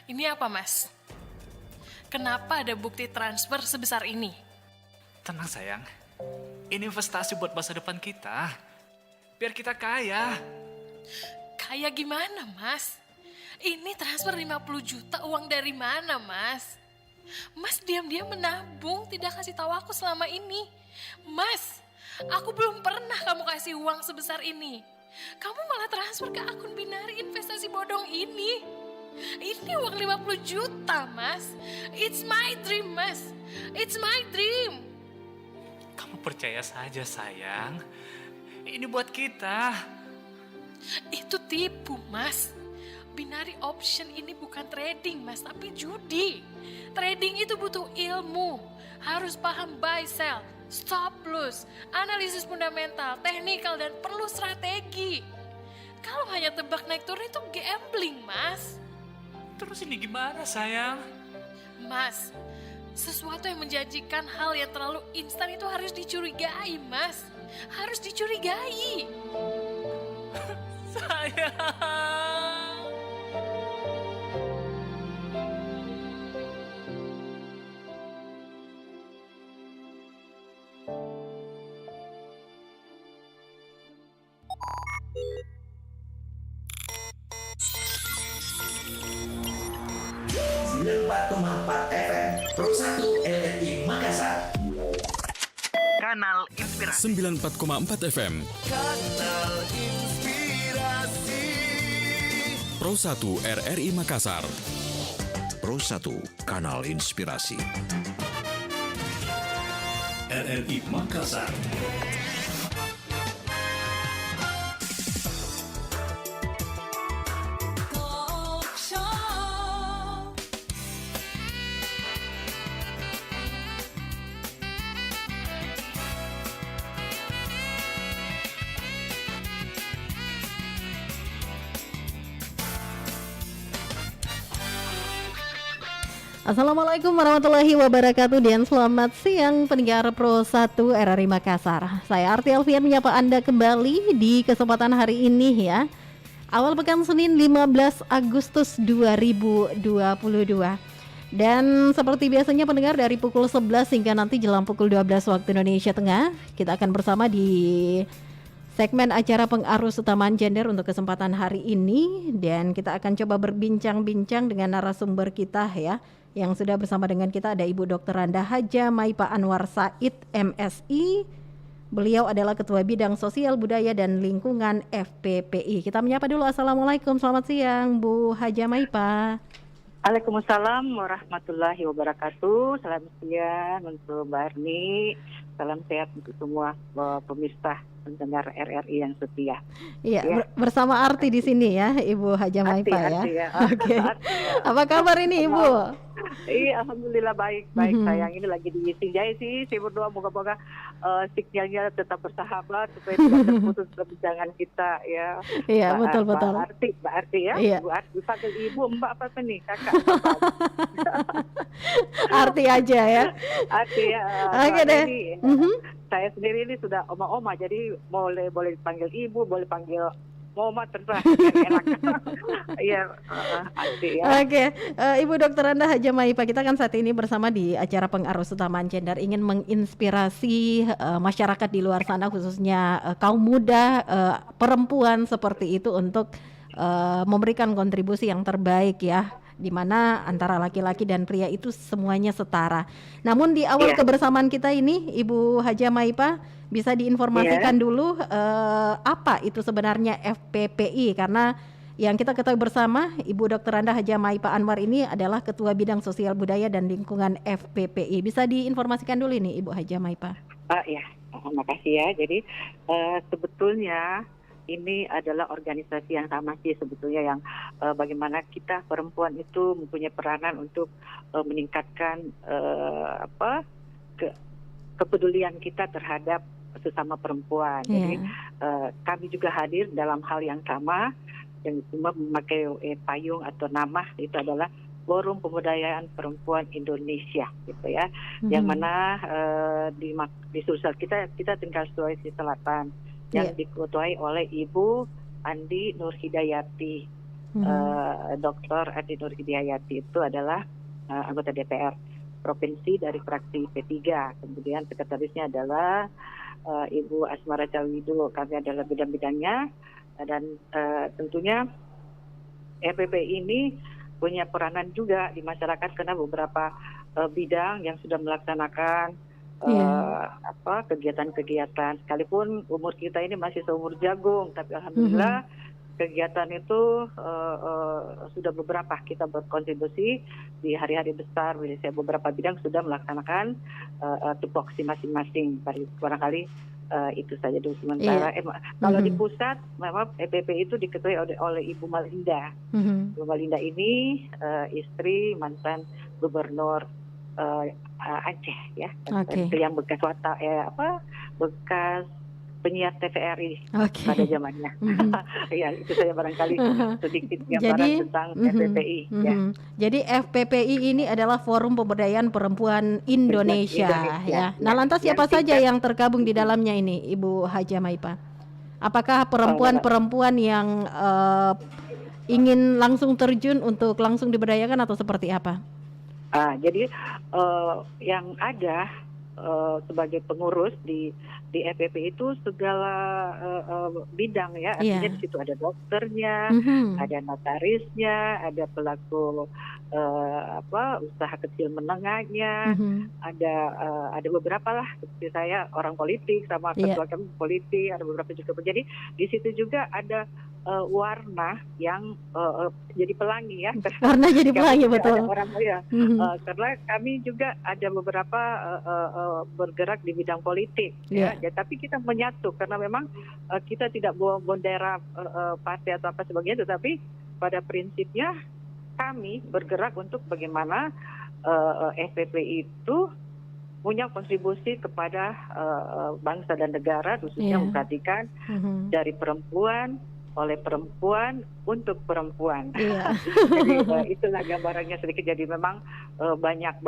Ini apa, Mas? Kenapa ada bukti transfer sebesar ini? Tenang sayang, ini investasi buat masa depan kita. Biar kita kaya. Kaya gimana, Mas? Ini transfer 50 juta uang dari mana, Mas? Mas diam-diam menabung, tidak kasih tahu aku selama ini. Mas, aku belum pernah kamu kasih uang sebesar ini. Kamu malah transfer ke akun Binari investasi bodong ini. Ini uang 50 juta, Mas. It's my dream, Mas. It's my dream. Kamu percaya saja sayang. Ini buat kita. Itu tipu, Mas. Binary option ini bukan trading, Mas, tapi judi. Trading itu butuh ilmu. Harus paham buy, sell, stop loss, analisis fundamental, teknikal, dan perlu strategi. Kalau hanya tebak naik turun itu gambling, Mas. Terus ini gimana sayang? Mas, sesuatu yang menjanjikan hal yang terlalu instan itu harus dicurigai, Mas. Harus dicurigai. Sayang. FM Pro 1 RRI Makassar. Kanal Inspirasi 94,4 FM Kanal Inspirasi. Pro 1 RRI Makassar. Pro 1 Kanal Inspirasi RRI Makassar. Assalamualaikum warahmatullahi wabarakatuh dan selamat siang pendengar Pro 1 RRI Makassar. Saya Arti Alfian menyapa Anda kembali di kesempatan hari ini ya. Awal pekan Senin 15 Agustus 2022. Dan seperti biasanya pendengar dari pukul 11 hingga nanti jelang pukul 12 waktu Indonesia Tengah, kita akan bersama di segmen acara pengarus utamaan gender untuk kesempatan hari ini, dan kita akan coba berbincang-bincang dengan narasumber kita ya. Yang sudah bersama dengan kita ada Ibu Dr. Randa Haja Maipa Anwar Said MSI. Beliau adalah Ketua Bidang Sosial Budaya dan Lingkungan FPPI. Kita menyapa dulu. Assalamualaikum, selamat siang Bu Haja Maipa. Waalaikumsalam warahmatullahi wabarakatuh. Selamat siang untuk Mbak Arni. Salam sehat untuk semua pemirsa pendengar RRI yang setia. Iya, ya. Bersama Arti di sini ya, Ibu Haja Maipa ya. Ya. Oke. Apa kabar ini Ibu? Iya, alhamdulillah baik sayang. Ini lagi di Sinjai sih. Saya berdoa moga-moga sinyalnya tetap bersahabat supaya tidak terputus perbincangan kita ya. Iya, betul. Mbak Arti ya. Iya. Bu Arti panggil Ibu, Mbak apa nih? Kakak. Arti aja ya. Arti ya. Oke deh. Saya sendiri ini sudah oma-oma, jadi boleh dipanggil ibu, boleh panggil mama, terserah. Enak. Iya, Arti ya. Oke, Ibu Dr. Randa Haja Maipa, kita kan saat ini bersama di acara pengarus utamaan gender, ingin menginspirasi masyarakat di luar sana, khususnya kaum muda, perempuan seperti itu untuk memberikan kontribusi yang terbaik ya, di mana antara laki-laki dan pria itu semuanya setara. Namun di awal kebersamaan kita ini, Ibu Haja Maipa, bisa diinformasikan dulu apa itu sebenarnya FPPI, karena yang kita ketahui bersama Ibu Dr. Randa Haja Maipa Anwar ini adalah Ketua Bidang Sosial Budaya dan Lingkungan FPPI. Bisa diinformasikan dulu ini Ibu Haja Maipa. Makasih ya. Jadi sebetulnya ini adalah organisasi yang sama sih sebetulnya, yang bagaimana kita perempuan itu mempunyai peranan untuk meningkatkan kepedulian kita terhadap sesama perempuan. Jadi kami juga hadir dalam hal yang sama, yang cuma memakai payung atau nama itu adalah Forum Pemberdayaan Perempuan Indonesia gitu ya. Yang mana di Sulsel kita tinggal Sulawesi Selatan, yang diketuai oleh Ibu Andi Nur Hidayati. Dr. Adi Nur Hidayati itu adalah anggota DPR provinsi dari fraksi P3. Kemudian sekretarisnya adalah Ibu Asmara Cawido, kami adalah bidang-bidangnya, dan tentunya RPP ini punya peranan juga di masyarakat karena beberapa bidang yang sudah melaksanakan kegiatan-kegiatan, sekalipun umur kita ini masih seumur jagung, tapi alhamdulillah kegiatan itu sudah beberapa kita berkontribusi di hari-hari besar. Saya beberapa bidang sudah melaksanakan tupoksi masing-masing. Barangkali itu saja dulu sementara. Kalau di pusat, memang EPP itu diketuai oleh Ibu Malinda. Ibu Malinda ini istri mantan gubernur Aceh, ya, yang bekas bekas penyiar TVRI pada zamannya. Ya, itu saya barangkali sedikit gambaran tentang FPPI. Ya. Jadi FPPI ini adalah Forum Pemberdayaan Perempuan Indonesia. Ya. Nah, lantas siapa saja yang tergabung di dalamnya ini, Ibu Haja Maipa? Apakah perempuan-perempuan yang ingin langsung terjun untuk langsung diberdayakan atau seperti apa? Jadi yang ada sebagai pengurus di FPP itu segala bidang, ya, artinya di situ ada dokternya, ada notarisnya, ada pelaku usaha kecil menengahnya, ada beberapa lah, seperti saya orang politik sama ketua kami politik, ada beberapa juga. Jadi di situ juga ada warna yang jadi pelangi, ya. Warna jadi pelangi, betul. Orang, karena kami juga ada beberapa bergerak di bidang politik, ya. Tapi kita menyatu karena memang kita tidak bawa bendera partai atau apa sebagainya, tetapi pada prinsipnya kami bergerak untuk bagaimana FPP itu punya kontribusi kepada bangsa dan negara, khususnya memperhatikan dari perempuan, oleh perempuan, untuk perempuan. Jadi itulah gambarannya sedikit. Jadi memang banyak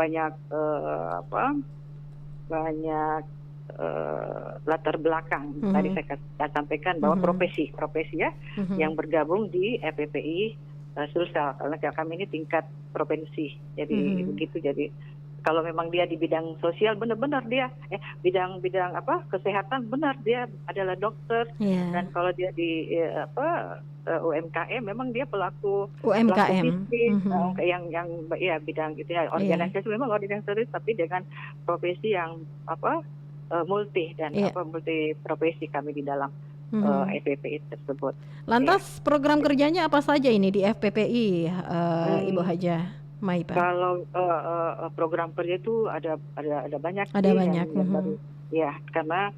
latar belakang. Tadi saya sampaikan bahwa profesi ya yang bergabung di FPPI Sulsel, karena kami ini tingkat provinsi. Jadi begitu. Jadi kalau memang dia di bidang sosial, benar-benar dia bidang kesehatan, benar dia adalah dokter. Dan kalau dia di UMKM, memang dia pelaku UMKM yang bidang itu, ya, organisasi memang organisasi, tapi dengan profesi yang multi dan multi profesi kami di dalam FPPI tersebut. Lantas program kerjanya apa saja ini di FPPI, Ibu Haja Maipa? Kalau program kerja itu ada banyak. Ada banyak. Yang baru, ya, karena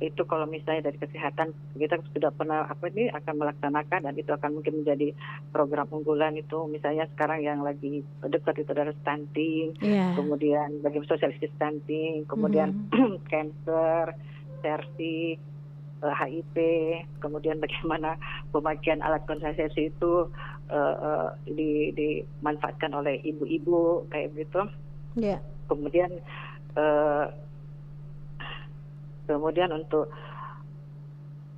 itu kalau misalnya dari kesehatan kita sudah pernah akan melaksanakan, dan itu akan mungkin menjadi program unggulan. Itu misalnya sekarang yang lagi dekat itu adalah stunting, kemudian bagaimana sosialisasi stunting, kemudian cancer, cervix, HIV, kemudian bagaimana pemakaian alat kontrasepsi itu dimanfaatkan oleh ibu-ibu kayak gitu. Kemudian untuk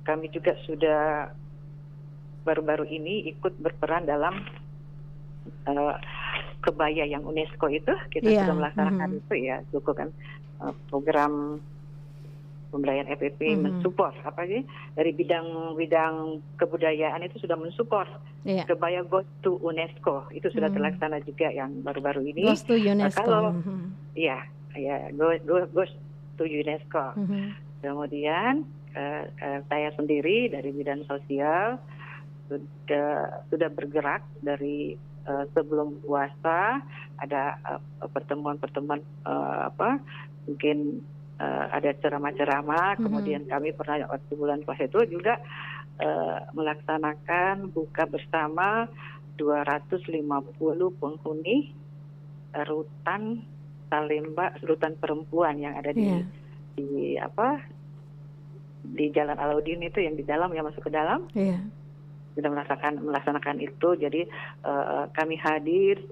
kami juga sudah baru-baru ini ikut berperan dalam kebaya yang UNESCO itu, kita sudah melaksanakan itu, ya, cukup kan program pemberdayaan FPP mensupport dari bidang kebudayaan itu sudah mensupport kebaya Goes to UNESCO, itu sudah terlaksana juga yang baru-baru ini. Goes to UNESCO. Goes to UNESCO. Kemudian saya sendiri dari bidang sosial sudah bergerak dari sebelum puasa, ada pertemuan-pertemuan mungkin ada ceramah-ceramah, kemudian kami pernah waktu bulan puasa itu juga melaksanakan buka bersama 250 penghuni rutan Salemba, rutan perempuan yang ada di Jalan Alauddin itu, yang di dalam, yang masuk ke dalam. Sudah melaksanakan itu. Jadi kami hadir,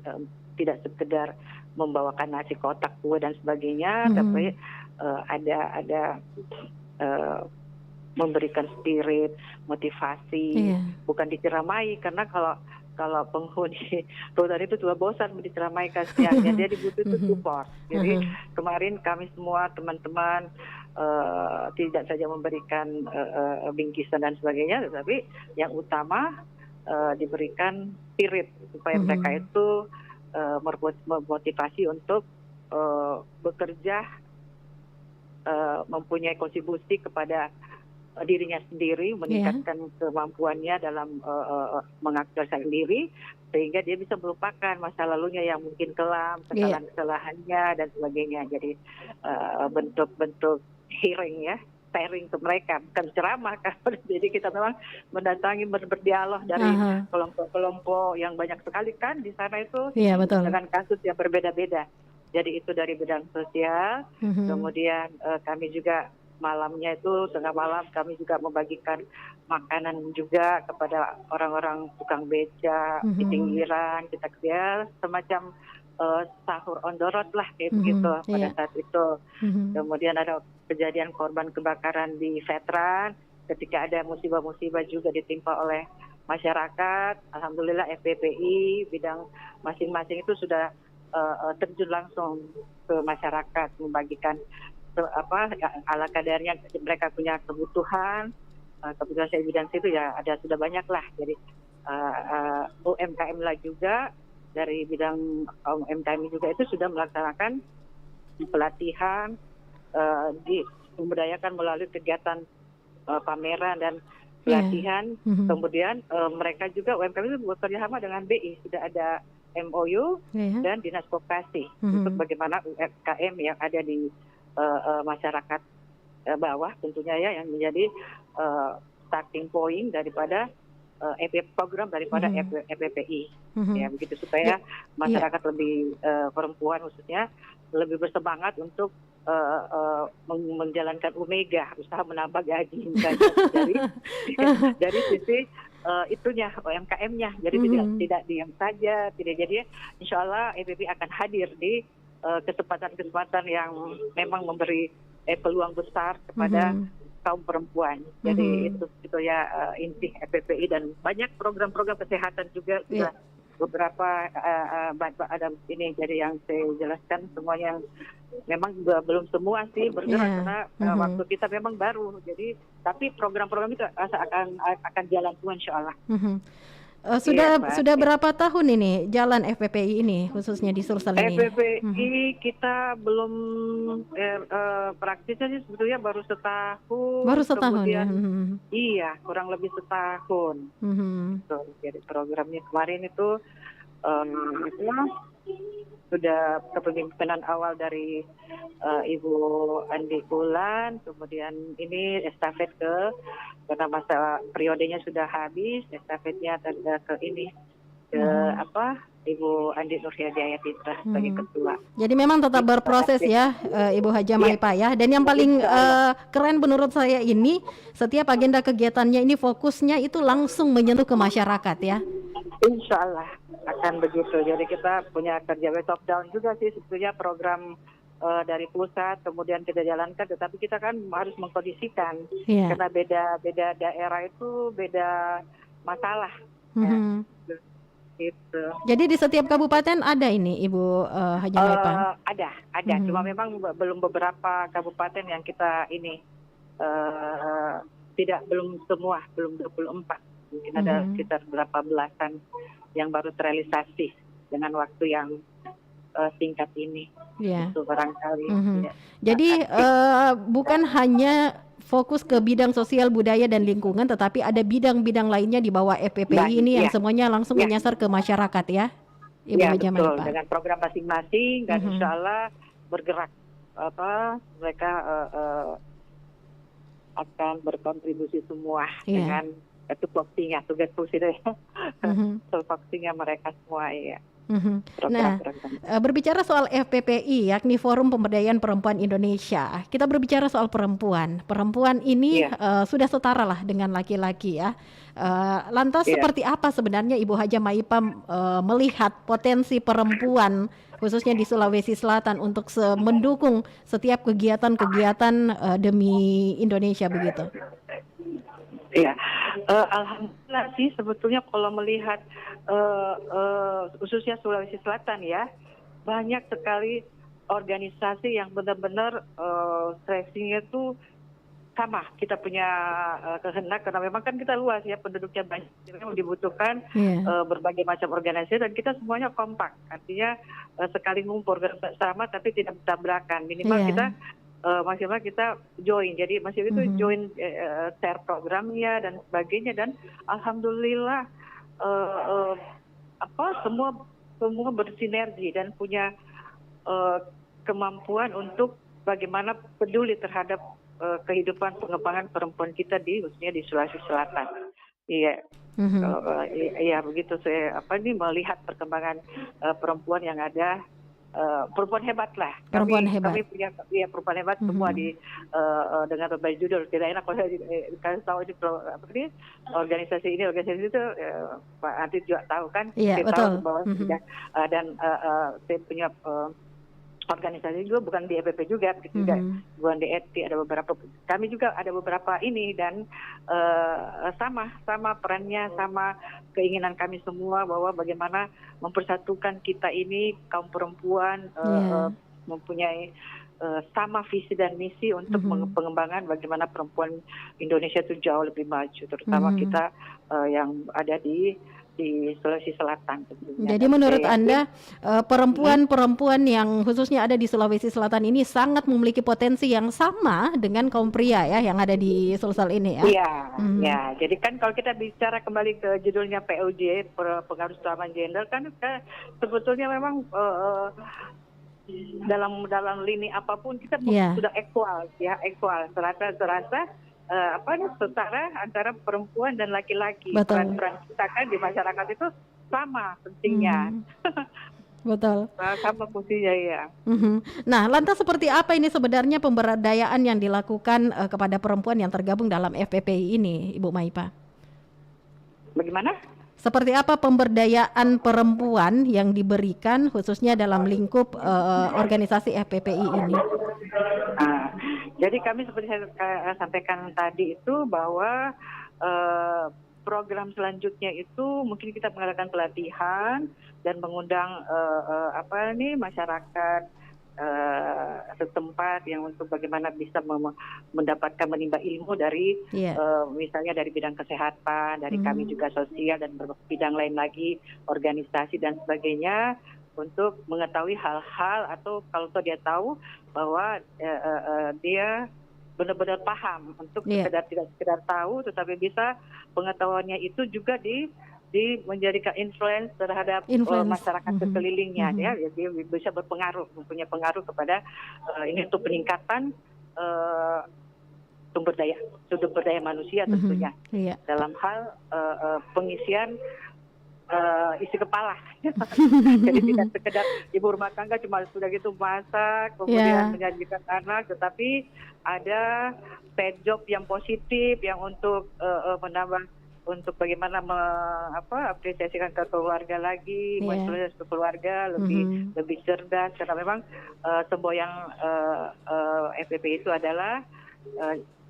tidak sekedar membawakan nasi kotak, kue dan sebagainya, tapi ada memberikan spirit, motivasi, bukan diceramai, karena kalau penghuni rutan itu juga bosan diceramai kasihannya, dia dibutuhkan support. Jadi kemarin kami semua teman-teman tidak saja memberikan bingkisan dan sebagainya, tetapi yang utama diberikan spirit supaya mereka itu memotivasi untuk bekerja, mempunyai kontribusi kepada dirinya sendiri, meningkatkan kemampuannya dalam mengaktualisasi diri, sehingga dia bisa melupakan masa lalunya yang mungkin kelam, kesalahan-kesalahannya dan sebagainya. Jadi bentuk-bentuk hearing ya, sharing ke mereka, bukan ceramah kan. Jadi kita memang mendatangi, berdialog dari kelompok-kelompok yang banyak sekali kan di sana itu, dengan kasus yang berbeda-beda. Jadi itu dari bidang sosial, kemudian kami juga malamnya itu tengah malam kami juga membagikan makanan juga kepada orang-orang tukang beca di pinggiran, kita kerja semacam sahur on the road lah kayak begitu pada saat itu. Kemudian ada kejadian korban kebakaran di veteran, ketika ada musibah-musibah juga ditimpa oleh masyarakat, alhamdulillah FPPI bidang masing-masing itu sudah terjun langsung ke masyarakat membagikan ala kadarnya mereka punya kebutuhan. Kebetulan saya bidang situ ya ada sudah banyak lah. Jadi UMKM lah juga dari bidang UMKM juga itu sudah melaksanakan pelatihan, memberdayakan melalui kegiatan pameran dan pelatihan. Kemudian mereka juga UMKM itu bekerja sama dengan BI, sudah ada MOU dan Dinas Koperasi untuk bagaimana UMKM yang ada di masyarakat bawah tentunya ya, yang menjadi starting point daripada program daripada FPPI ya begitu, supaya masyarakat lebih perempuan khususnya lebih bersemangat untuk menjalankan Omega, usaha menambah gaji dari sisi itunya UMKM-nya. Jadi tidak diam saja, tidak jadi insya Allah FPPI akan hadir di kesempatan-kesempatan yang memang memberi peluang besar kepada kaum perempuan. Jadi itu ya inti FPPI, dan banyak program-program kesehatan juga sudah beberapa ada ini. Jadi yang saya jelaskan semuanya memang juga belum semua sih bergerak karena waktu kita memang baru. Jadi tapi program-program itu akan jalan semua insya Allah. Sudah berapa tahun ini jalan FPPI ini khususnya di Sulsel ini? FPPI kita belum praktisnya sih sebetulnya baru setahun. Baru setahun ya? Iya, kurang lebih setahun. Jadi programnya kemarin itu sudah kepemimpinan awal dari Ibu Andi Bulan, kemudian ini estafet karena masa periodenya sudah habis, estafetnya ke ini ke Ibu Andi Nurhidayatita sebagai ketua. Jadi memang tetap berproses ya Ibu Haja Maipa ya. Dan yang paling keren menurut saya ini, setiap agenda kegiatannya ini fokusnya itu langsung menyentuh ke masyarakat ya. Insya Allah akan begitu. Jadi kita punya kerja top down juga sih sebetulnya program dari pusat, kemudian kita jalankan, tetapi kita kan harus mengkondisikan karena beda daerah itu beda masalah. Gitu. Jadi di setiap kabupaten ada ini Ibu Haja Maipa? Ada. Cuma memang belum beberapa kabupaten yang kita ini belum semua, belum 24. Mungkin ada sekitar berapa belasan yang baru terrealisasi dengan waktu yang singkat ini. Itu barangkali. Jadi bukan hanya fokus ke bidang sosial, budaya dan lingkungan, tetapi ada bidang-bidang lainnya di bawah FPPI ini yang semuanya langsung menyasar ke masyarakat ya, Ibu Haja Maipa. Dengan program masing-masing dan insya Allah bergerak mereka akan berkontribusi semua dengan tugas fungsinya mereka semua ya. Nah, program-program. berbicara soal FPPI, yakni Forum Pemberdayaan Perempuan Indonesia, kita berbicara soal perempuan. Perempuan ini sudah setara lah dengan laki-laki ya. Lantas seperti apa sebenarnya Ibu Haja Maipa melihat potensi perempuan khususnya di Sulawesi Selatan untuk mendukung setiap kegiatan-kegiatan demi Indonesia begitu? Iya, alhamdulillah sih sebetulnya kalau melihat khususnya Sulawesi Selatan ya, banyak sekali organisasi yang benar-benar seleksinya tuh sama. Kita punya kehendak karena memang kan kita luas ya, penduduknya banyak, memang dibutuhkan berbagai macam organisasi dan kita semuanya kompak. Artinya sekali ngumpul bersama tapi tidak bertabrakan. Minimal kita maksimal kita join, jadi masih itu join share programnya dan sebagainya dan alhamdulillah semua bersinergi dan punya kemampuan untuk bagaimana peduli terhadap kehidupan pengembangan perempuan kita khususnya di Sulawesi Selatan. Iya. Iya begitu saya melihat perkembangan perempuan yang ada. Perempuan hebat lah. Kami punya perempuan hebat semua dengan berbagai judul. Tidak enak kalau saya tahu ini organisasi itu Pak Antit juga tahu kan. Iya betul. Tahu bahwa dan saya punya organisasi juga bukan di EPP juga, bukan di ETI, ada beberapa. Kami juga ada beberapa ini dan sama perannya, sama keinginan kami semua bahwa bagaimana mempersatukan kita ini kaum perempuan mempunyai sama visi dan misi untuk pengembangan bagaimana perempuan Indonesia itu jauh lebih maju, terutama kita yang ada di Sulawesi Selatan. Jadi menurut Anda perempuan-perempuan yang khususnya ada di Sulawesi Selatan ini sangat memiliki potensi yang sama dengan kaum pria ya yang ada di Sulsel ini ya? Iya, ya. Jadi kan kalau kita bicara kembali ke judulnya PUJ, pengaruh kesetaraan gender kan sebetulnya memang dalam lini apapun kita sudah equal ya, serasa setara antara perempuan dan laki-laki. Peran-peran kita kan di masyarakat itu sama pentingnya. Betul. Sama fungsinya ya. Nah, lantas seperti apa ini sebenarnya pemberdayaan yang dilakukan kepada perempuan yang tergabung dalam FPPI ini, Ibu Maipa? Bagaimana? Seperti apa pemberdayaan perempuan yang diberikan khususnya dalam lingkup organisasi FPPI ini? Jadi kami seperti saya sampaikan tadi itu bahwa program selanjutnya itu mungkin kita mengadakan pelatihan dan mengundang masyarakat setempat yang untuk bagaimana bisa mendapatkan menimba ilmu dari misalnya dari bidang kesehatan, dari kami juga sosial dan bidang lain lagi, organisasi dan sebagainya, untuk mengetahui hal-hal atau kalau dia tahu bahwa dia benar-benar paham untuk tidak sekedar tahu tetapi bisa pengetahuannya itu juga menjadikan influence terhadap masyarakat sekelilingnya ya, jadi bisa mempunyai pengaruh kepada ini untuk peningkatan sumber daya manusia tentunya dalam hal pengisian isi kepala. Jadi tidak sekedar ibu rumah tangga cuma sudah gitu masak kemudian menyajikan anak, tetapi ada paid job yang positif yang untuk menambah untuk bagaimana apresiasikan ke keluarga lagi, menginspirasi ke keluarga lebih cerdas karena memang semboyan FPP itu adalah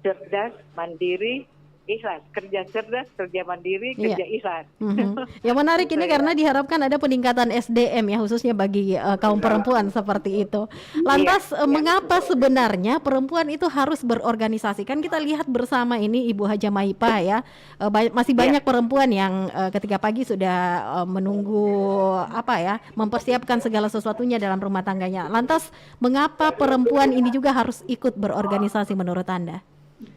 cerdas, mandiri, ikhlas, kerja cerdas, kerja mandiri, kerja ikhlas. Yang menarik ini karena diharapkan ada peningkatan SDM ya khususnya bagi kaum perempuan seperti itu. Lantas mengapa sebenarnya perempuan itu harus berorganisasi? Kan kita lihat bersama ini Ibu Haja Maipa ya, masih banyak perempuan yang ketika pagi sudah menunggu mempersiapkan segala sesuatunya dalam rumah tangganya. Lantas mengapa perempuan ini juga harus ikut berorganisasi menurut Anda?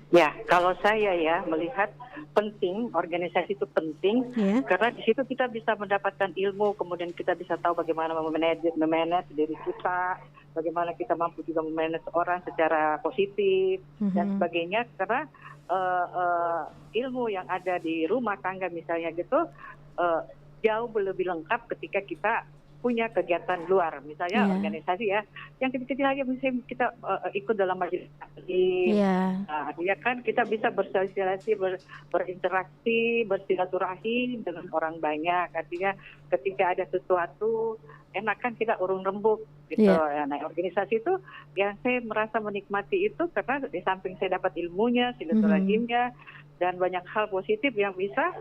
Ya, kalau saya melihat penting, organisasi itu penting karena di situ kita bisa mendapatkan ilmu, kemudian kita bisa tahu bagaimana memanage diri kita, bagaimana kita mampu juga memanage orang secara positif dan sebagainya. Karena ilmu yang ada di rumah tangga misalnya gitu jauh lebih lengkap ketika kita punya kegiatan luar, misalnya Iya. organisasi ya, yang kecil-kecil aja misalnya kita ikut dalam majelis taklim. Iya. Nah, ya kan kita bisa bersosialisasi, berinteraksi, bersilaturahim dengan orang banyak. Artinya ketika ada sesuatu enak kan kita urung rembuk gitu. Iya. Nah, organisasi itu yang saya merasa menikmati itu karena di samping saya dapat ilmunya, silaturahimnya, dan banyak hal positif yang bisa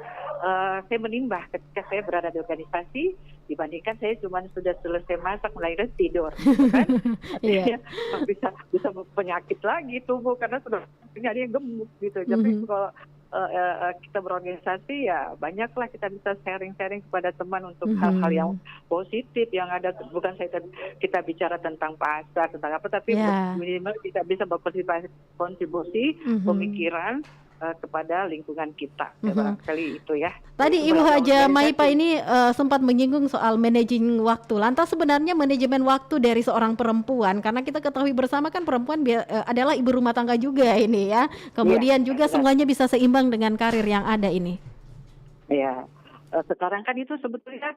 saya menimbah ketika saya berada di organisasi dibandingkan saya cuma sudah selesai masak mulai tidur gitu kan. Iya. bisa penyakit lagi tubuh karena sudah ada yang gemuk gitu. Tapi kalau kita berorganisasi ya banyaklah kita bisa sharing-sharing kepada teman untuk hal-hal yang positif yang ada, bukan kita bicara tentang pasar tentang apa, tapi minimal kita bisa berkontribusi pemikiran kepada lingkungan kita. Barangkali itu ya. Tadi Ibu Haja Maipa ini sempat menyinggung soal managing waktu. Lantas sebenarnya manajemen waktu dari seorang perempuan, karena kita ketahui bersama kan perempuan adalah ibu rumah tangga juga ini ya. Kemudian juga semuanya bisa seimbang dengan karir yang ada ini. Ya, sekarang kan itu sebetulnya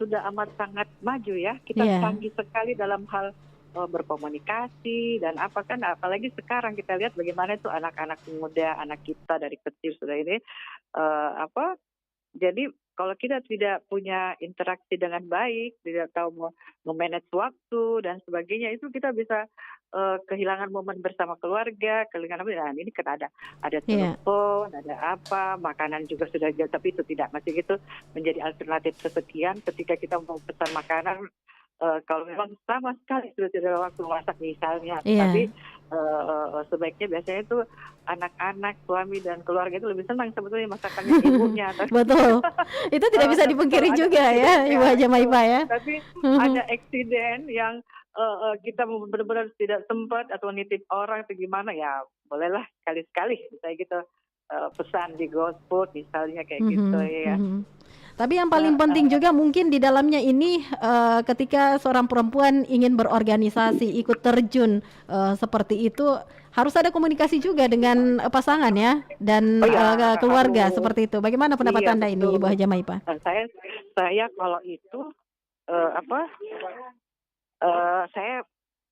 sudah amat sangat maju ya. Kita canggih sekali dalam hal berkomunikasi dan apa kan, apalagi sekarang kita lihat bagaimana itu anak-anak muda, anak kita dari kecil sudah ini jadi kalau kita tidak punya interaksi dengan baik, tidak tahu memanage waktu dan sebagainya, itu kita bisa kehilangan momen bersama keluarga, kehilangan apa? Nah, ini kan ada telepon, ada apa, makanan juga sudah jauh, tapi itu tidak masih gitu menjadi alternatif kesekian ketika kita mau pesan makanan. Kalau memang sama sekali sudah tidak ada waktu masak misalnya, tapi sebaiknya biasanya itu anak-anak, suami dan keluarga itu lebih senang sebetulnya masakannya ibunya. Betul, itu tidak bisa dipungkiri juga ya, Ibu Haja Maipa ya. Tapi ada eksiden yang kita benar-benar tidak sempat atau nitip orang atau gimana ya, bolehlah sekali-sekali misalnya gitu pesan di GoFood misalnya kayak gitu ya. Tapi yang paling penting juga mungkin di dalamnya ini ketika seorang perempuan ingin berorganisasi, ikut terjun seperti itu, harus ada komunikasi juga dengan pasangan ya dan keluarga seperti itu. Bagaimana pendapat Anda ini, Ibu Haja Maipa? Saya kalau itu saya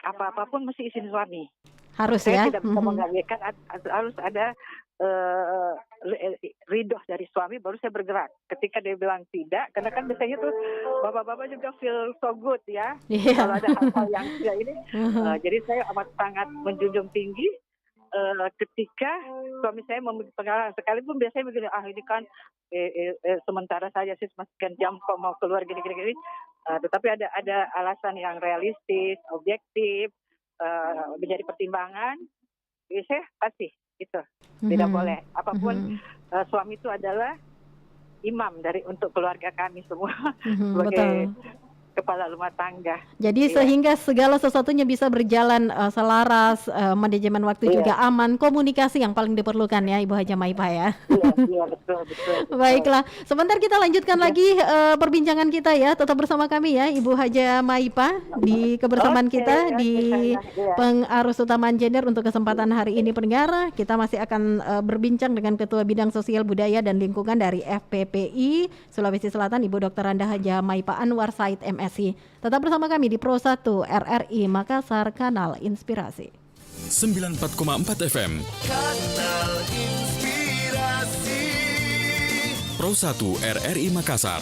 apa-apapun mesti izin suami. Harus saya ya. tidak bisa mengabaikan, harus ada ridho dari suami baru saya bergerak. Ketika dia bilang tidak, karena kan biasanya tuh bapak-bapak juga feel so good ya. Kalau ada hal-hal yang tidak ini, jadi saya amat sangat menjunjung tinggi ketika suami saya memiliki pengalaman, sekalipun biasanya begini, ini kan sementara saja sih sekian jam kok mau keluar gini-gini, tetapi ada alasan yang realistis, objektif, menjadi pertimbangan, saya pasti itu tidak boleh. Apapun suami itu adalah imam untuk keluarga kami semua sebagai kepala rumah tangga. Jadi sehingga segala sesuatunya bisa berjalan selaras, manajemen waktu juga aman, komunikasi yang paling diperlukan ya Ibu Haja Maipa ya. Iya betul. Baiklah, sebentar kita lanjutkan lagi perbincangan kita ya. Tetap bersama kami ya Ibu Haja Maipa di kebersamaan kita di Pengarus Utamaan Gender. Untuk kesempatan hari ini pendengar, kita masih akan berbincang dengan Ketua Bidang Sosial Budaya dan Lingkungan dari FPPI Sulawesi Selatan, Ibu Dr. Anda Haja Maipa Anwar Said MSI. Tetap bersama kami di Pro 1 RRI Makassar, Kanal Inspirasi 94,4 FM. Kanal Inspirasi. Pro 1 RRI Makassar.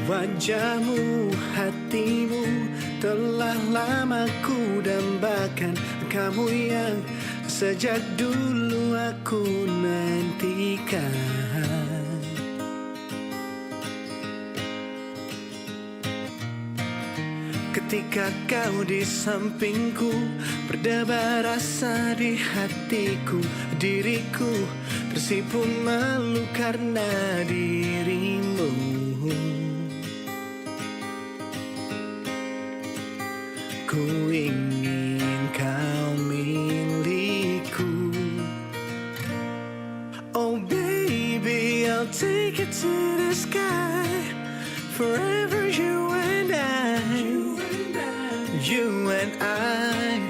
Wajahmu, hatimu telah lama ku dambakan. Kamu yang sejak dulu aku nantikan. Ketika kau di sampingku, berdebar rasa di hatiku. Diriku tersipu malu karena dirimu. Ku ingin kau milikku. Oh baby, I'll take it to the sky. Forever you and I, you and I.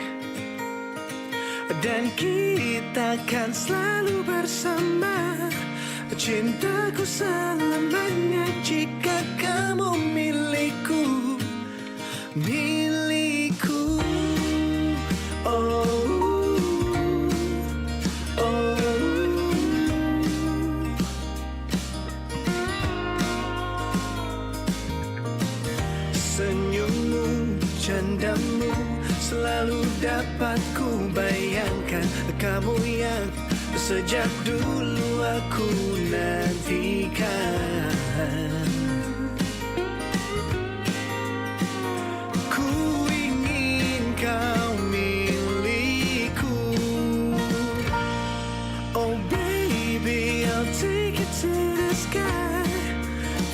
Dan kita kan selalu bersama. Cintaku selamanya jika kamu milikku, milikku. Oh, oh. Senyummu, candamu selalu dapat ku bayangkan. Kamu yang sejak dulu aku nantikan. Ku ingin kau milikku. Oh baby, I'll take it to the sky.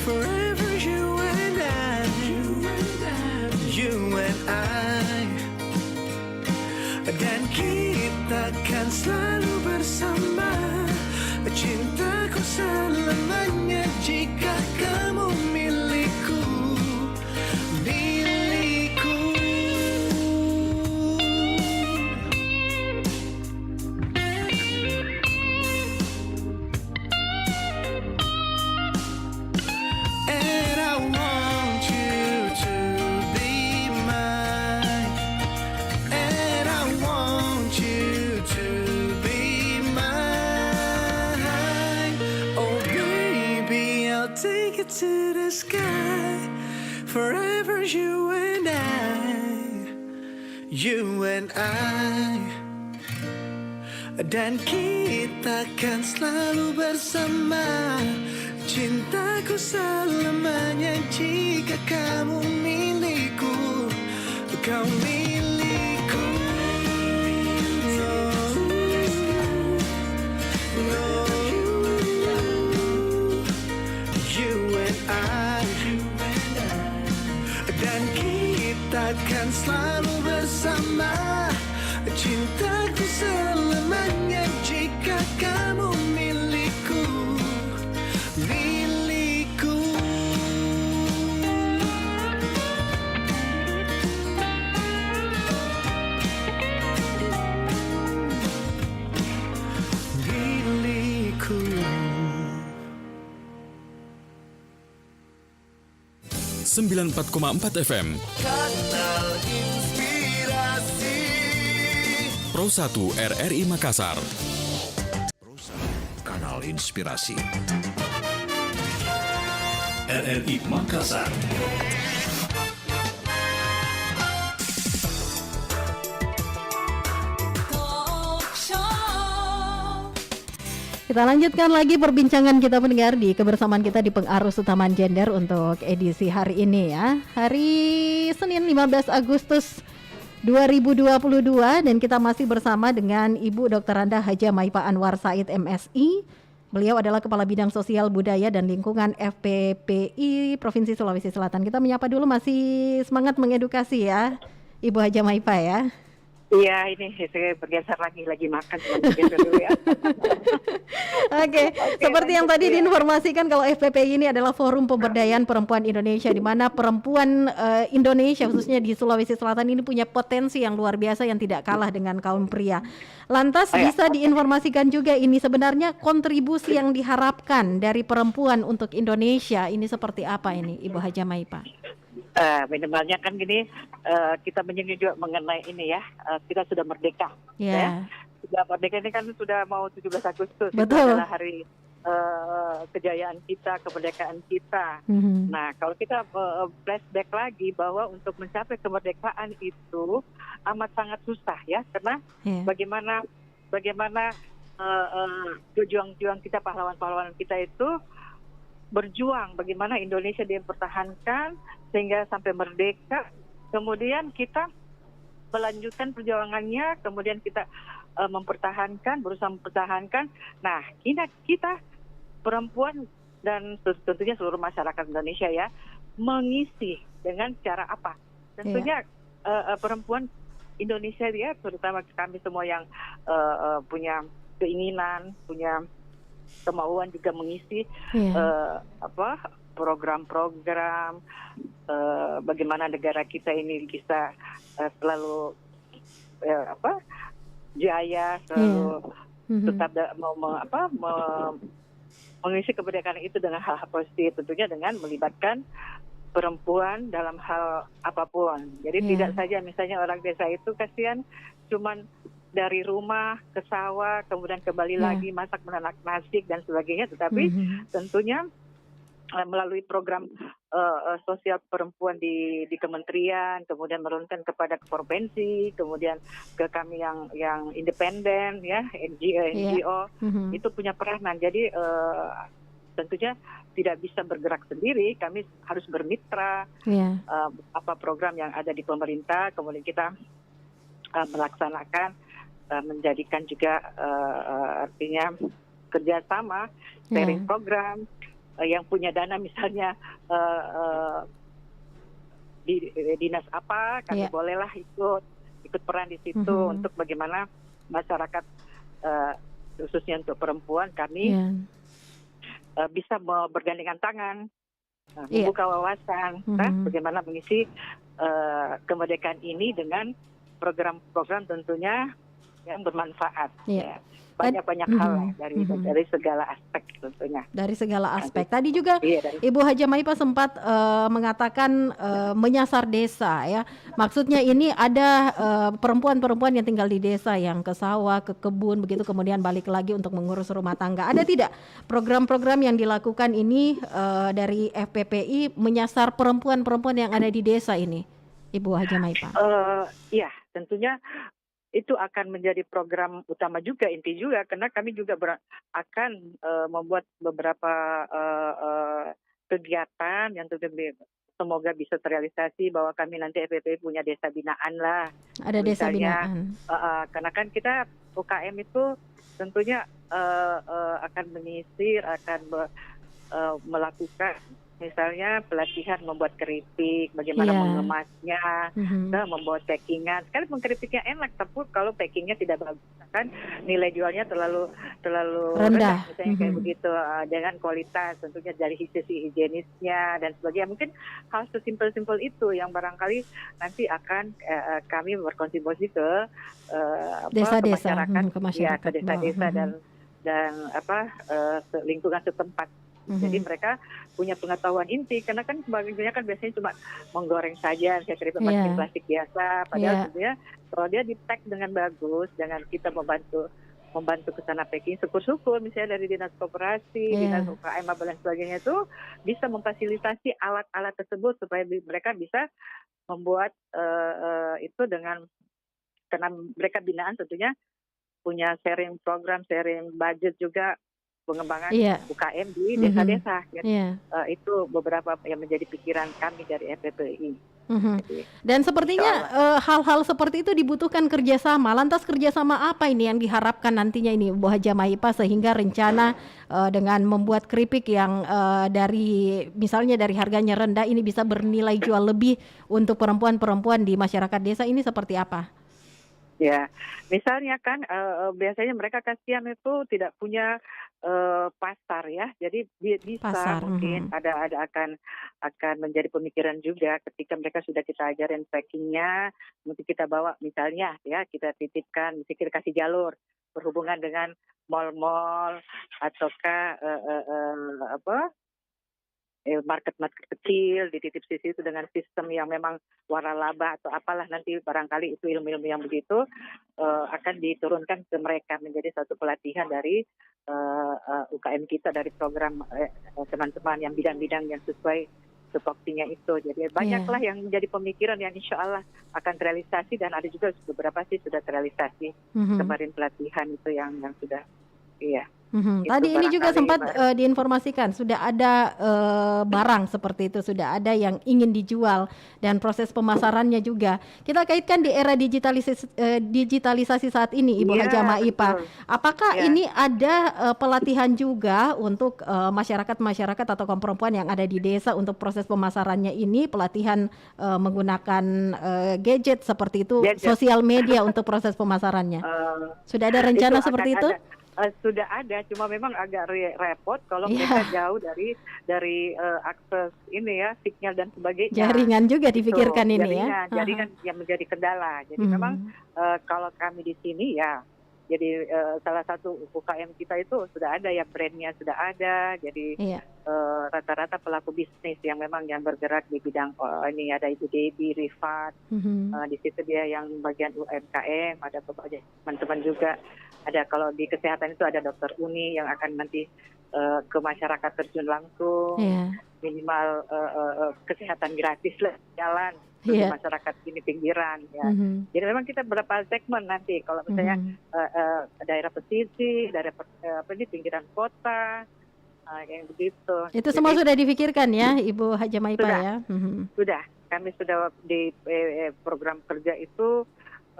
Forever you and I, you and I. Dan kita kan selalu bersama. Cintaku selamanya jika kamu milikku, milikku. And I want you to be mine. And I want you to be mine. Oh baby, I'll take it to the sky. Forever you and I, you and I. Dan kita kan selalu bersama. Cintaku selamanya jika kamu milikku, kau milikku. No, you and I. Dan kita kan selalu bersama. Cintaku selamanya jika kamu milikku, milikku. Milikku. 94,4 FM Kanal Inspirasi. Pro 1 RRI Makassar. Kanal Inspirasi. RRI Makassar. Kita lanjutkan lagi perbincangan kita pendengar di kebersamaan kita di Pengarus Utamaan Gender untuk edisi hari ini ya. Hari Senin 15 Agustus 2022 dan kita masih bersama dengan Ibu Dr. Randa Haja Maipa Anwar Said MSI. Beliau adalah Kepala Bidang Sosial Budaya dan Lingkungan FPPI Provinsi Sulawesi Selatan. Kita menyapa dulu, masih semangat mengedukasi ya Ibu Haja Maipa ya. Iya, ini saya bergeser lagi makan, bergeser dulu ya. Oke, seperti yang tadi diinformasikan kalau FPPI ini adalah Forum Pemberdayaan Perempuan Indonesia, di mana perempuan Indonesia khususnya di Sulawesi Selatan ini punya potensi yang luar biasa yang tidak kalah dengan kaum pria. Lantas bisa diinformasikan juga ini sebenarnya kontribusi yang diharapkan dari perempuan untuk Indonesia ini seperti apa ini, Ibu Haja Maipa? Minimalnya kan gini, kita menyinggung juga mengenai ini ya, kita sudah merdeka. Ya. Sudah merdeka ini kan sudah mau 17 Agustus. Betul. Itu adalah hari kejayaan kita, kemerdekaan kita. Nah, kalau kita flashback lagi bahwa untuk mencapai kemerdekaan itu amat sangat susah ya, karena bagaimana pejuang-pejuang kita, pahlawan-pahlawan kita itu berjuang bagaimana Indonesia dipertahankan sehingga sampai merdeka. Kemudian kita melanjutkan perjuangannya, kemudian kita berusaha mempertahankan. Nah, kita perempuan dan tentunya seluruh masyarakat Indonesia ya, mengisi dengan cara apa? Tentunya perempuan Indonesia ya, terutama kami semua yang punya keinginan, punya kemauan juga mengisi program-program bagaimana negara kita ini bisa selalu jaya, selalu tetap mengisi kemerdekaan itu dengan hal-hal positif, tentunya dengan melibatkan perempuan dalam hal apapun. Jadi tidak saja misalnya orang desa itu kasihan cuman dari rumah ke sawah, kemudian kembali lagi masak menanak nasi dan sebagainya, tetapi tentunya melalui program sosial perempuan di kementerian, kemudian menurunkan kepada provinsi, kemudian ke kami yang independen ya, NGO itu punya peranan. Jadi tentunya tidak bisa bergerak sendiri, kami harus bermitra apa program yang ada di pemerintah, kemudian kita melaksanakan, menjadikan juga artinya kerjasama, sharing program, yang punya dana misalnya di dinas apa, kami bolehlah ikut peran di situ untuk bagaimana masyarakat khususnya untuk perempuan kami bisa bergandengan tangan, membuka wawasan, bagaimana mengisi kemerdekaan ini dengan program-program tentunya yang bermanfaat. Banyak hal dari segala aspek tentunya. Dari segala aspek. Tadi juga Ibu Haja Maipa sempat mengatakan menyasar desa ya. Maksudnya ini ada perempuan-perempuan yang tinggal di desa yang ke sawah, ke kebun begitu, kemudian balik lagi untuk mengurus rumah tangga. Ada tidak program-program yang dilakukan ini dari FPPI menyasar perempuan-perempuan yang ada di desa ini, Ibu Haja Maipa? Iya, tentunya itu akan menjadi program utama juga, inti juga, karena kami juga akan membuat beberapa kegiatan yang semoga bisa terrealisasi, bahwa kami nanti FPPI punya desa binaan lah. Ada desa binaan. Karena kan kita UKM itu tentunya akan menyisir, akan melakukan misalnya pelatihan membuat keripik, bagaimana mengemasnya, membuat packingan. Sekalipun keripiknya enak, tapi kalau packingnya tidak bagus, kan nilai jualnya terlalu rendah, misalnya kayak begitu, dengan kualitas tentunya dari sisi higienisnya dan sebagainya. Mungkin hal sesimpel-simpel itu yang barangkali nanti akan kami berkontribusi ke desa-desa, ke masyarakat, ke desa-desa dan lingkungan setempat. Jadi mereka punya pengetahuan inti, karena kan sebagiannya kan biasanya cuma menggoreng saja, saya keripik pakai plastik biasa, padahal sebenarnya kalau dia di-pack dengan bagus, dengan kita membantu ke sana packing, syukur-syukur misalnya dari dinas koperasi, dinas UKM dan sebagainya itu bisa memfasilitasi alat-alat tersebut supaya mereka bisa membuat itu dengan, karena mereka binaan tentunya punya sharing program, sharing budget juga, pengembangan UKM di desa-desa. Itu beberapa yang menjadi pikiran kami dari FPPI. Dan sepertinya hal-hal seperti itu dibutuhkan kerjasama. Lantas kerjasama apa ini yang diharapkan nantinya ini Bu Haja Maipa, sehingga rencana dengan membuat keripik yang misalnya dari harganya rendah ini bisa bernilai jual lebih untuk perempuan-perempuan di masyarakat desa ini seperti apa? Ya, misalnya kan biasanya mereka kasihan itu tidak punya pasar ya, jadi bisa mungkin ada akan menjadi pemikiran juga ketika mereka sudah kita ajarin packingnya, mungkin kita bawa misalnya ya, kita titipkan, mesti kita kasih jalur berhubungan dengan mal-mal ataukah market-market kecil, dititip di situ dengan sistem yang memang waralaba atau apalah, nanti barangkali itu ilmu-ilmu yang begitu akan diturunkan ke mereka menjadi satu pelatihan dari UKM kita, dari program teman-teman yang bidang-bidang yang sesuai tupoksinya itu. Jadi banyaklah yang menjadi pemikiran yang insya Allah akan terrealisasi, dan ada juga beberapa sih sudah terrealisasi kemarin pelatihan itu yang sudah Itu Tadi ini juga barangkali, sempat Mbak. diinformasikan sudah ada barang seperti itu, sudah ada yang ingin dijual dan proses pemasarannya juga. Kita kaitkan di era digitalisasi saat ini, Ibu Iya, Haja Maipa. betul. Apakah Ya. ini ada pelatihan juga untuk masyarakat atau kaum perempuan yang ada di desa untuk proses pemasarannya ini, pelatihan menggunakan gadget seperti itu, Gadget. sosial media untuk proses pemasarannya? Sudah ada rencana Itu seperti akan itu? ada. Sudah ada, cuma memang agak repot kalau Iya. mereka jauh dari akses ini ya, sinyal dan sebagainya. Jaringan juga Gitu, dipikirkan ini ya. jaringan yang menjadi kendala. Jadi Hmm. memang kalau kami di sini ya, jadi salah satu UKM kita itu sudah ada ya, brandnya sudah ada. Jadi Iya. rata-rata pelaku bisnis yang memang yang bergerak di bidang ini ada Ibu Debbie, Rifat, di situ dia yang bagian UMKM, ada beberapa teman-teman juga. Ada kalau di kesehatan itu ada Dokter Uni yang akan nanti ke masyarakat terjun langsung, Iya. minimal kesehatan gratis lah jalan di Iya. masyarakat ini pinggiran ya. Mhm. Jadi memang kita berapa segmen nanti kalau misalnya daerah pesisir, daerah pinggiran kota, yang begitu. Itu semua Jadi, sudah dipikirkan ya, Ibu Haja Maipa Sudah. ya. Mhm. sudah, kami sudah di program kerja itu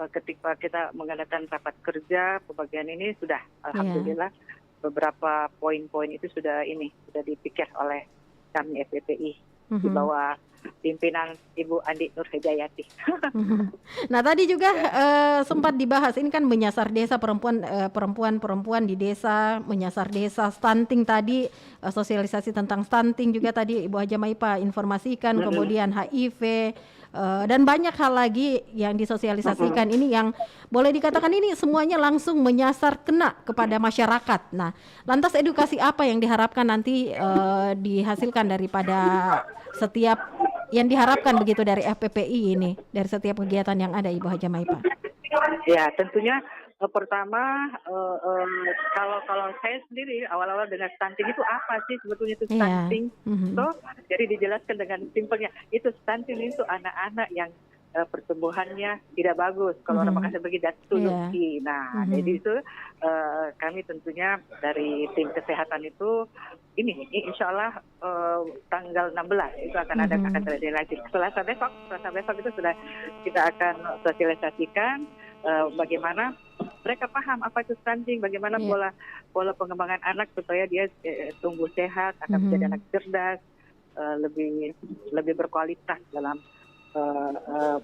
ketika kita mengadakan rapat kerja pembagian ini sudah alhamdulillah beberapa poin-poin itu sudah dipikir oleh kami FPPI di bawah pimpinan Ibu Andi Nur Hidayati. Nah tadi juga sempat dibahas ini kan menyasar desa perempuan di desa, menyasar desa stunting tadi, sosialisasi tentang stunting juga tadi Ibu Haja Maipa informasikan, kemudian HIV dan banyak hal lagi yang disosialisasikan ini yang boleh dikatakan ini semuanya langsung menyasar kena kepada masyarakat. Nah lantas edukasi apa yang diharapkan nanti dihasilkan daripada setiap yang diharapkan begitu dari FPPI ini, dari setiap kegiatan yang ada, Ibu Haja Maipa? Ya, tentunya pertama kalau saya sendiri awal-awal dengan stunting itu apa sih sebetulnya itu stunting? So, jadi dijelaskan dengan simpelnya, itu stunting itu anak-anak yang pertumbuhannya tidak bagus. Kalau orang Makassar bagi datuluki. Nah, jadi itu kami tentunya dari tim kesehatan itu ini insya Allah tanggal 16 itu akan terjadi. Selasa besok itu sudah kita akan sosialisasikan bagaimana mereka paham apa itu stunting, bagaimana pola pengembangan anak supaya dia tumbuh sehat, akan menjadi anak cerdas, lebih berkualitas dalam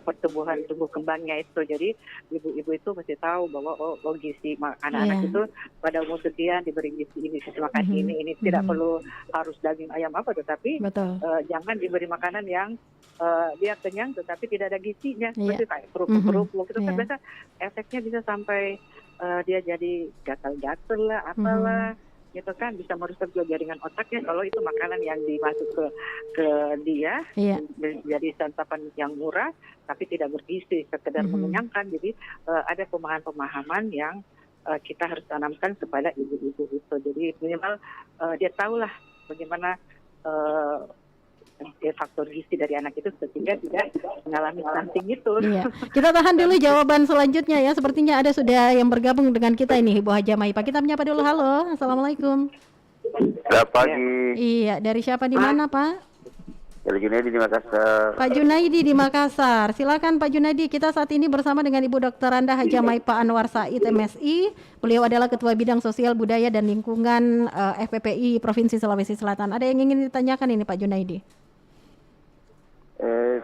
pertumbuhan tubuh kembangnya itu. Jadi ibu-ibu itu mesti tahu bahwa gizi anak-anak itu pada umur sekian diberi gizi ini, makan ini tidak perlu harus daging ayam apa, tetapi jangan diberi makanan yang dia kenyang tetapi tidak ada gizinya, seperti kayak kerupuk-kerupuk itu kan biasa efeknya bisa sampai dia jadi gatal-gatal lah, apalah gitu kan, bisa merusak juga jaringan otaknya kalau itu makanan yang dimasuk ke dia jadi santapan yang murah tapi tidak bergizi, sekedar mengenyangkan. Jadi ada pemahaman yang kita harus tanamkan kepada ibu-ibu itu. Jadi minimal dia tahulah bagaimana faktor gizi dari anak itu sehingga tidak mengalami stunting itu. Iya. Kita tahan dulu jawaban selanjutnya ya. Sepertinya ada sudah yang bergabung dengan kita ini, Ibu Haja Maipa. Kita menyapa dulu. Halo, assalamualaikum. Selamat pagi. Iya, dari siapa di mana Pak? Dari Junaidi di Makassar. Pak Junaidi di Makassar. Silakan Pak Junaidi. Kita saat ini bersama dengan Ibu Dr. Randa Haja Maipa Anwar Said MSI. Beliau adalah Ketua Bidang Sosial Budaya dan Lingkungan FPPI Provinsi Sulawesi Selatan. Ada yang ingin ditanyakan ini Pak Junaidi?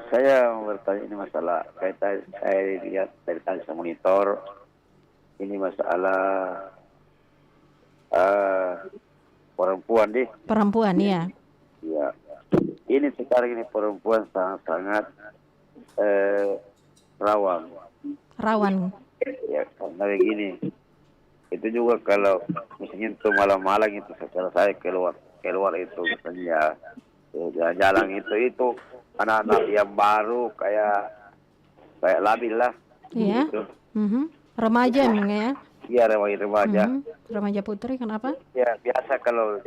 Saya mau bertanya ini masalah kaitan saya lihat dari tadi saya monitor ini masalah perempuan deh. Perempuan ya. Iya. Ini sekarang ini perempuan sangat rawan. Rawan. Ya karena begini. Itu juga kalau misalnya itu malam-malam itu secara saya keluar itu misalnya jalan itu anak-anak yang baru kayak labil lah. Iya. Gitu. Remaja memang ya. Iya remaja. Remaja putri kenapa? Ya biasa kalau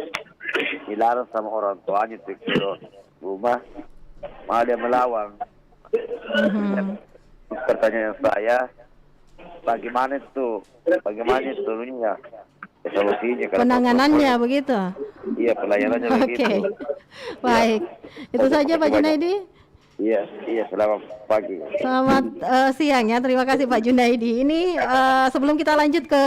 dilarang sama orang tuanya tuh kalau rumah malah dia melawan. Pertanyaan saya bagaimana itu dulunya solusinya. Kalau Penanganannya begitu. iya, pelayanannya Oke. begitu. Baik. Itu saja Pak Junaidi. Iya, selamat pagi. Selamat siang ya, terima kasih Pak Junaidi. Ini sebelum kita lanjut ke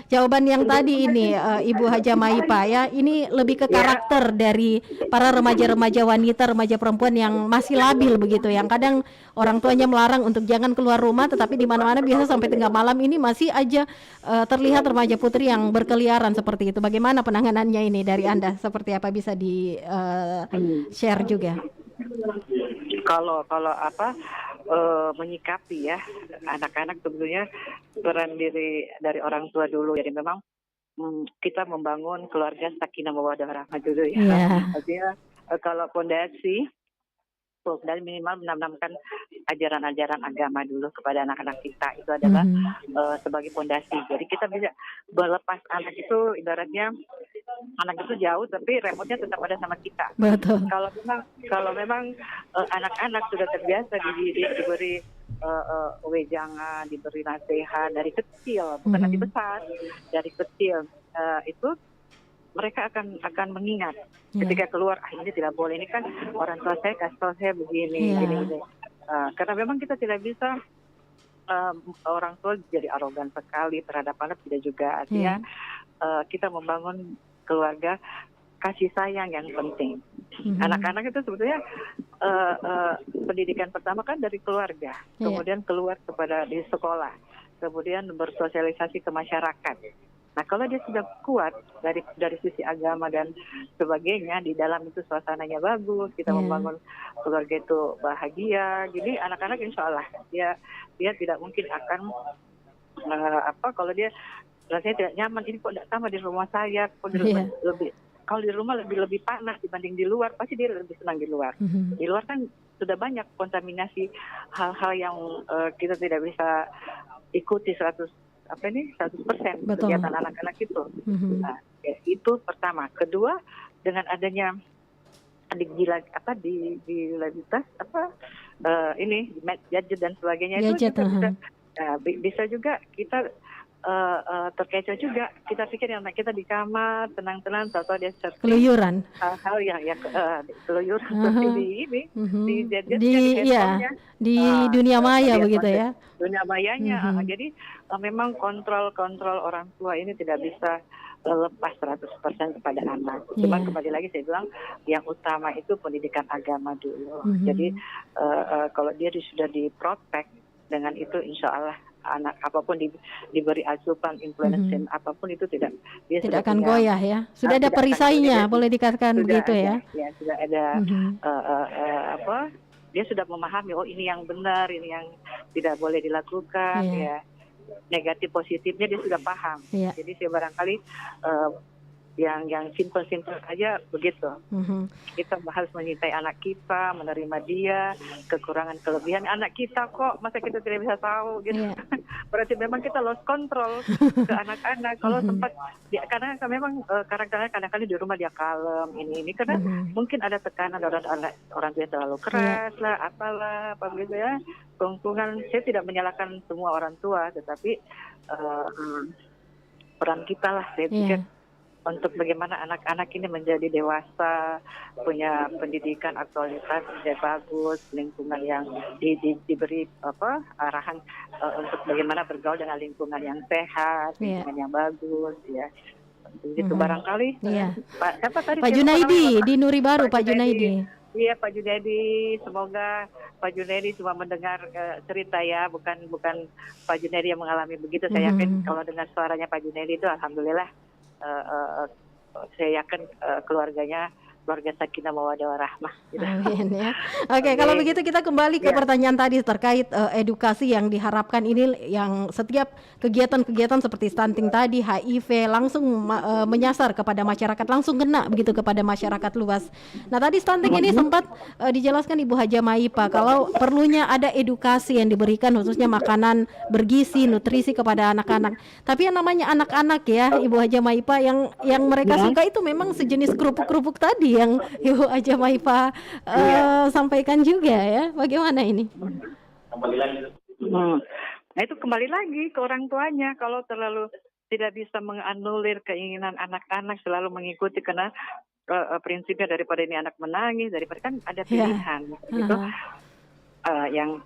jawaban yang tadi ini Ibu Haja Maipa ya, ini lebih ke karakter dari para remaja-remaja wanita, remaja perempuan yang masih labil begitu, yang kadang orang tuanya melarang untuk jangan keluar rumah, tetapi di mana-mana biasa sampai tengah malam ini masih aja terlihat remaja putri yang berkeliaran seperti itu. Bagaimana penanganannya ini dari Anda? Seperti apa, bisa di share juga? Kalau menyikapi ya anak-anak, tentunya peran dari orang tua dulu. Jadi memang kita membangun keluarga sakinah mawaddah warahmah dulu ya. Artinya kalau pondasi dan minimal menanamkan ajaran-ajaran agama dulu kepada anak-anak kita, itu adalah sebagai pondasi. Jadi kita bisa melepas anak itu, ibaratnya anak itu jauh tapi remote-nya tetap ada sama kita. Betul. Kalau memang anak-anak sudah terbiasa diberi wejangan, diberi nasihat dari kecil, bukan nanti besar, dari kecil itu mereka akan mengingat ketika keluar, ini tidak boleh, ini kan orang tua saya kasih tahu saya begini, gini. Karena memang kita tidak bisa orang tua jadi arogan sekali terhadap anak, tidak juga. Artinya kita membangun keluarga kasih sayang yang penting. Anak-anak itu sebetulnya pendidikan pertama kan dari keluarga, kemudian keluar di sekolah, kemudian bersosialisasi ke masyarakat. Nah, kalau dia sudah kuat dari sisi agama dan sebagainya, di dalam itu suasananya bagus, kita membangun keluarga itu bahagia. Jadi anak-anak insya Allah dia tidak mungkin akan kalau dia rasanya tidak nyaman, ini kok tidak sama di rumah saya, kok lebih kalau di rumah lebih panas dibanding di luar, pasti dia lebih senang di luar. Di luar kan sudah banyak kontaminasi hal-hal yang kita tidak bisa ikuti 100% kegiatan anak-anak itu. Nah, itu pertama. Kedua, dengan adanya digitalitas gadget dan sebagainya, itu bisa juga kita terkecoh juga. Kita pikir anak kita di kamar tenang-tenang, atau dia keluyuran hal yang keluyuran seperti di gadget, di dunia maya begitu ya. Dunia mayanya. Jadi memang kontrol orang tua ini tidak bisa lepas 100% kepada anak. Cuman kembali lagi saya bilang yang utama itu pendidikan agama dulu. Jadi kalau dia sudah diprotek dengan itu, insya Allah anak apapun diberi asupan influence apapun itu tidak akan goyah ya. Sudah ada perisainya, boleh dikatakan begitu ya. Ya, sudah ada dia sudah memahami, oh ini yang benar, ini yang tidak boleh dilakukan ya. Negatif positifnya dia sudah paham. Jadi saya barangkali yang simple aja begitu. Kita harus mencintai anak kita, menerima dia, kekurangan kelebihan anak kita kok, masa kita tidak bisa tahu gitu. Berarti memang kita lost control ke anak-anak. Kalau sempat karena memang karakternya kadang-kadang di rumah dia kalem, ini karena mungkin ada tekanan orang tua terlalu keras lah, apa gitu ya. Lingkungan, saya tidak menyalahkan semua orang tua, tetapi peran kita lah, saya pikir, untuk bagaimana anak-anak ini menjadi dewasa, punya pendidikan aktualitas yang bagus, lingkungan yang diberi arahan untuk bagaimana bergaul dengan lingkungan yang sehat, lingkungan yang bagus, ya. Begitu barangkali. Pak Junaidi di Nuri Baru, Pak Junaidi. Iya, Pak Junaidi, semoga Pak Junaidi cuma mendengar cerita ya, bukan Pak Junaidi yang mengalami begitu. Saya yakin kalau dengar suaranya Pak Junaidi itu, alhamdulillah. Saya yakin keluarga sakinah mawaddah warahmah. Amin ya. Oke, kalau begitu kita kembali ke pertanyaan tadi terkait edukasi yang diharapkan ini, yang setiap kegiatan-kegiatan seperti stunting tadi, HIV langsung menyasar kepada masyarakat, langsung kena begitu kepada masyarakat luas. Nah, tadi stunting ini sempat dijelaskan Ibu Haja Maipa kalau perlunya ada edukasi yang diberikan, khususnya makanan bergizi, nutrisi kepada anak-anak. Tapi yang namanya anak-anak ya, Ibu Haja Maipa, yang mereka suka itu memang sejenis kerupuk-kerupuk tadi yang Ibu Haja Maipa sampaikan juga ya. Bagaimana ini? Nah, itu kembali lagi ke orang tuanya. Kalau terlalu tidak bisa menganulir keinginan anak-anak selalu mengikuti karena prinsipnya daripada ini anak menangis, daripada kan ada pilihan gitu.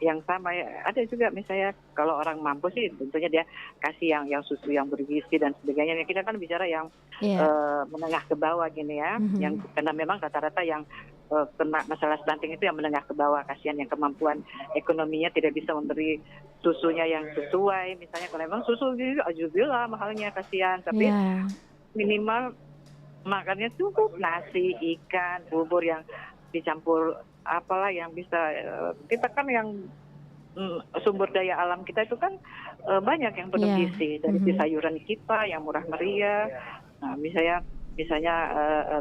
Yang sama ya, ada juga misalnya kalau orang mampu sih tentunya dia kasih yang susu yang bergizi dan sebagainya. Kita kan bicara yang menengah ke bawah gini ya, yang karena memang rata-rata yang kena masalah stunting itu yang menengah ke bawah, kasihan yang kemampuan ekonominya tidak bisa memberi susunya yang sesuai. Misalnya kalau memang susu gitu, ajubillah mahalnya, kasihan, tapi minimal makannya cukup nasi, ikan, bubur yang dicampur apalah yang bisa kita kan yang sumber daya alam kita itu kan banyak yang penuh gizi dari sayuran kita yang murah meriah. Nah, misalnya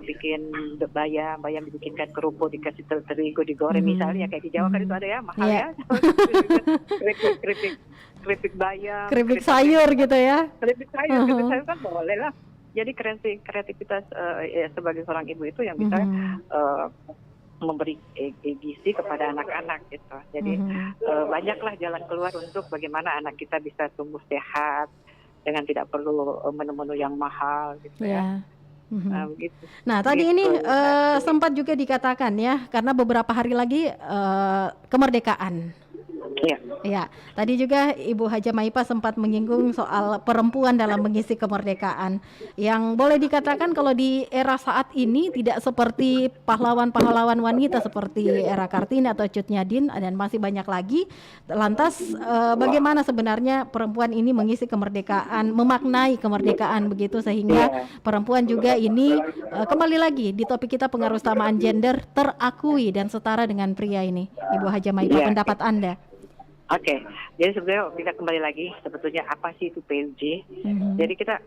bikin bayam dibikinkan kerupuk, dikasih terigu digoreng misalnya kayak di Jawa kan itu ada ya mahal ya. keripik bayam, keripik sayur gitu ya. Keripik sayur kan boleh lah. Jadi kreativitas sebagai seorang ibu itu yang bisa memberi gizi kepada anak-anak gitu. Jadi banyaklah jalan keluar untuk bagaimana anak kita bisa tumbuh sehat dengan tidak perlu menu-menu yang mahal gitu ya. Gitu. Nah tadi ini sempat juga dikatakan ya, karena beberapa hari lagi kemerdekaan. Ya, tadi juga Ibu Haja Maipa sempat menyinggung soal perempuan dalam mengisi kemerdekaan. Yang boleh dikatakan kalau di era saat ini tidak seperti pahlawan-pahlawan wanita seperti era Kartini atau Cut Nyadin dan masih banyak lagi. Lantas bagaimana sebenarnya perempuan ini mengisi kemerdekaan, memaknai kemerdekaan begitu sehingga perempuan juga ini kembali lagi di topik kita pengarusamaan gender terakui dan setara dengan pria ini. Ibu Haja Maipa, pendapat Anda? Oke, jadi sebenarnya kita kembali lagi sebetulnya apa sih itu PUJ? Jadi kita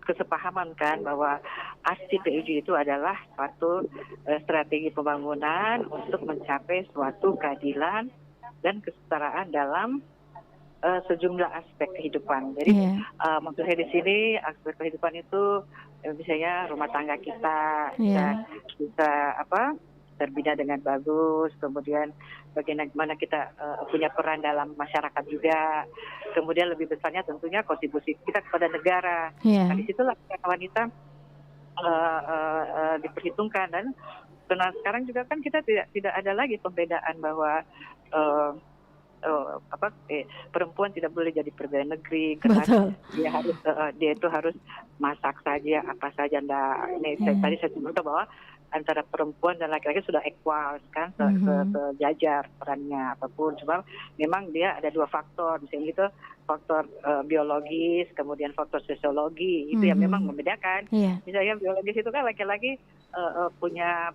kesepahaman kan bahwa arti PUJ itu adalah suatu strategi pembangunan untuk mencapai suatu keadilan dan kesetaraan dalam sejumlah aspek kehidupan. Jadi maksudnya di sini aspek kehidupan itu misalnya rumah tangga kita bisa terbina dengan bagus, kemudian bagaimana kita punya peran dalam masyarakat juga, kemudian lebih besarnya tentunya kontribusi kita kepada negara. Nah, disitulah wanita diperhitungkan dan karena sekarang juga kan kita tidak ada lagi pembedaan bahwa perempuan tidak boleh jadi pegawai negeri karena dia itu harus masak saja apa saja. Ini tadi saya sebut bahwa antara perempuan dan laki-laki sudah equal kan, sejajar perannya apapun. Cuma memang dia ada dua faktor, misalnya itu faktor biologis, kemudian faktor sosiologi itu yang memang membedakan. Misalnya biologis itu kan laki-laki punya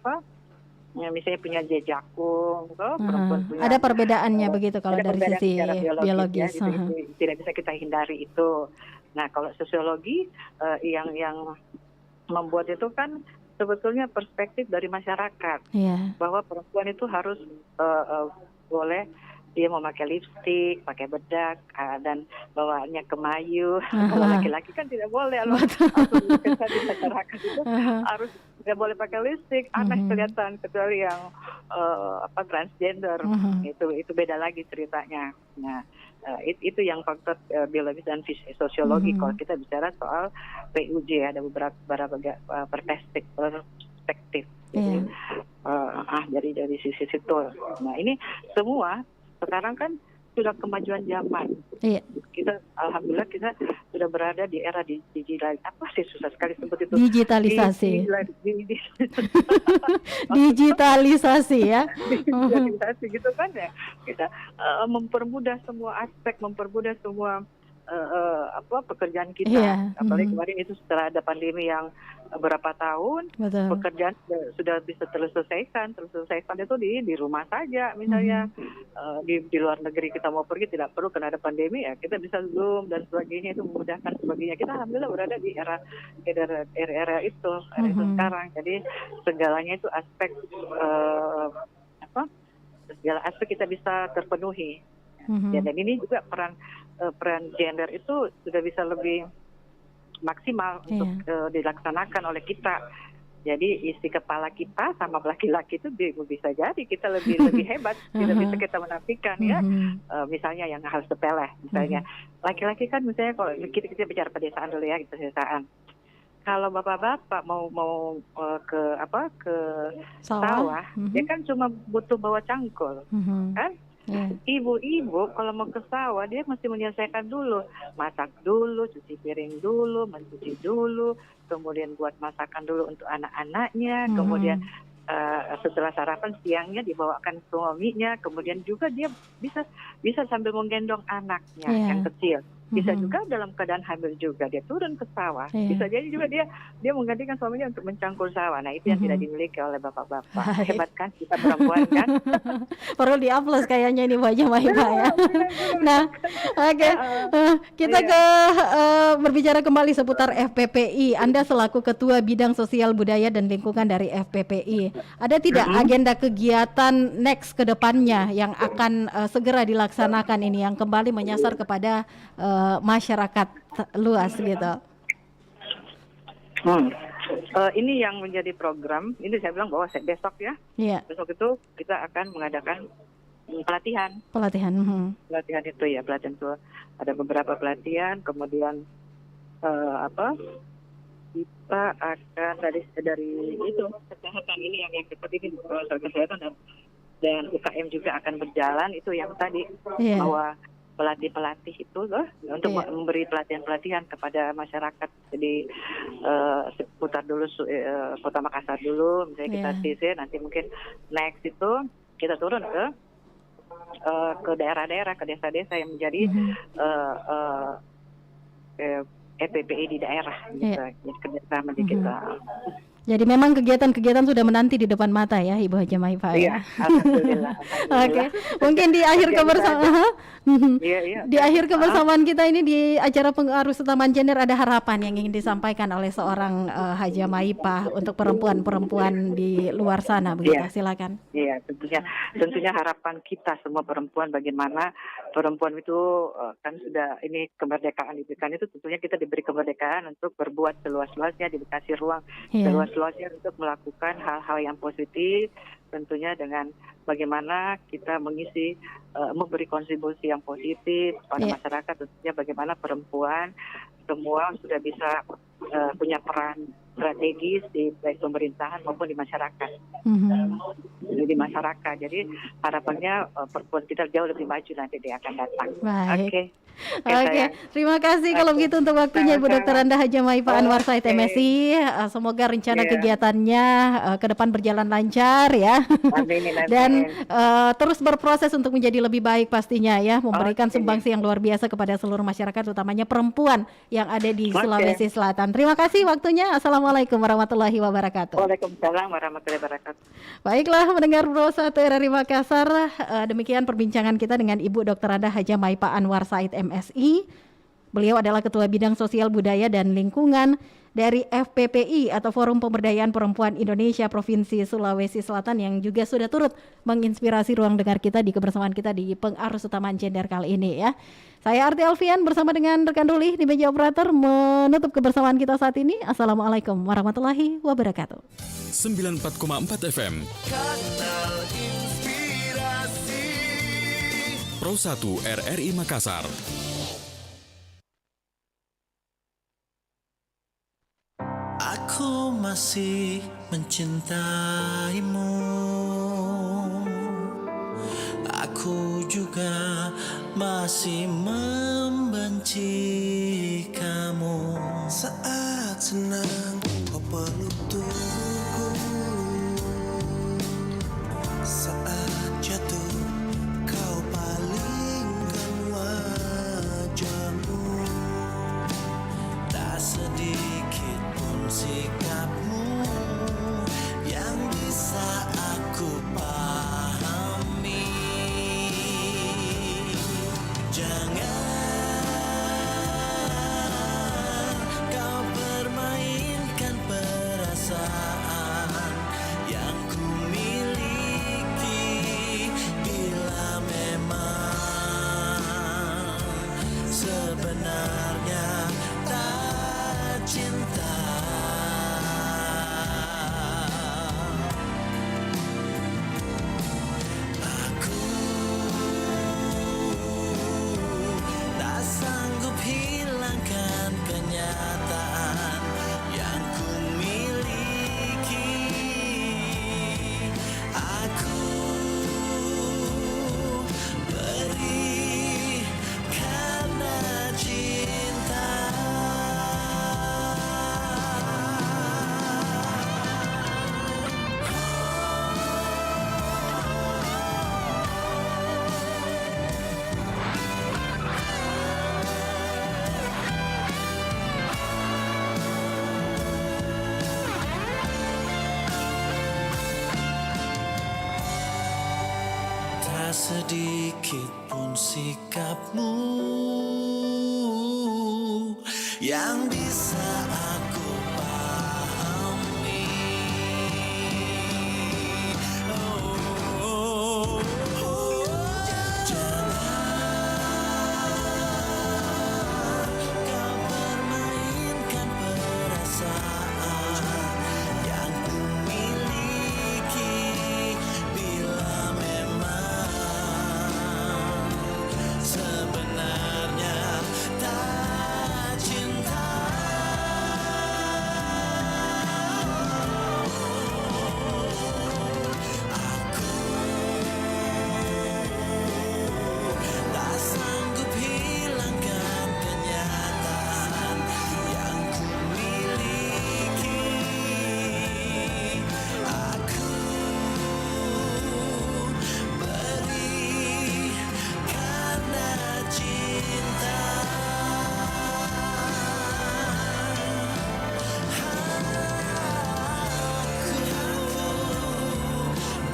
misalnya punya jejakung, perempuan punya. Ada perbedaannya begitu kalau dari sisi biologis. Ya, itu tidak bisa kita hindari itu. Nah kalau sosiologi yang membuat itu kan sebetulnya perspektif dari masyarakat bahwa perempuan itu harus boleh dia memakai lipstik, pakai bedak, dan bawaannya kemayu. Kalau laki-laki kan tidak boleh. Di masyarakat itu harus tidak boleh pakai lipstik, aneh kelihatan kecuali yang transgender. Itu beda lagi ceritanya. Nah, itu yang faktor biologis dan sosiologi. Kalau kita bicara soal PUJ ada beberapa perspektif. Jadi, dari sisi situ. Nah, ini semua sekarang kan sudah kemajuan zaman. Kita alhamdulillah kita sudah berada di era digital. Apa sih susah sekali sebut itu? Digitalisasi. Digitalisasi ya. Digitalisasi gitu kan ya. Kita mempermudah semua aspek, mempermudah semua pekerjaan kita. Apalagi kemarin itu setelah ada pandemi yang berapa tahun, pekerjaan sudah bisa terselesaikan itu di rumah saja. Misalnya di luar negeri kita mau pergi tidak perlu karena ada pandemi ya kita bisa Zoom dan sebagainya, itu memudahkan sebagainya. Kita alhamdulillah berada di era itu sekarang. Jadi segalanya itu aspek segala aspek kita bisa terpenuhi. Dan ini juga peran gender itu sudah bisa lebih maksimal untuk dilaksanakan oleh kita. Jadi isi kepala kita sama laki-laki itu bisa jadi kita lebih hebat, tidak bisa kita menafikan ya. Misalnya yang hal sepele, misalnya laki-laki kan misalnya kalau kita bicara pedesaan dulu ya, pedesaan. Kalau bapak-bapak mau ke sawah, dia kan cuma butuh bawa cangkul, kan? Ibu-ibu kalau mau ke sawah dia mesti menyelesaikan dulu, masak dulu, cuci piring dulu, mencuci dulu, kemudian buat masakan dulu untuk anak-anaknya, kemudian setelah sarapan siangnya dibawakan suaminya, kemudian juga dia bisa sambil menggendong anaknya yang kecil. Bisa juga dalam keadaan hamil juga dia turun ke sawah. Bisa jadi juga dia menggantikan suaminya untuk mencangkul sawah. Nah itu yang tidak dimiliki oleh bapak-bapak. Hebat kan kita perempuan kan? Perlu diaplaus kayaknya ini Bu Haja Mahipa ya. Nah, oke. Kita berbicara kembali seputar FPPI. Anda selaku Ketua Bidang Sosial Budaya dan Lingkungan dari FPPI, ada tidak agenda kegiatan next ke depannya yang akan segera dilaksanakan ini yang kembali menyasar kepada masyarakat luas gitu? Ini yang menjadi program. Ini saya bilang bahwa besok ya. Besok itu kita akan mengadakan pelatihan. Pelatihan itu ya, pelatihan itu ada beberapa pelatihan. Kemudian kita akan dari itu kesehatan ini yang seperti ini, kesehatan dan UKM juga akan berjalan. Itu yang tadi bahwa pelatih itu untuk memberi pelatihan kepada masyarakat. Jadi seputar dulu Kota Makassar dulu, misalnya kita sisir, nanti mungkin next itu kita turun ke daerah-daerah, ke desa-desa yang menjadi FPPI di daerah, gitu, kerjasama di kita. Jadi memang kegiatan-kegiatan sudah menanti di depan mata ya Ibu Haja Mahipa. Iya, alhamdulillah. Oke, mungkin di akhir kebersamaan di akhir kebersamaan kita ini di acara Pengarus Utama Gender ada harapan yang ingin disampaikan oleh seorang Haja Mahipa untuk perempuan-perempuan di luar sana begitu. Silakan. Iya, tentunya harapan kita semua perempuan, bagaimana perempuan itu kan sudah ini kemerdekaan diberikan, itu tentunya kita diberi kemerdekaan untuk berbuat seluas-luasnya, dikasih ruang seluas-luasnya untuk melakukan hal-hal yang positif, tentunya dengan bagaimana kita mengisi, memberi kontribusi yang positif pada masyarakat, tentunya bagaimana perempuan semua sudah bisa punya peran strategis di baik pemerintahan maupun di masyarakat. Di masyarakat. Jadi harapannya perempuan kita jauh lebih maju nanti dia akan datang. Oke. Terima kasih kalau begitu untuk waktunya Ibu Dr. Anda Haja Mahipa Anwar Said MSI. Semoga rencana kegiatannya ke depan berjalan lancar ya. Dan terus berproses untuk menjadi lebih baik pastinya ya, memberikan sumbangsi yang luar biasa kepada seluruh masyarakat, utamanya perempuan yang ada di Sulawesi Selatan. Terima kasih waktunya. Assalamualaikum warahmatullahi wabarakatuh. Waalaikumsalam warahmatullahi wabarakatuh. Baiklah, mendengar Pro 1 RRI Makassar, demikian perbincangan kita dengan Ibu Dr. Anda Haja Mahipa Anwar Said MSI. Beliau adalah Ketua Bidang Sosial Budaya dan Lingkungan dari FPPI atau Forum Pemberdayaan Perempuan Indonesia Provinsi Sulawesi Selatan, yang juga sudah turut menginspirasi ruang dengar kita di kebersamaan kita di Pengarus Utama Gender kali ini ya. Saya Arti Alfian bersama dengan rekan Ruli di meja operator menutup kebersamaan kita saat ini. Assalamualaikum warahmatullahi wabarakatuh. 94,4 FM Kanal Inspirasi Pro 1 RRI Makassar. Aku masih mencintaimu. Aku juga masih membenci kamu. Saat senang kau peluk tubuhku, saat jatuh kau palingkan wajahmu. Tak sedikit pun sikapmu yang bisa aku pahami. Jangan kau permainkan perasaan yang ku miliki, bila memang sebenarnya tak cinta. sedikit pun sikapmu yang bisa aku pahami. Jangan kau permainkan perasaan yang ku miliki bila memang sebenarnya tak cinta. Tak sanggup hilangkan kenyataan yang ku miliki. Aku beri karena cinta.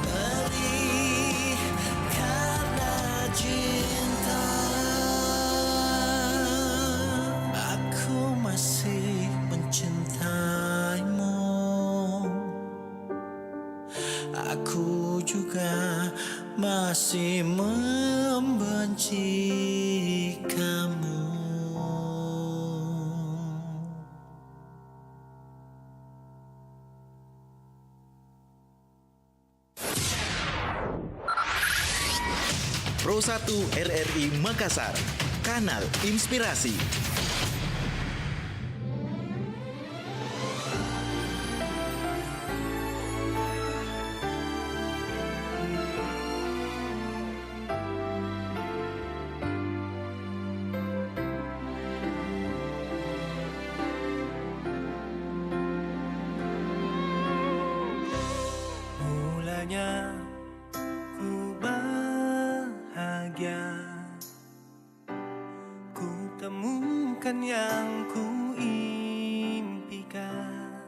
Beri karena cinta. Aku masih mencintaimu. Aku juga masih membenci kamu. Pro 1 RRI Makassar, Kanal Inspirasi. Mulanya ku bahagia, ku temukan yang ku impikan,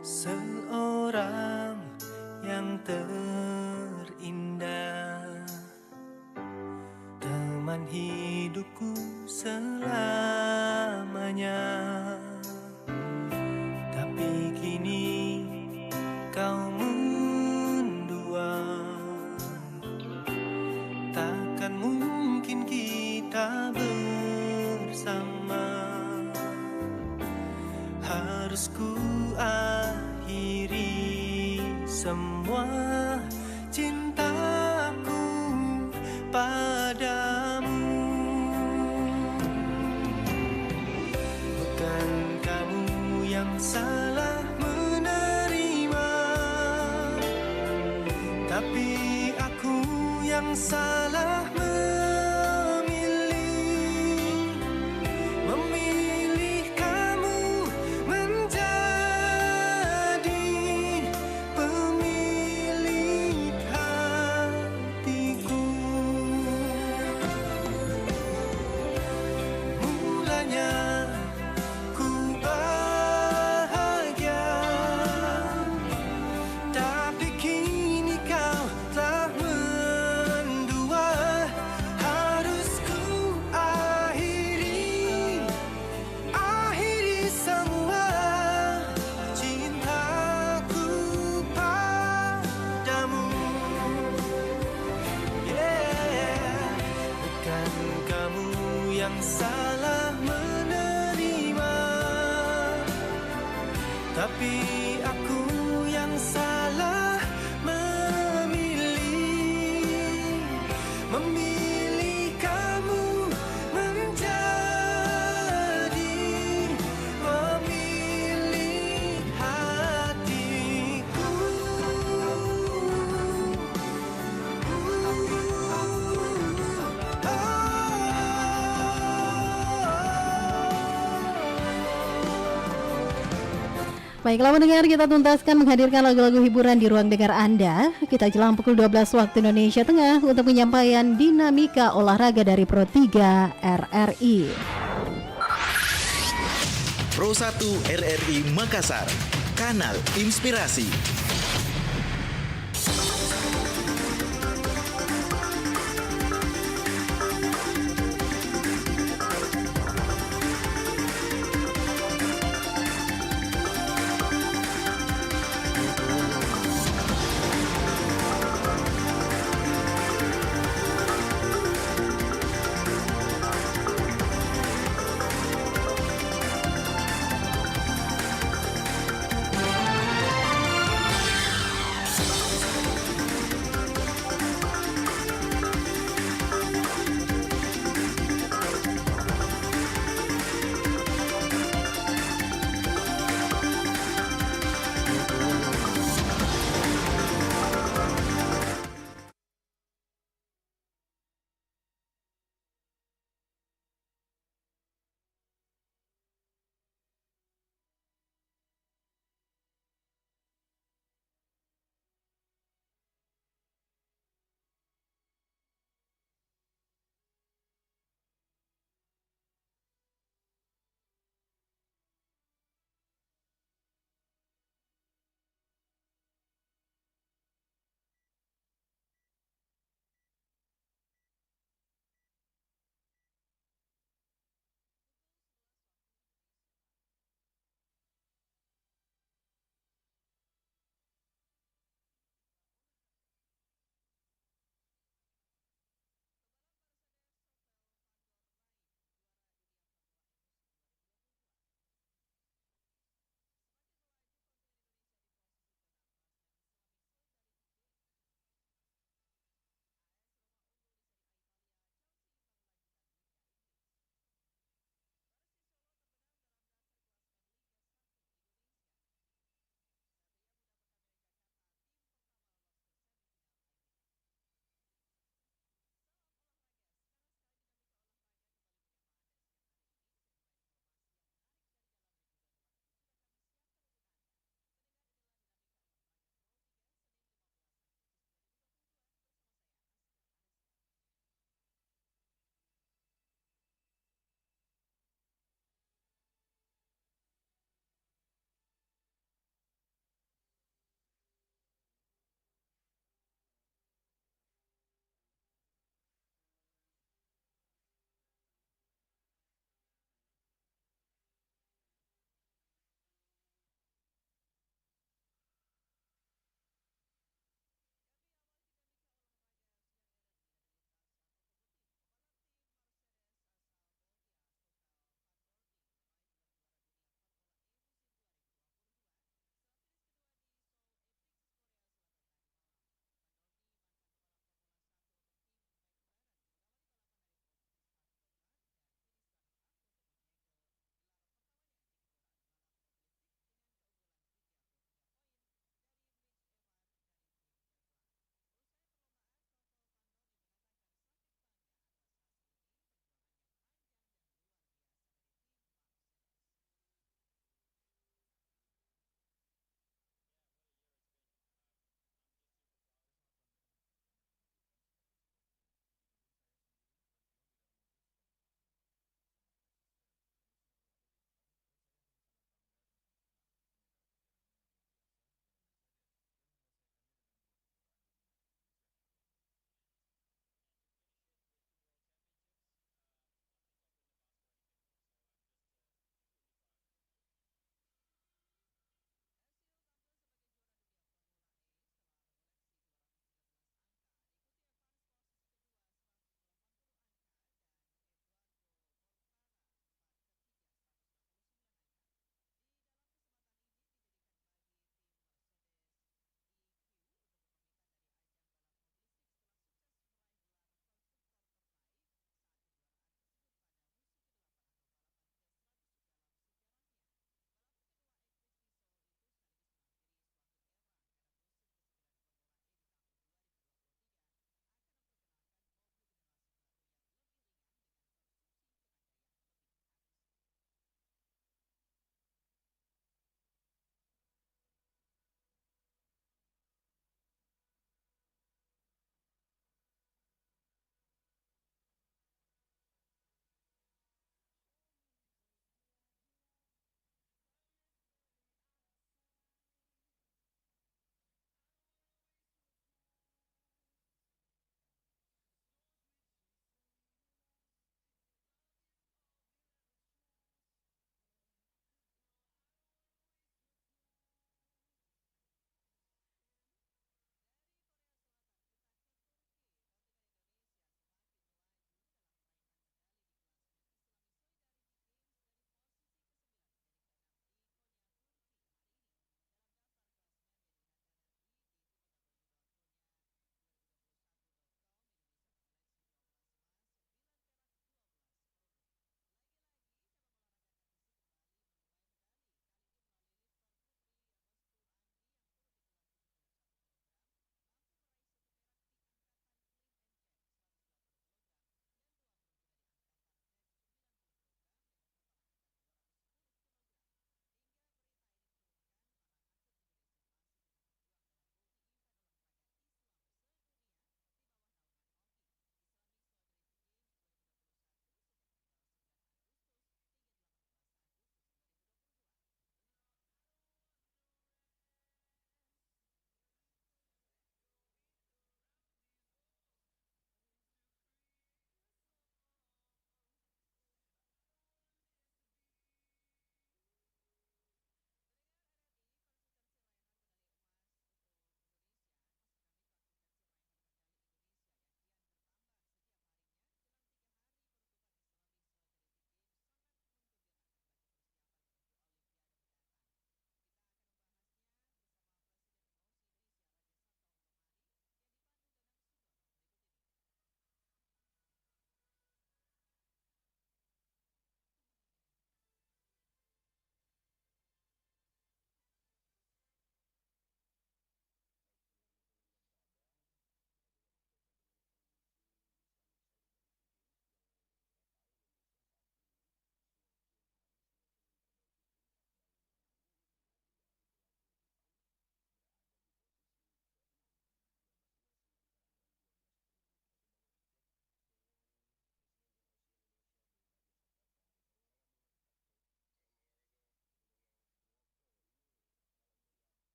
seorang yang terindah, teman hidupku selamanya. Tapi kini kau mendua, takkan mungkin kita bersama. Harus ku akhiri semua cintaku padamu. Bukan kamu yang salah menerima, tapi aku yang salah memilih kamu menjadi pemilik hatiku. Mulanya ku bahagia, tapi kini kau telah mendua. Harus ku akhiri semua cintaku padamu. Bukan kamu yang salah menerima, tapi aku yang salah memilih kamu menjadi pemilik hatiku. Baiklah pendengar, kita tuntaskan menghadirkan lagu-lagu hiburan di ruang dengar Anda. Kita jelang pukul 12 waktu Indonesia Tengah untuk penyampaian dinamika olahraga dari Pro 3 RRI. Pro 1 RRI Makassar, Kanal Inspirasi.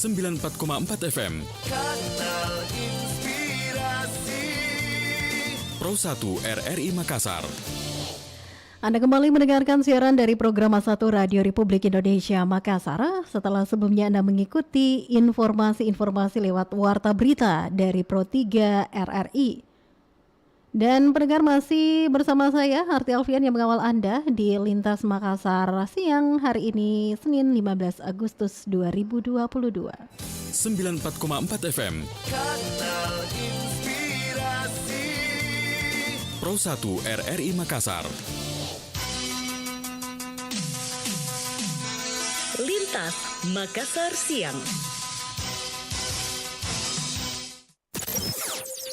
...94,4 FM. Kanal Inspirasi. Pro 1 RRI Makassar. Anda kembali mendengarkan siaran dari program A1 Radio Republik Indonesia Makassar. Setelah sebelumnya Anda mengikuti informasi-informasi lewat Warta Berita dari Pro 3 RRI. Dan pendengar masih bersama saya, Harti Alfian yang mengawal Anda di Lintas Makassar siang hari ini, Senin 15 Agustus 2022. 94,4 FM. Kanal Inspirasi. Pro 1 RRI Makassar. Lintas Makassar siang.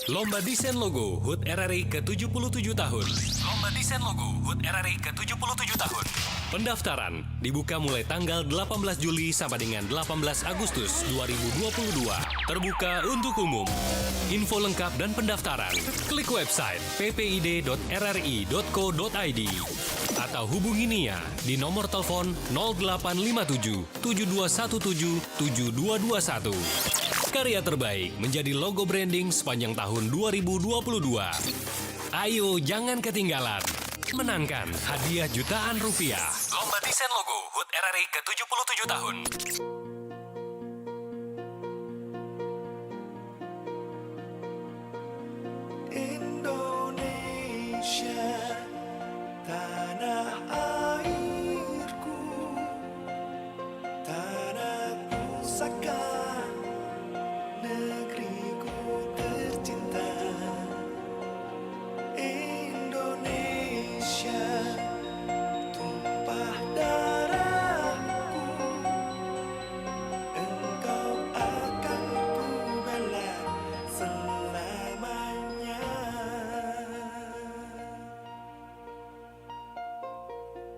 Lomba Desain Logo HUT RRI ke-77 tahun. Lomba Desain Logo HUT RRI ke-77 tahun. Pendaftaran dibuka mulai tanggal 18 Juli sampai dengan 18 Agustus 2022. Terbuka untuk umum. Info lengkap dan pendaftaran, klik website ppid.rri.co.id atau hubungi Nia di nomor telepon 0857 7217 7221. Karya terbaik menjadi logo branding sepanjang tahun 2022. Ayo jangan ketinggalan. Menangkan hadiah jutaan rupiah. Lomba Desain Logo HUT RRI ke-77 tahun. Indonesia, tanah airku, tanah pusaka, negeriku tercinta. Indonesia, tumpah darahku, engkau akan ku bela selamanya. 94,4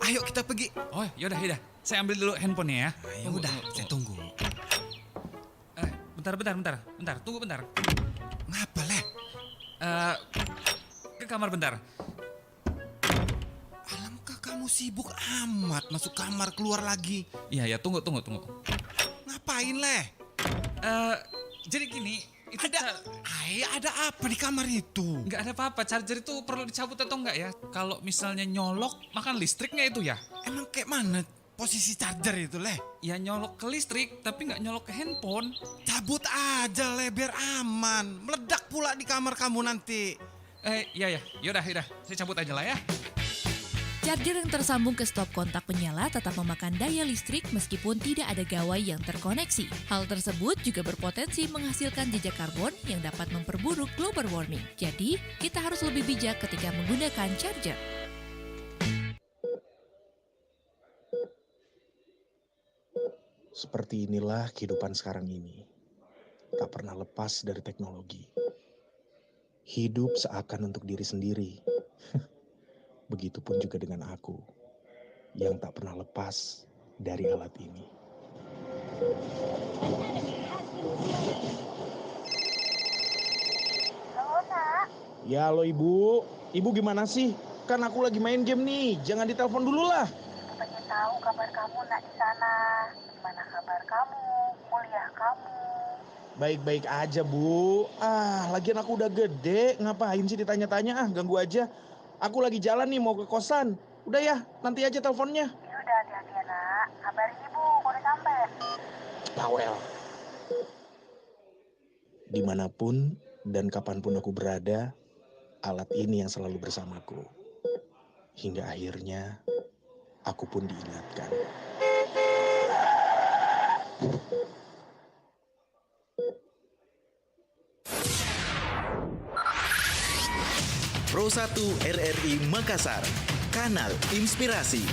Ayo kita pergi. Oh, yaudah. Saya ambil dulu handphonenya ya. Ya udah, saya tunggu. Bentar. Tunggu bentar. Ngapa, Le? Ke kamar bentar. Alangkah kamu sibuk amat, masuk kamar keluar lagi. Iya, tunggu. Ngapain, Le? Jadi gini, itu ada apa di kamar itu? Nggak ada apa-apa, charger itu perlu dicabut atau enggak ya? Kalau misalnya nyolok, makan listriknya itu ya? Emang kayak mana posisi charger itu, Le? Ya nyolok ke listrik, tapi nggak nyolok ke handphone. Cabut aja, Le, biar aman. Meledak pula di kamar kamu nanti. Iya. Yaudah. Saya cabut aja lah ya. Charger yang tersambung ke stop kontak penyala tetap memakan daya listrik meskipun tidak ada gawai yang terkoneksi. Hal tersebut juga berpotensi menghasilkan jejak karbon yang dapat memperburuk global warming. Jadi, kita harus lebih bijak ketika menggunakan charger. Seperti inilah kehidupan sekarang ini. Tak pernah lepas dari teknologi. Hidup seakan untuk diri sendiri. Begitupun juga dengan aku, yang tak pernah lepas dari alat ini. Halo, Nak. Ya, halo Ibu. Ibu gimana sih? Kan aku lagi main game nih, jangan ditelepon dulu lah. Pengen tahu kabar kamu, Nak, di sana. Gimana kabar kamu, kuliah kamu? Baik-baik aja, Bu. Lagian aku udah gede, ngapain sih ditanya-tanya? Ganggu aja. Aku lagi jalan nih mau ke kosan. Udah ya, nanti aja teleponnya. Ya udah, hati-hati ya, Nak. Kabarin Ibu kalau udah sampai. Bawel. Dimanapun dan kapanpun aku berada, alat ini yang selalu bersamaku. Hingga akhirnya, aku pun diingatkan. Pro 1 RRI Makassar, Kanal Inspirasi.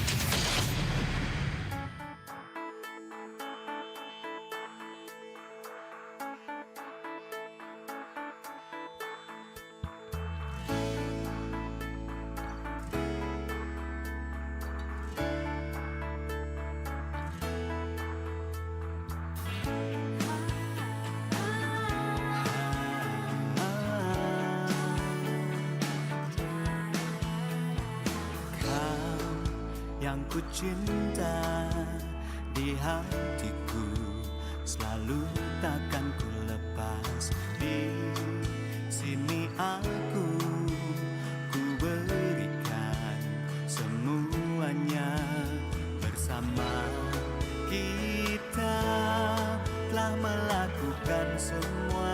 Yang ku cinta di hatiku, selalu takkan ku lepas. Di sini aku ku berikan semuanya. Bersama kita telah melakukan semua.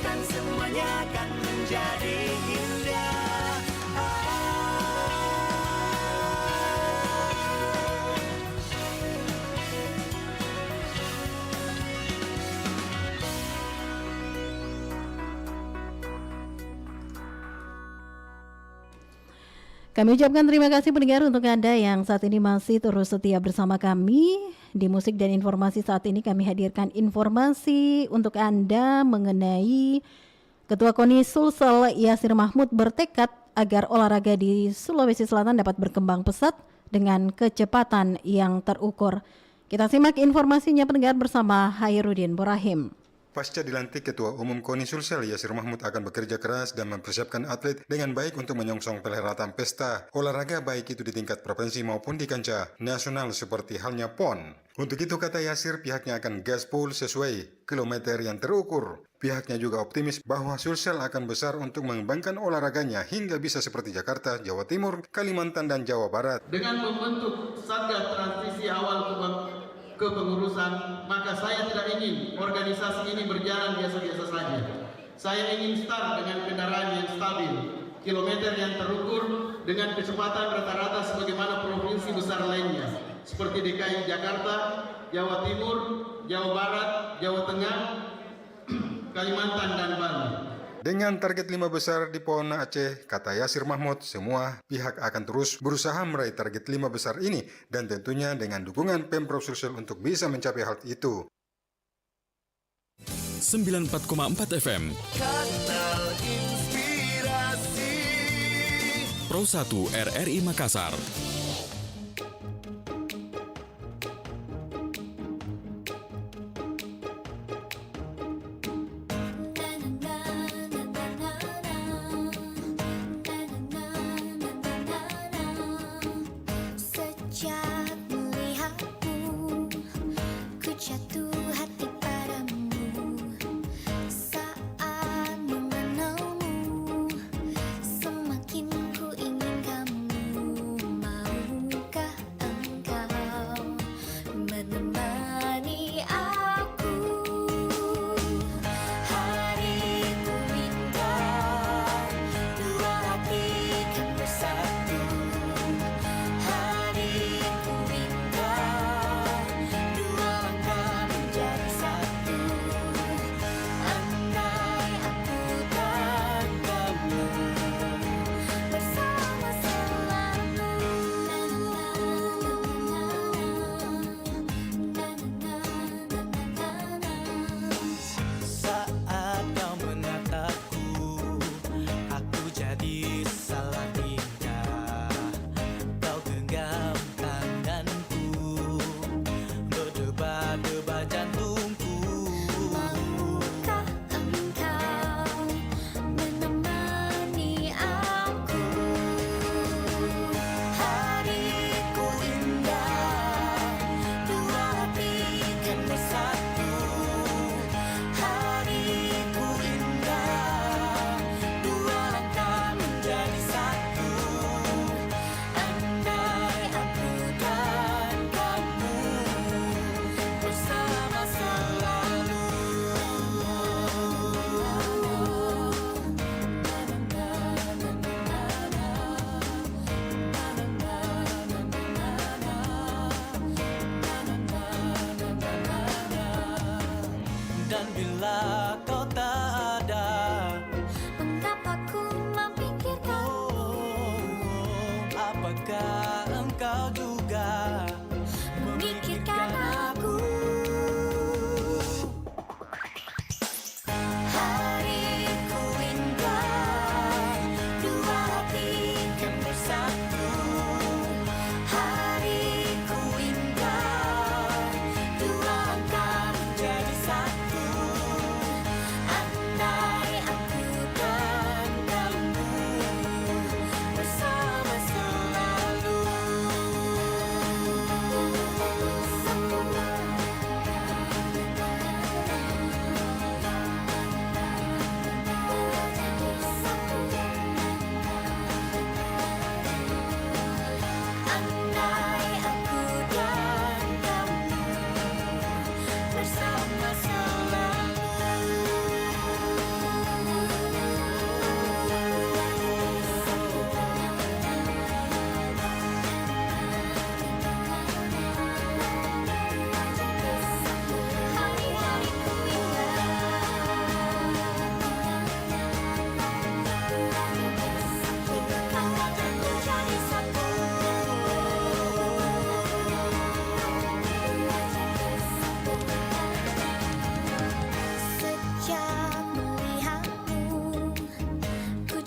dan semuanya akan menjadi indah. Kami ucapkan terima kasih pendengar untuk Anda yang saat ini masih terus setia bersama kami. Di Musik dan Informasi saat ini kami hadirkan informasi untuk Anda mengenai Ketua KONI Sulsel Yasir Mahmud bertekad agar olahraga di Sulawesi Selatan dapat berkembang pesat dengan kecepatan yang terukur. Kita simak informasinya pendengar bersama Hairudin Borahim. Pasca dilantik Ketua Umum KONI Sulsel, Yasir Mahmud akan bekerja keras dan mempersiapkan atlet dengan baik untuk menyongsong perhelatan pesta olahraga baik itu di tingkat provinsi maupun di kancah nasional seperti halnya PON. Untuk itu, kata Yasir, pihaknya akan gaspol sesuai kilometer yang terukur. Pihaknya juga optimis bahwa Sulsel akan besar untuk mengembangkan olahraganya hingga bisa seperti Jakarta, Jawa Timur, Kalimantan, dan Jawa Barat. Dengan membentuk Satgas Transisi Awal Kepengurusan, maka saya tidak ingin organisasi ini berjalan biasa-biasa saja. Saya ingin start dengan kendaraan yang stabil, kilometer yang terukur, dengan kecepatan rata-rata sebagaimana provinsi besar lainnya, seperti DKI Jakarta, Jawa Timur, Jawa Barat, Jawa Tengah, Kalimantan, dan Bali. Dengan target 5 besar di PON Aceh, kata Yasir Mahmud, semua pihak akan terus berusaha meraih target 5 besar ini dan tentunya dengan dukungan Pemprov Sulsel untuk bisa mencapai hal itu. 94,4 FM Kanal Inspirasi Pro 1 RRI Makassar.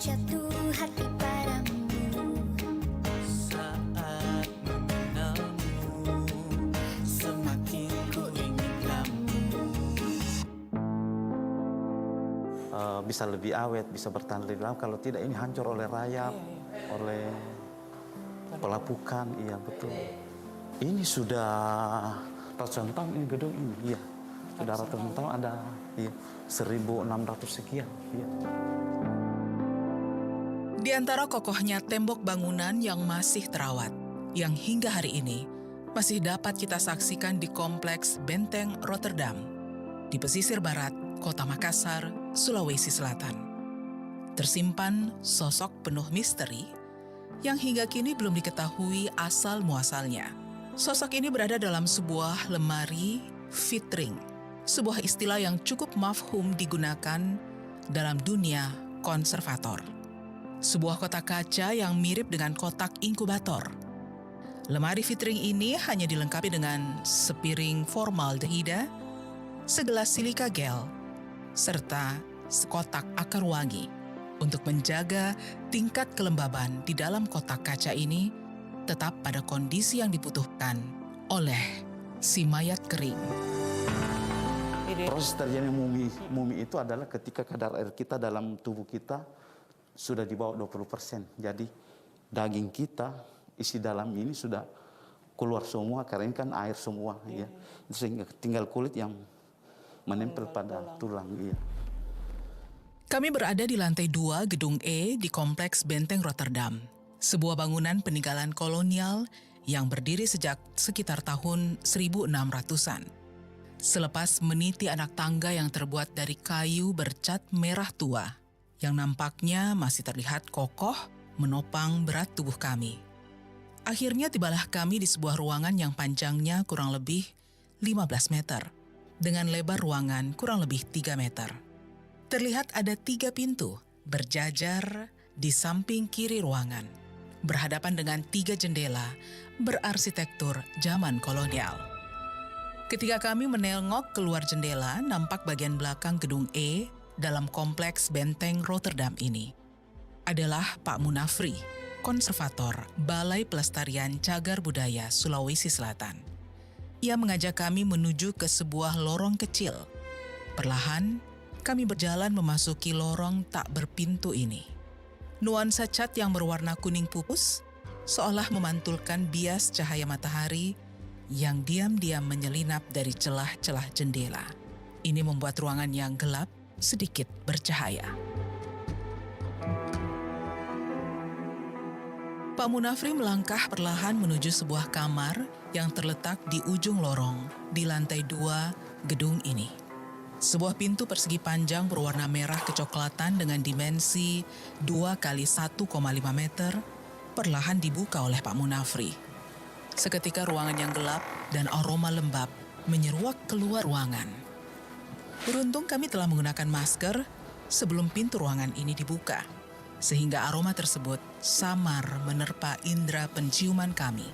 jatuh hati padamu. Saat mengenalmu, semakin ku ingin kamu. Bisa lebih awet, bisa bertahan lebih lama. Kalau tidak ini hancur oleh rayap, oleh pelapukan. Iya betul. Ini sudah ratusan tahun ini gedung ini. Iya. Sudah ratusan tahun ada. Iya. 1.600 sekian. Iya. Di antara kokohnya tembok bangunan yang masih terawat, yang hingga hari ini masih dapat kita saksikan di Kompleks Benteng Rotterdam, di pesisir barat Kota Makassar, Sulawesi Selatan. Tersimpan sosok penuh misteri yang hingga kini belum diketahui asal-muasalnya. Sosok ini berada dalam sebuah lemari vitring, sebuah istilah yang cukup mafhum digunakan dalam dunia konservator. Sebuah kotak kaca yang mirip dengan kotak inkubator. Lemari vitring ini hanya dilengkapi dengan sepiring formaldehida, segelas silika gel, serta sekotak akar wangi untuk menjaga tingkat kelembaban di dalam kotak kaca ini tetap pada kondisi yang dibutuhkan oleh si mayat kering. Proses terjadinya mumi itu adalah ketika kadar air kita dalam tubuh kita sudah di bawah 20%. Jadi daging kita, isi dalam ini sudah keluar semua, karena ini kan air semua. Ya. Sehingga tinggal kulit yang menempel pada tulang. Ya. Kami berada di lantai 2 Gedung E di Kompleks Benteng Rotterdam. Sebuah bangunan peninggalan kolonial yang berdiri sejak sekitar tahun 1600-an. Selepas meniti anak tangga yang terbuat dari kayu bercat merah tua, yang nampaknya masih terlihat kokoh menopang berat tubuh kami. Akhirnya tibalah kami di sebuah ruangan yang panjangnya kurang lebih 15 meter, dengan lebar ruangan kurang lebih 3 meter. Terlihat ada 3 pintu berjajar di samping kiri ruangan, berhadapan dengan 3 jendela berarsitektur zaman kolonial. Ketika kami menengok keluar jendela, nampak bagian belakang Gedung E dalam Kompleks Benteng Rotterdam ini adalah Pak Munafri, konservator Balai Pelestarian Cagar Budaya Sulawesi Selatan. Ia mengajak kami menuju ke sebuah lorong kecil. Perlahan, kami berjalan memasuki lorong tak berpintu ini. Nuansa cat yang berwarna kuning pupus seolah memantulkan bias cahaya matahari yang diam-diam menyelinap dari celah-celah jendela. Ini membuat ruangan yang gelap sedikit bercahaya. Pak Munafri melangkah perlahan menuju sebuah kamar yang terletak di ujung lorong di lantai 2 gedung ini. Sebuah pintu persegi panjang berwarna merah kecoklatan dengan dimensi 2 kali 1,5 meter perlahan dibuka oleh Pak Munafri. Seketika ruangan yang gelap dan aroma lembab menyeruak keluar ruangan. Beruntung kami telah menggunakan masker sebelum pintu ruangan ini dibuka, sehingga aroma tersebut samar menerpa indera penciuman kami.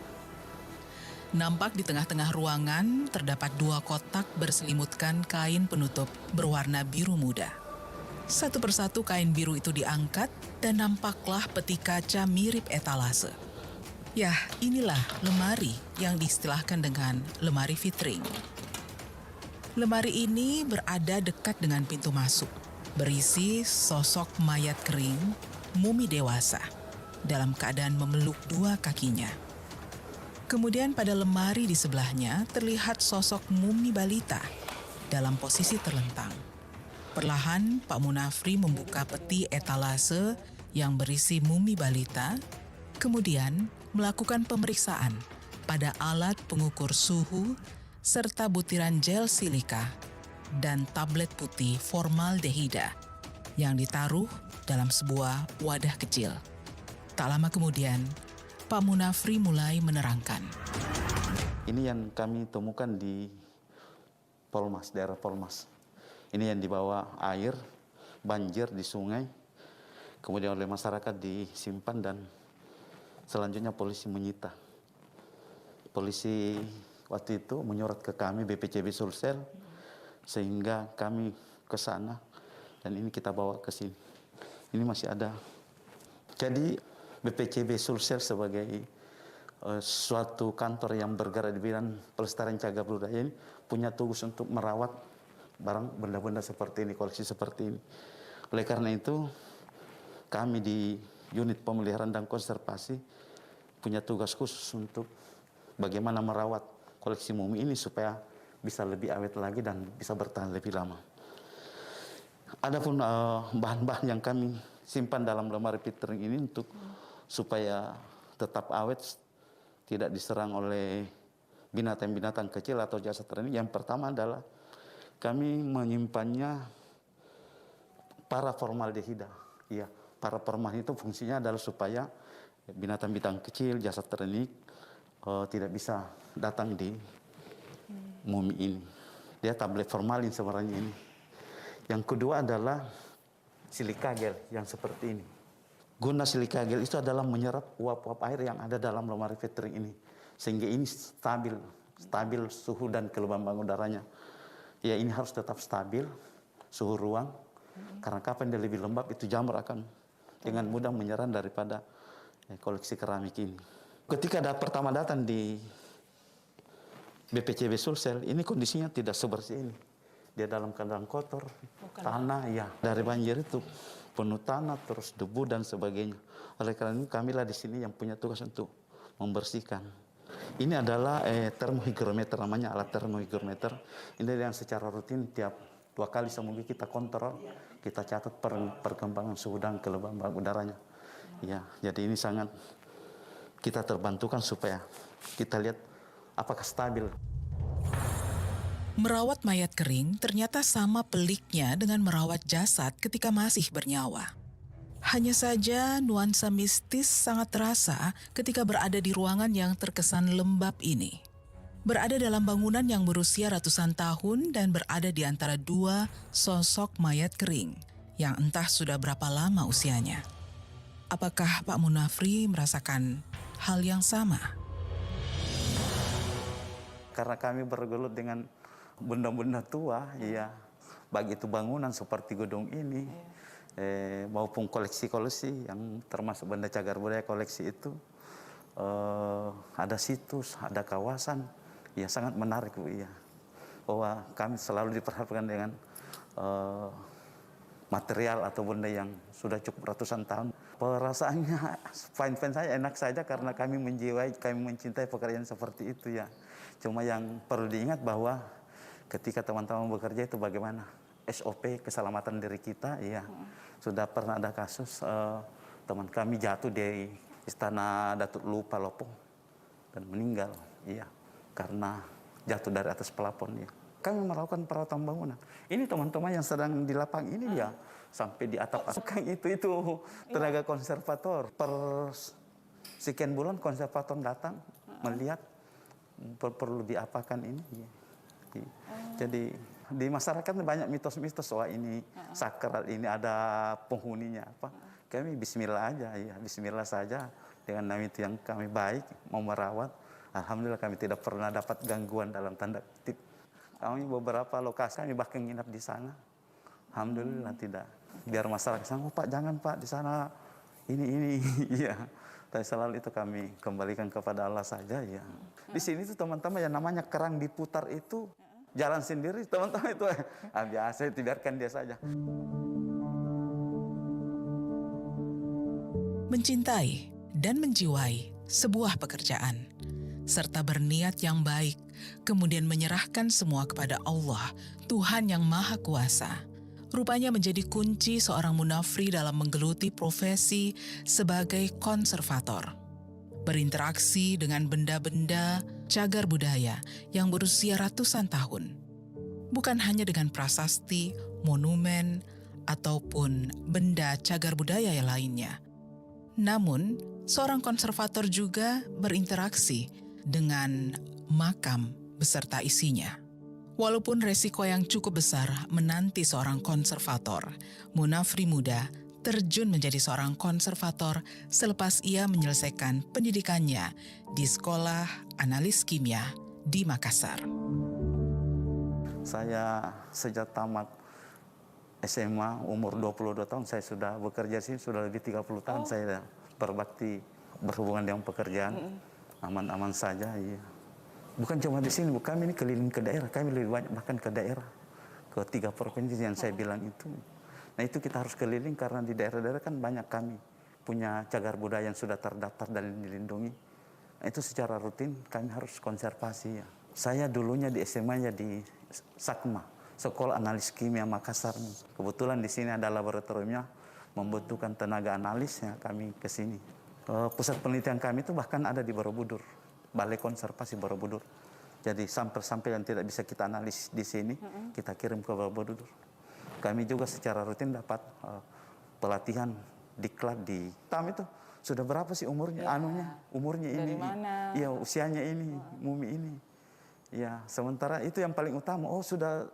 Nampak di tengah-tengah ruangan terdapat 2 kotak berselimutkan kain penutup berwarna biru muda. Satu persatu kain biru itu diangkat dan nampaklah peti kaca mirip etalase. Ya, inilah lemari yang diistilahkan dengan lemari vitring. Lemari ini berada dekat dengan pintu masuk, berisi sosok mayat kering, mumi dewasa, dalam keadaan memeluk 2 kakinya. Kemudian pada lemari di sebelahnya terlihat sosok mumi balita dalam posisi terlentang. Perlahan Pak Munafri membuka peti etalase yang berisi mumi balita, kemudian melakukan pemeriksaan pada alat pengukur suhu serta butiran gel silika dan tablet putih formaldehida yang ditaruh dalam sebuah wadah kecil. Tak lama kemudian, Pak Munafri mulai menerangkan. Ini yang kami temukan di Polmas, daerah Polmas. Ini yang dibawa air, banjir di sungai, kemudian oleh masyarakat disimpan dan selanjutnya polisi menyita. Polisi waktu itu menyurat ke kami BPCB Sulsel sehingga kami ke sana dan ini kita bawa ke sini. Ini masih ada Jadi BPCB Sulsel sebagai suatu kantor yang bergerak di bidang pelestarian cagar budaya ini punya tugas untuk merawat barang benda-benda seperti ini, koleksi seperti ini. Oleh karena itu, kami di unit pemeliharaan dan konservasi punya tugas khusus untuk bagaimana merawat koleksi mumi ini supaya bisa lebih awet lagi dan bisa bertahan lebih lama. Adapun bahan-bahan yang kami simpan dalam lemari pitering ini untuk supaya tetap awet, tidak diserang oleh binatang-binatang kecil atau jasad ini. Yang pertama adalah kami menyimpannya paraformaldehida. Iya, paraformaldehyda itu fungsinya adalah supaya binatang-binatang kecil, jasad ternik tidak bisa datang di mumi ini. Dia tablet formalin sebenarnya ini. Yang kedua adalah silika gel yang seperti ini. Guna silika gel itu adalah menyerap uap-uap air yang ada dalam lemari pitering ini. Sehingga ini stabil suhu dan kelembaban udaranya. Ya, ini harus tetap stabil suhu ruang. Karena kapan dia lebih lembab, itu jamur akan dengan mudah menyerang daripada koleksi keramik ini. Ketika pertama datang di BPCB Sulsel, ini kondisinya tidak sebersih ini. Dia dalam keadaan kotor, tanah, ya. Dari banjir itu penuh tanah, terus debu dan sebagainya. Oleh karena itu kamilah di sini yang punya tugas untuk membersihkan. Ini adalah termohygrometer, namanya alat termohygrometer. Ini yang secara rutin tiap 2 kali seminggu kita kontrol, kita catat perkembangan suhu dan kelembaban udaranya. Ya, jadi ini sangat kita terbantukan supaya kita lihat apakah stabil. Merawat mayat kering ternyata sama peliknya dengan merawat jasad ketika masih bernyawa. Hanya saja nuansa mistis sangat terasa ketika berada di ruangan yang terkesan lembab ini. Berada dalam bangunan yang berusia ratusan tahun dan berada di antara 2 sosok mayat kering yang entah sudah berapa lama usianya. Apakah Pak Munafri merasakan hal yang sama? Karena kami bergelut dengan benda-benda tua, ya, baik itu bangunan seperti gedung ini, maupun koleksi-koleksi yang termasuk benda cagar budaya koleksi itu, ada situs, ada kawasan, ya sangat menarik, Bu, ya. Bahwa kami selalu diperhadapkan dengan material atau benda yang sudah cukup ratusan tahun. Perasaannya fine-fine saja, enak saja karena kami menjiwai, kami mencintai pekerjaan seperti itu, ya. Cuma yang perlu diingat bahwa ketika teman-teman bekerja itu bagaimana SOP keselamatan diri kita, ya. Sudah pernah ada kasus teman kami jatuh di Istana Datuk Lu Palopo dan meninggal, ya, karena jatuh dari atas pelapon, ya. Kami melakukan perawatan bangunan. Ini teman-teman yang sedang di lapang ini, ya, sampai di atap itu tenaga konservator. Per sekian bulan konservator datang melihat perlu diapakan ini, ya. Jadi di masyarakat banyak mitos-mitos, wah ini sakral, ini ada penghuninya apa. Kami bismillah aja, ya, bismillah saja. Dengan nama itu yang kami baik, mau merawat. Alhamdulillah kami tidak pernah dapat gangguan dalam tanda kutip. Kami beberapa lokasi kami bahkan nginap di sana. Alhamdulillah tidak. Biar masyarakat sana, oh Pak jangan Pak di sana ini. Iya. Tapi selalu itu kami kembalikan kepada Allah saja, ya. Di sini tuh teman-teman yang namanya kerang diputar itu jalan sendiri, teman-teman itu biasa, itu biarkan dia saja. Mencintai dan menjiwai sebuah pekerjaan, serta berniat yang baik, kemudian menyerahkan semua kepada Allah, Tuhan yang Maha Kuasa, rupanya menjadi kunci seorang Munafri dalam menggeluti profesi sebagai konservator. Berinteraksi dengan benda-benda cagar budaya yang berusia ratusan tahun. Bukan hanya dengan prasasti, monumen, ataupun benda cagar budaya yang lainnya. Namun, seorang konservator juga berinteraksi dengan makam beserta isinya. Walaupun resiko yang cukup besar menanti seorang konservator, Munafri muda terjun menjadi seorang konservator selepas ia menyelesaikan pendidikannya di Sekolah Analis Kimia di Makassar. Saya sejak tamat SMA umur 22 tahun saya sudah bekerja sih, sudah lebih 30 tahun saya berbakti berhubungan dengan pekerjaan. Aman-aman saja, iya. Bukan cuma di sini, kami ini keliling ke daerah, kami lebih banyak bahkan ke daerah, ke 3 provinsi yang saya bilang itu. Nah itu kita harus keliling karena di daerah-daerah kan banyak kami punya cagar budaya yang sudah terdaftar dan dilindungi. Nah, itu secara rutin kami harus konservasi ya. Saya dulunya di SMA-nya di Sakma, Sekolah Analis Kimia Makassar. Kebetulan di sini ada laboratoriumnya, membutuhkan tenaga analisnya kami ke sini. Pusat penelitian kami itu bahkan ada di Borobudur, Balai Konservasi Borobudur. Jadi sampel-sampel yang tidak bisa kita analis di sini, kita kirim ke Borobudur. Kami juga secara rutin dapat pelatihan diklat di Tam itu. Sudah berapa sih umurnya? Umurnya ini. Dari mana? Iya, usianya ini, mumi ini. Ya, sementara itu yang paling utama. Oh, sudah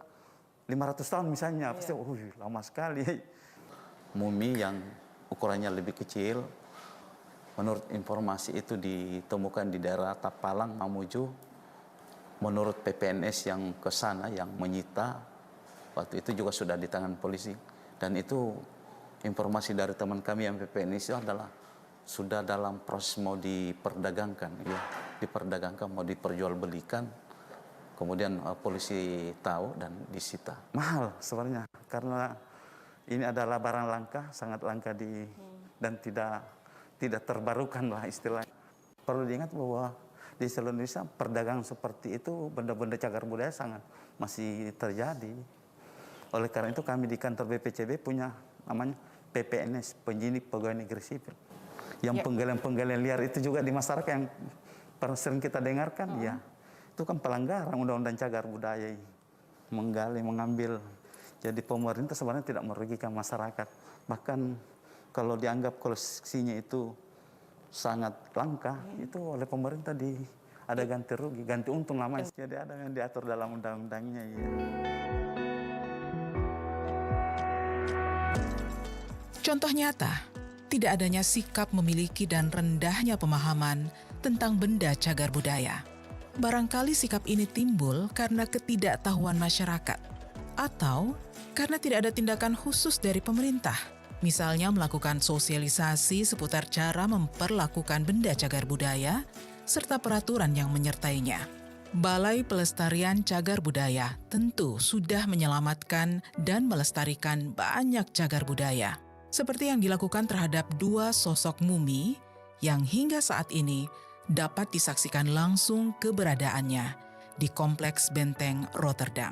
500 tahun misalnya. Pasti, lama sekali. Mumi yang ukurannya lebih kecil, menurut informasi itu ditemukan di daerah Tapalang, Mamuju. Menurut PPNS yang ke sana, yang menyita, waktu itu juga sudah di tangan polisi. Dan itu informasi dari teman kami yang PPNS itu adalah sudah dalam proses mau diperdagangkan. Ya, diperdagangkan, mau diperjualbelikan. Kemudian polisi tahu dan disita. Mahal sebenarnya, karena ini adalah barang langka, sangat langka dan tidak terbarukan lah istilahnya. Perlu diingat bahwa di seluruh Indonesia perdagangan seperti itu, benda-benda cagar budaya sangat masih terjadi. Oleh karena itu kami di kantor BPCB punya namanya PPNS, Penyidik Pegawai Negeri Sipil. Yang penggalian-penggalian liar itu juga di masyarakat yang pernah sering kita dengarkan, ya itu kan pelanggaran undang-undang cagar budaya, menggali, mengambil. Jadi pemerintah sebenarnya tidak merugikan masyarakat. Bahkan kalau dianggap koleksinya itu sangat langka, itu oleh pemerintah ada ganti rugi, ganti untung namanya. Jadi ada yang diatur dalam undang-undangnya. Ya. Contoh nyata, tidak adanya sikap memiliki dan rendahnya pemahaman tentang benda cagar budaya. Barangkali sikap ini timbul karena ketidaktahuan masyarakat atau karena tidak ada tindakan khusus dari pemerintah. Misalnya melakukan sosialisasi seputar cara memperlakukan benda cagar budaya serta peraturan yang menyertainya. Balai Pelestarian Cagar Budaya tentu sudah menyelamatkan dan melestarikan banyak cagar budaya. Seperti yang dilakukan terhadap 2 sosok mumi yang hingga saat ini dapat disaksikan langsung keberadaannya di Kompleks Benteng Rotterdam.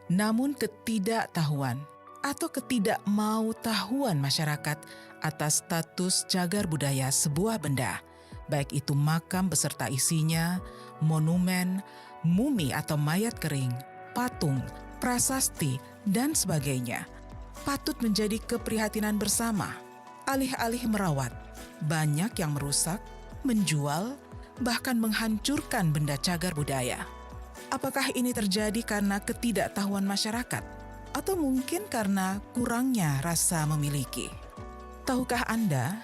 Namun ketidaktahuan atau ketidakmau-tahuan masyarakat atas status cagar budaya sebuah benda, baik itu makam beserta isinya, monumen, mumi atau mayat kering, patung, prasasti, dan sebagainya, patut menjadi keprihatinan bersama. Alih-alih merawat, banyak yang merusak, menjual, bahkan menghancurkan benda cagar budaya. Apakah ini terjadi karena ketidaktahuan masyarakat? Atau mungkin karena kurangnya rasa memiliki? Tahukah Anda,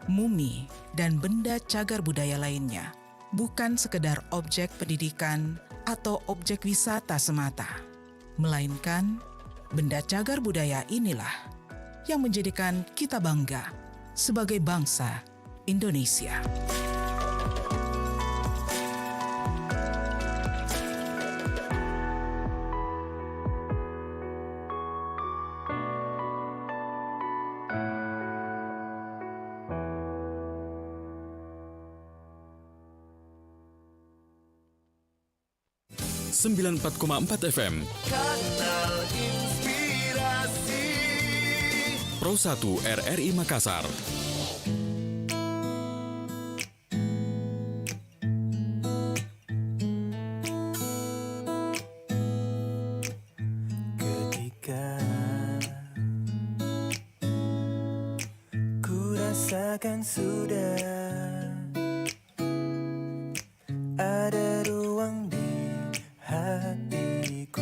mumi dan benda cagar budaya lainnya bukan sekedar objek pendidikan atau objek wisata semata, melainkan benda cagar budaya inilah yang menjadikan kita bangga sebagai bangsa Indonesia. Sembilan 94,4 FM. Kanal Inspirasi. Pro 1 RRI Makassar. Ketika ku rasakan sudah ada ruang di hatiku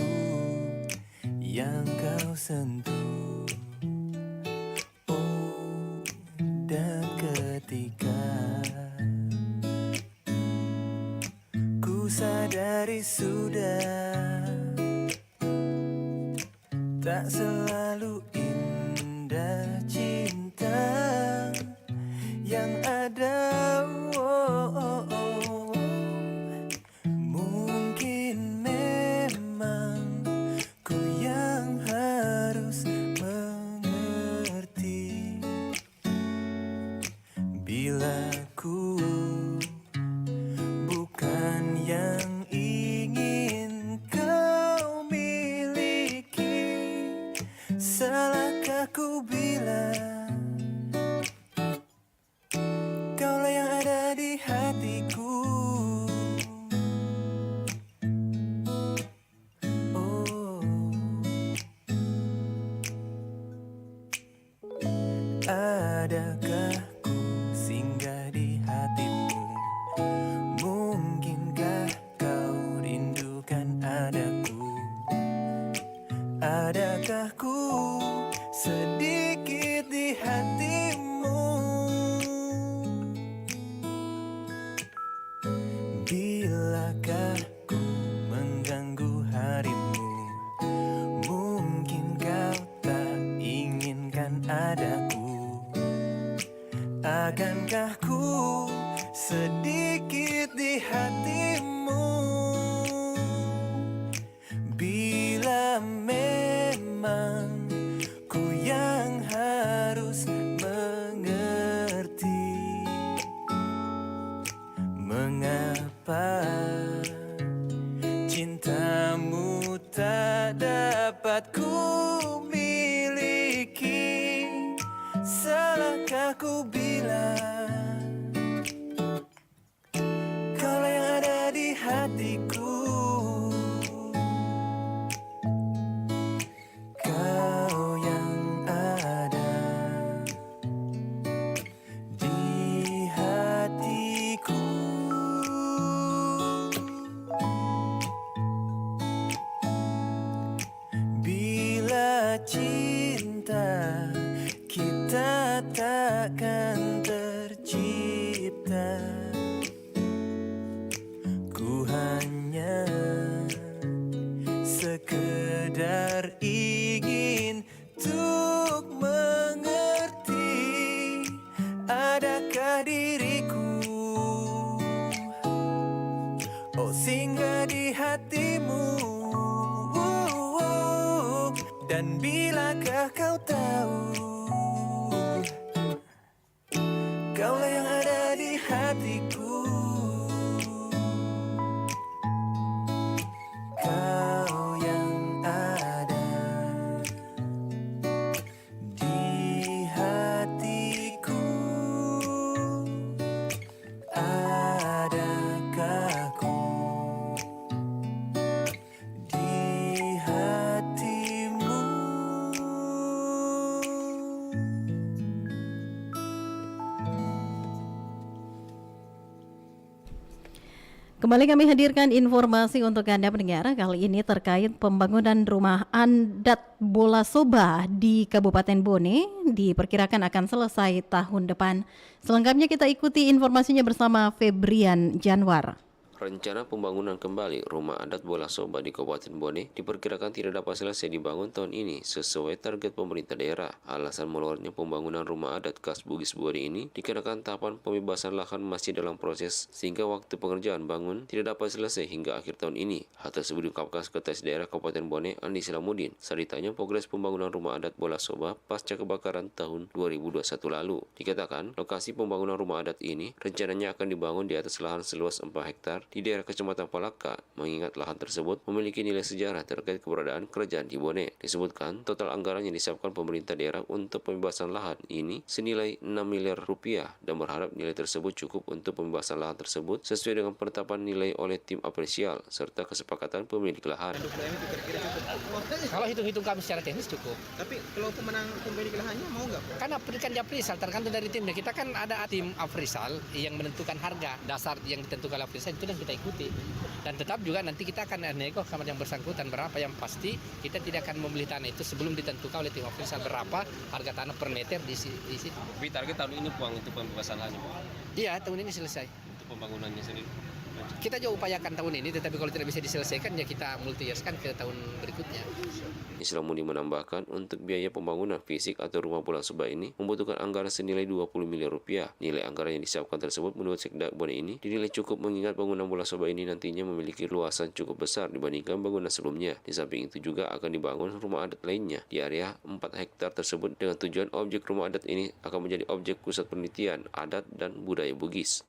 yang kau sentuh. Oh, dan ketika ku sadari sudah tak selalu Bila ku bukan yang ingin kau miliki, salahkah ku bilang kaulah yang ada di hatiku. Oh, adakah ku singgah di hatimu? Mungkinkah kau rindukan adaku? Adakah ku sedikit di hatimu? Bilakah ku mengganggu harimu? Mungkin kau tak inginkan adaku? Akankah ku sedikit di hatimu? Bila memang ku yang harus mengerti, mengapa cintamu tak dapat ku miliki? Salahkah ku bilang kaulah yang ada di hatiku? Kau yang ada di hatiku. Bila cinta kita takkan tercipta, ku hanya sekedar ingin untuk mengerti, adakah diriku oh singgah di hatimu? Dan bilakah kau tahu kaulah yang ada di hatiku? Kau yang ada di hatiku. Adakah ku di hatimu? Kembali kami hadirkan informasi untuk Anda pendengar, kali ini terkait pembangunan rumah adat Bola Soba di Kabupaten Bone diperkirakan akan selesai tahun depan. Selengkapnya kita ikuti informasinya bersama Febrian Janwar. Rencana pembangunan kembali rumah adat Bola Soba di Kabupaten Bone diperkirakan tidak dapat selesai dibangun tahun ini sesuai target pemerintah daerah. Alasan molornya pembangunan rumah adat khas Bugis Bone ini dikarenakan tahapan pembebasan lahan masih dalam proses sehingga waktu pengerjaan bangun tidak dapat selesai hingga akhir tahun ini. Hal tersebut diungkapkan Sekretaris Daerah Kabupaten Bone Andi Silamudin saat ditanya progres pembangunan rumah adat Bola Soba pasca kebakaran tahun 2021 lalu. Dikatakan lokasi pembangunan rumah adat ini rencananya akan dibangun di atas lahan seluas 4 hektar di daerah Kecamatan Palaka, mengingat lahan tersebut memiliki nilai sejarah terkait keberadaan kerajaan di Bone. Disebutkan total anggaran yang disiapkan pemerintah daerah untuk pembebasan lahan ini senilai 6 miliar rupiah dan berharap nilai tersebut cukup untuk pembebasan lahan tersebut sesuai dengan penetapan nilai oleh tim apresial serta kesepakatan pemilik lahan. Kalau hitung-hitung kami secara teknis cukup. Tapi kalau pemilik lahannya mau nggak? Karena kan di appraisal tergantung dari timnya. Kita kan ada tim appraisal yang menentukan harga dasar yang ditentukan oleh appraisal itu yang kita ikuti. Dan tetap juga nanti kita akan nego sama yang bersangkutan berapa yang pasti kita tidak akan membeli tanah itu sebelum ditentukan oleh tim appraisal berapa harga tanah per meter di situ. Tapi target tahun ini uang itu pembebasan lahannya, Pak? Iya, tahun ini selesai. Untuk pembangunannya sendiri? Kita juga upayakan tahun ini, tetapi kalau tidak bisa diselesaikan ya kita multi-years-kan ke tahun berikutnya. Islam Mudi menambahkan untuk biaya pembangunan fisik atau rumah Bola Soba ini membutuhkan anggaran senilai 20 miliar rupiah. Nilai anggaran yang disiapkan tersebut menurut Sekda Bone ini dinilai cukup mengingat bangunan Bola Soba ini nantinya memiliki luasan cukup besar dibandingkan bangunan sebelumnya. Di samping itu juga akan dibangun rumah adat lainnya di area 4 hektar tersebut dengan tujuan objek rumah adat ini akan menjadi objek pusat penelitian adat dan budaya Bugis.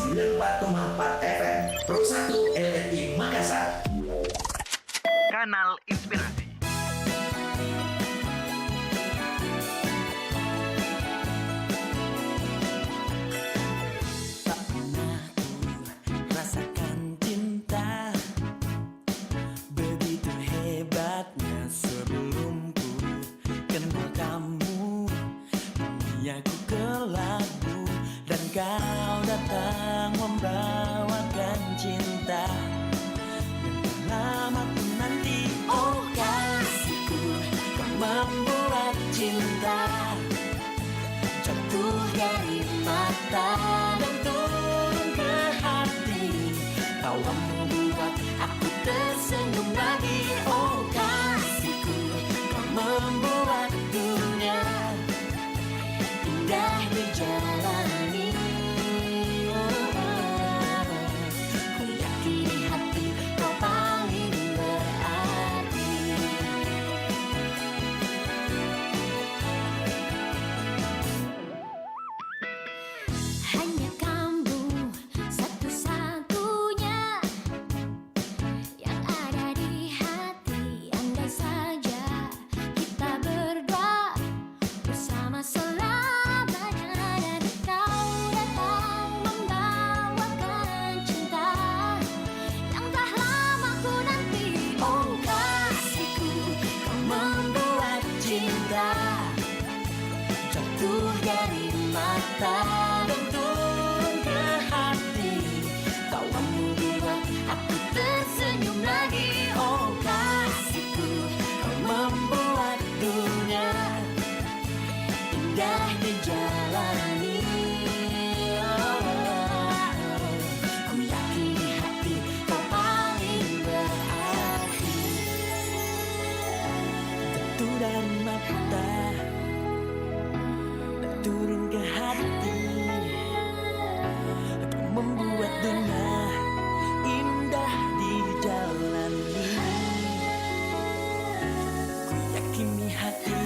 94,4 FM Pro 1 RRI Makassar. Kanal Inspirasi. Tak pernah ku rasakan cinta begitu hebatnya sebelum ku kenal kamu. Duniaku kelabu dan kau datang membawakan cinta. Dan lama pun nanti, oh kasihku, kau membuat cinta jatuh dari mata dan turun ke hati. Kau membuat aku tersenyum lagi, oh kasihku, kau membuat dunia indah dijalani. Ku yakini hati kau paling berarti. Hanya kamu satu-satunya yang ada di hati. Andai saja kita berdua bersama selamanya, dan kau datang membawakan cinta yang tak lama ku nanti. Oh kasihku, kau membuat cinta jatuh dari mata dan turun ke hati. Kau membuat aku tersenyum lagi, oh kasihku, kau membuat dunia indah dijalani. Ku yakini hati kau paling berarti. Jatuh dari mata dan turun ke hati. Kau membuat dunia indah dijalani. Ku yakini hati.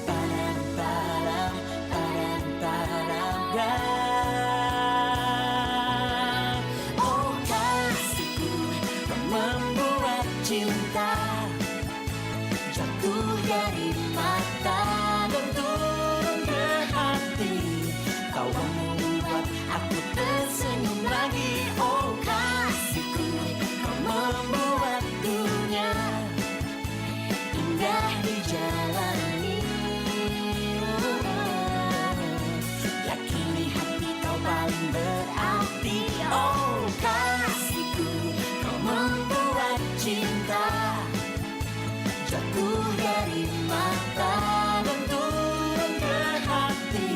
Padam, padam, padam, padam. Oh kasihku, kau membuat cinta jatuh dari mata dan turun ke hati. Kau membuat aku tersenyum lagi, oh kasihku, kau membuat dunia indah dijalani. Yakini hati kau paling berarti, oh kasihku, kau membuat cinta jatuh dari mata dan turun ke hati.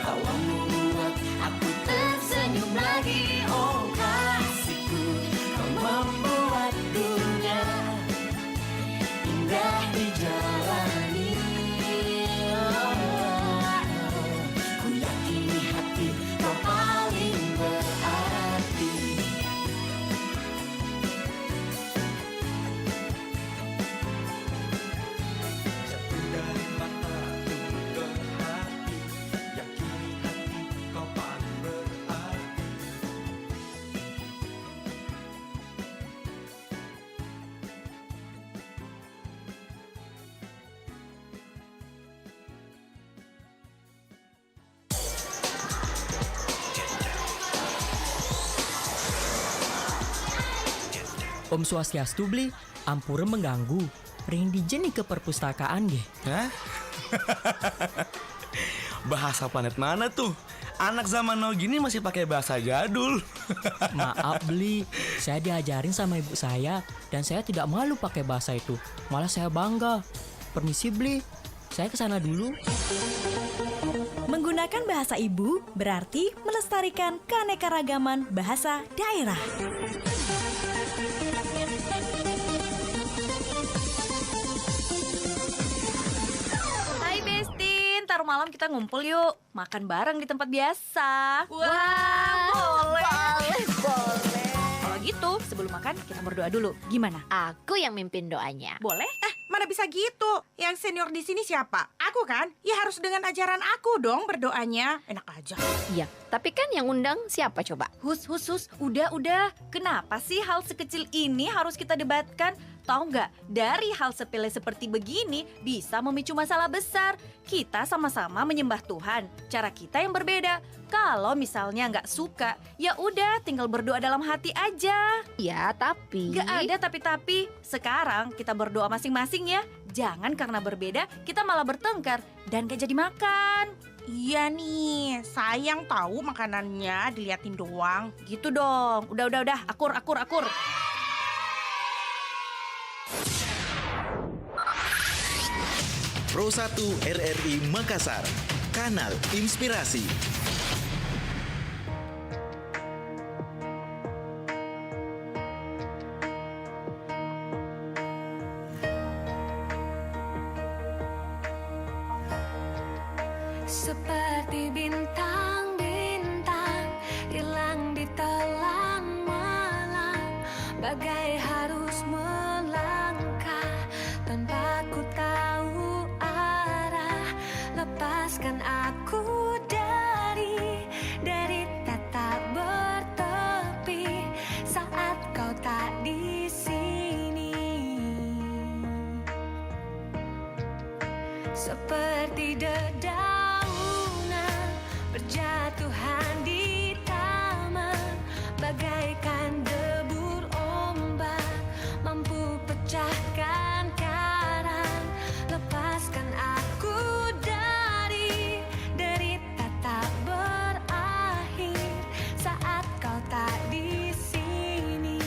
Kau membuat aku tersenyum lagi, oh kasihku, kau membuat dunia indah dijalani. Ku yakini hati kau paling berarti. Jatuh dari mata turun ke hati. Yakini hati kau paling berarti. Om Swastiastu beli, ampura mengganggu. Ring dijeni ke perpustakaan ge. Hah? Bahasa planet mana tuh? Anak zaman now gini masih pakai bahasa jadul. Maaf Bli, saya diajarin sama ibu saya dan saya tidak malu pakai bahasa itu. Malah saya bangga. Permisi Bli, saya kesana dulu. Menggunakan bahasa ibu berarti melestarikan keanekaragaman bahasa daerah. Hai Bestin, ntar malam kita ngumpul yuk. Makan bareng di tempat biasa. Wah, boleh. Kalau gitu, sebelum makan kita berdoa dulu. Gimana? Aku yang mimpin doanya. Boleh? Mana bisa gitu? Yang senior di sini siapa? Aku kan? Ya harus dengan ajaran aku dong berdoanya. Enak aja. Iya, tapi kan yang undang siapa coba? Hus. Udah. Kenapa sih hal sekecil ini harus kita debatkan? Tahu nggak, dari hal sepele seperti begini bisa memicu masalah besar. Kita sama-sama menyembah Tuhan. Cara kita yang berbeda. Kalau misalnya nggak suka, ya udah tinggal berdoa dalam hati aja. Ya, tapi... Nggak ada tapi-tapi. Sekarang kita berdoa masing-masing ya. Jangan karena berbeda kita malah bertengkar dan gak jadi makan. Iya nih, sayang tahu makanannya diliatin doang. Gitu dong. Udah. Akur. Pro 1 RRI Makassar, Kanal Inspirasi. Seperti bintang-bintang hilang di telan malam, bagai harus melangkah tanpa ku tahu arah. Lepaskan aku dari tatap bertepi saat kau tak di sini. Seperti dedaunan berjatuhan di taman, bagaikan debur ombak mampu pecahkan karang. Lepaskan aku dari tatap berakhir saat kau tak di sini.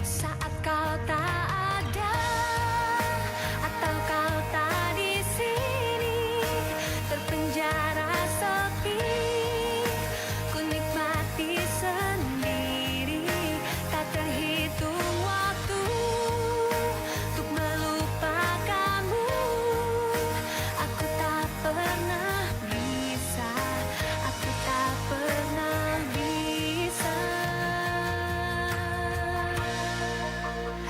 Saat kau tak ada atau kau tak di sini, terpenjara sepi, ku nikmati sendiri. Tak terhitung waktu untuk melupakanmu. Aku tak pernah bisa, aku tak pernah bisa.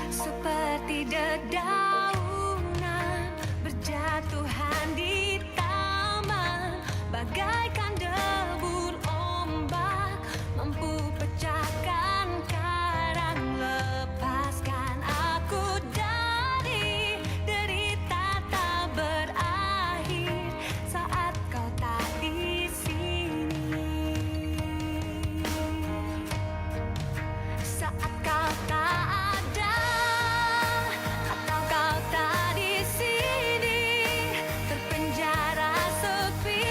Seperti dedaunan berjatuhan di taman, bagaikan debur ombak mampu pecahkan karang. Lepaskan aku dari tatap berakhir saat kau tak di sini. Saat kau tak ada atau kau tak di sini, terpenjara sepi,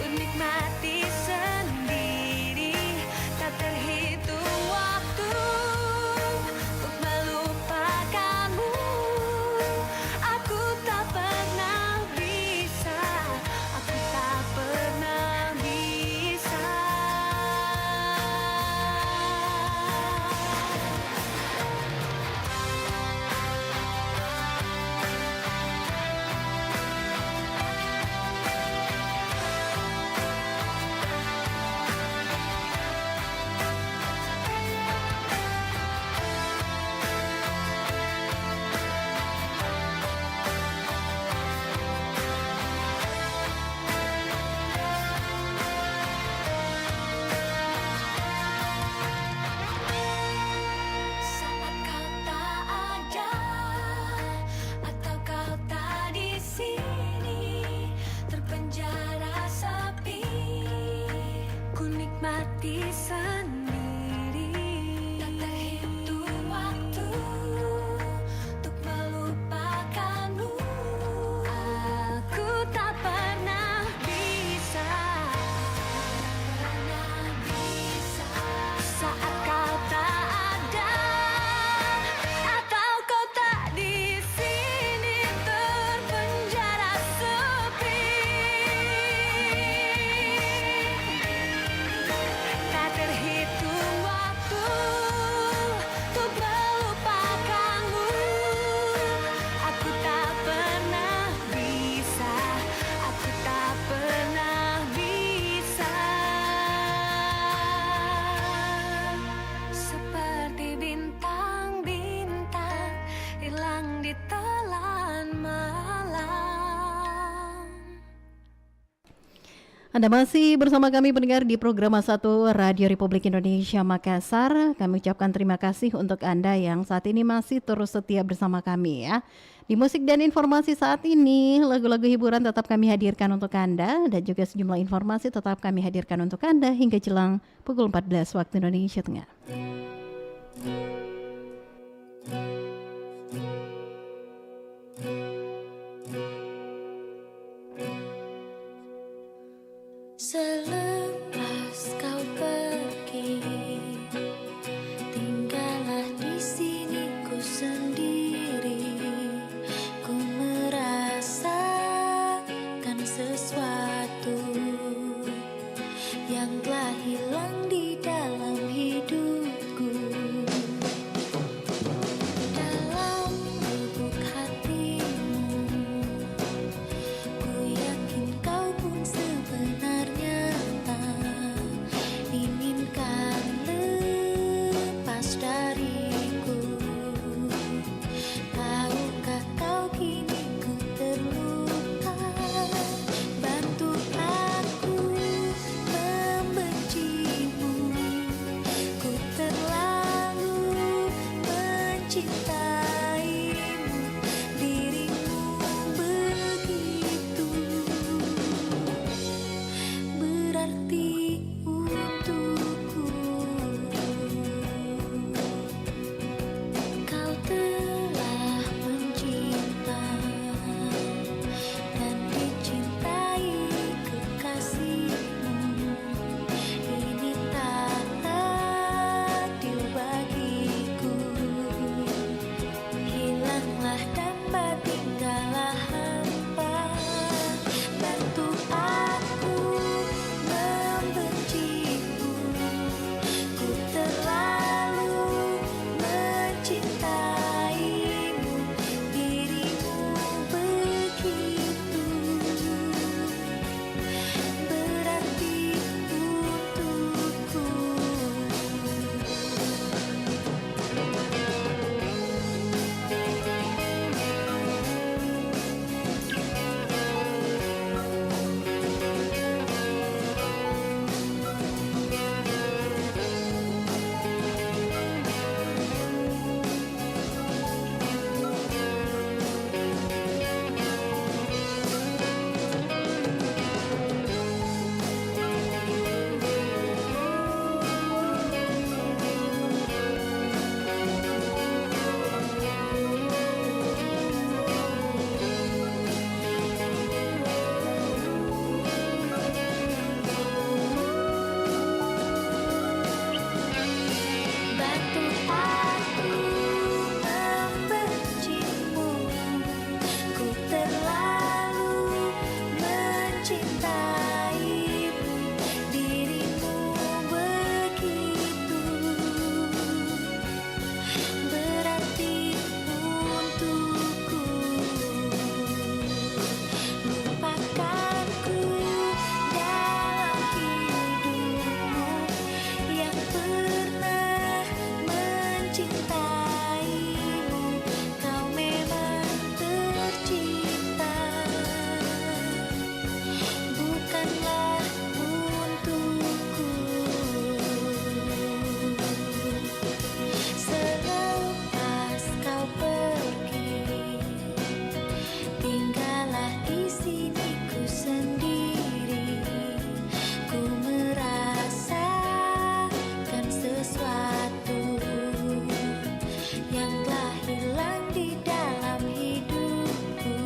ku nikmati sendiri. Tak terhitung waktu untuk melupakanmu. Aku tak pernah bisa, aku tak pernah bisa. Saat kau tak ada atau kau tak di sini, terpenjara sepi, ku nikmati sendiri. Tak terhitung waktu untuk melupakanmu. Aku Anda masih bersama kami pendengar di program 1 Radio Republik Indonesia Makassar. Kami ucapkan terima kasih untuk Anda yang saat ini masih terus setia bersama kami ya. Di musik dan informasi saat ini, lagu-lagu hiburan tetap kami hadirkan untuk Anda dan juga sejumlah informasi tetap kami hadirkan untuk Anda hingga jelang pukul 14 waktu Indonesia Tengah. Selepas kau pergi, tinggallah di sini ku sendiri. Ku merasakan sesuatu yang telah hilang di dalam hidupku. Dalam lubuk hatimu, ku yakin kau pun sebenarnya inginkan lepas dariku. Tahukah kau kini ku terluka? Bantu aku membencimu. Ku terlalu mencintaimu. Dirimu begitu berarti untukku. Kau telah mencinta dan dicintai kekasihmu. Ini tak adil bagiku. Hilanglah dan tinggallah hampa. Bantu aku membencimu. Ku terlalu mencintaimu. Dirimu begitu berarti untukku. Bantu aku membencimu. Ku terlalu mencintaimu. Dirimu begitu berarti untukku. Lupakanku dalam hidupmu yang pernah mencintaimu. Kau memang tercipta, bukanlah untukku. Selepas kau pergi, tinggallah di sini ku sendiri. Ku merasakan sesuatu yang telah hilang di dalam hidupku.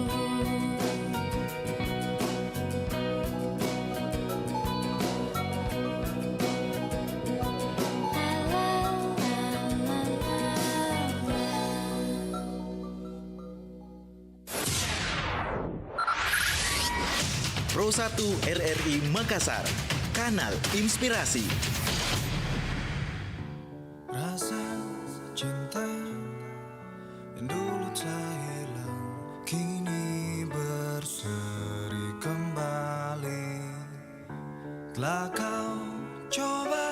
Pro 1 RRI Makassar, Kanal Inspirasi. Rasa cinta yang dulu tak hilang kini berseri kembali. Telah kau coba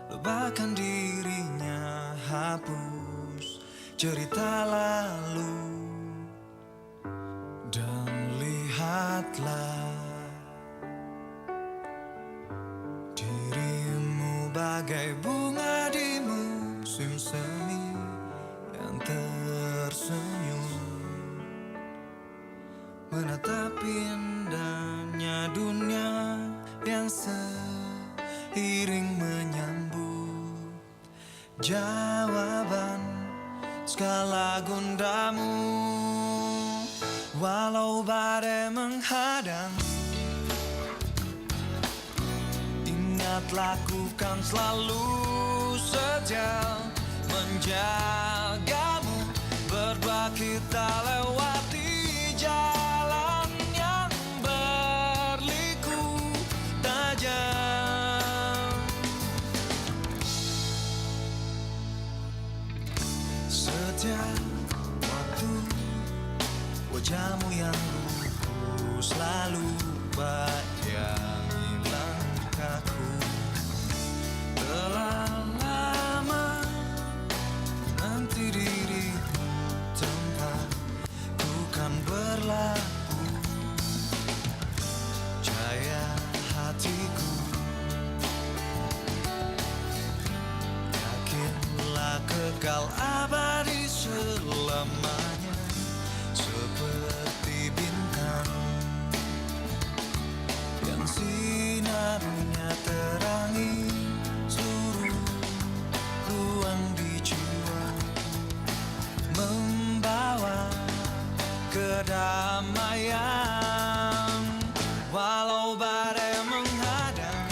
lupakan dirinya, hapus cerita lalu dan lihatlah bagai bunga di musim semi yang tersenyum menatap indahnya dunia yang seiring menyambut jawaban segala gundamu. Walau badai menghadang, ingat lakukan selalu setia menjagamu. Berdua kita lewati jalan yang berliku tajam. Setiap waktu wajahmu yang lugu selalu bayangi langkahku. Telah lama nanti dirimu tempat ku kan berlaku. Jaya hatiku, yakinlah kekal abadi selamanya. Seperti bintang yang sinarnya terangi seluruh ruang di jiwa, membawa kedamaian. Walau badai menghadang,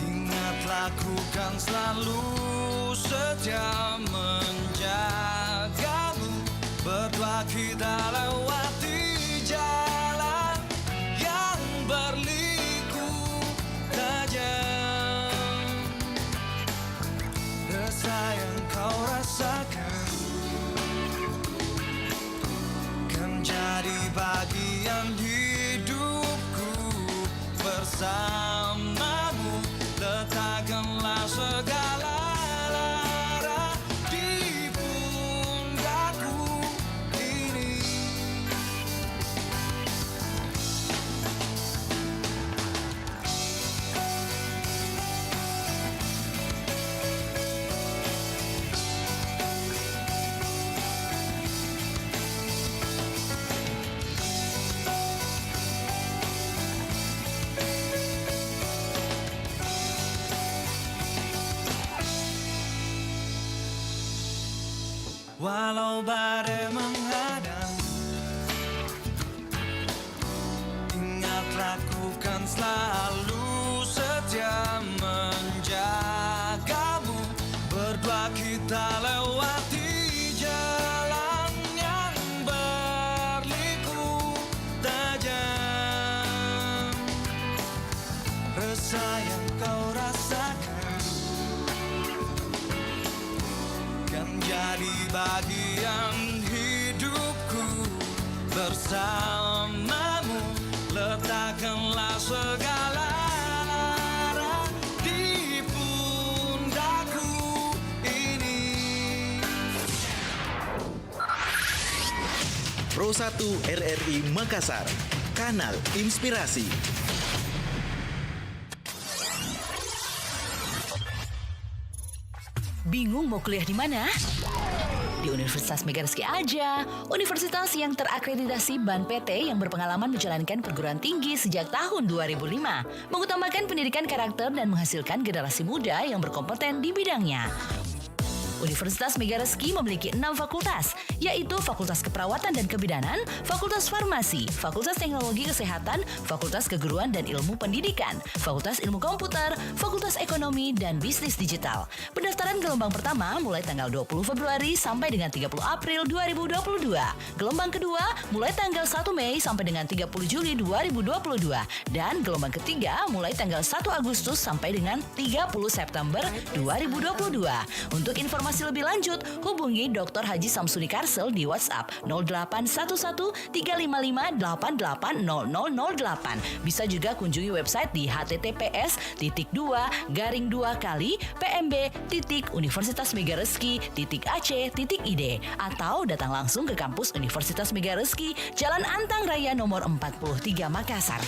ingat lakukan selalu setia menjagamu. Berdua kita lewati jalan yang berliku tajam. Rasa yang kau rasakan kan jadi bagian hidupku. Bersamamu letakkanlah segala lara di pundakku ini. Walau badai menghadang, ingat lakukan selalu setia menjagamu. Berdua kita lewati jalan yang berliku tajam. Rasa yang kau rasakan kan jadi bagian hidupku. Bersamamu letakkanlah segala lara di pundakku ini. Pro 1 RRI Makassar, Kanal Inspirasi. Bingung mau kuliah di mana? Di Universitas Megariski aja, universitas yang terakreditasi BAN PT yang berpengalaman menjalankan perguruan tinggi sejak tahun 2005, mengutamakan pendidikan karakter dan menghasilkan generasi muda yang berkompeten di bidangnya. Universitas Megariski memiliki 6 fakultas, yaitu Fakultas Keperawatan dan Kebidanan, Fakultas Farmasi, Fakultas Teknologi Kesehatan, Fakultas Keguruan dan Ilmu Pendidikan, Fakultas Ilmu Komputer, Fakultas Ekonomi dan Bisnis Digital. Pendaftaran gelombang pertama mulai tanggal 20 Februari sampai dengan 30 April 2022. Gelombang kedua mulai tanggal 1 Mei sampai dengan 30 Juli 2022. Dan gelombang ketiga mulai tanggal 1 Agustus sampai dengan 30 September 2022. Untuk informasi lebih lanjut, hubungi Dr. Haji Samsudi Karsel di WhatsApp 0811-355-880008. Bisa juga kunjungi website di https://pmb.universitasmegareski.ac.id atau datang langsung ke kampus Universitas Megareski, Jalan Antang Raya nomor 43 Makassar.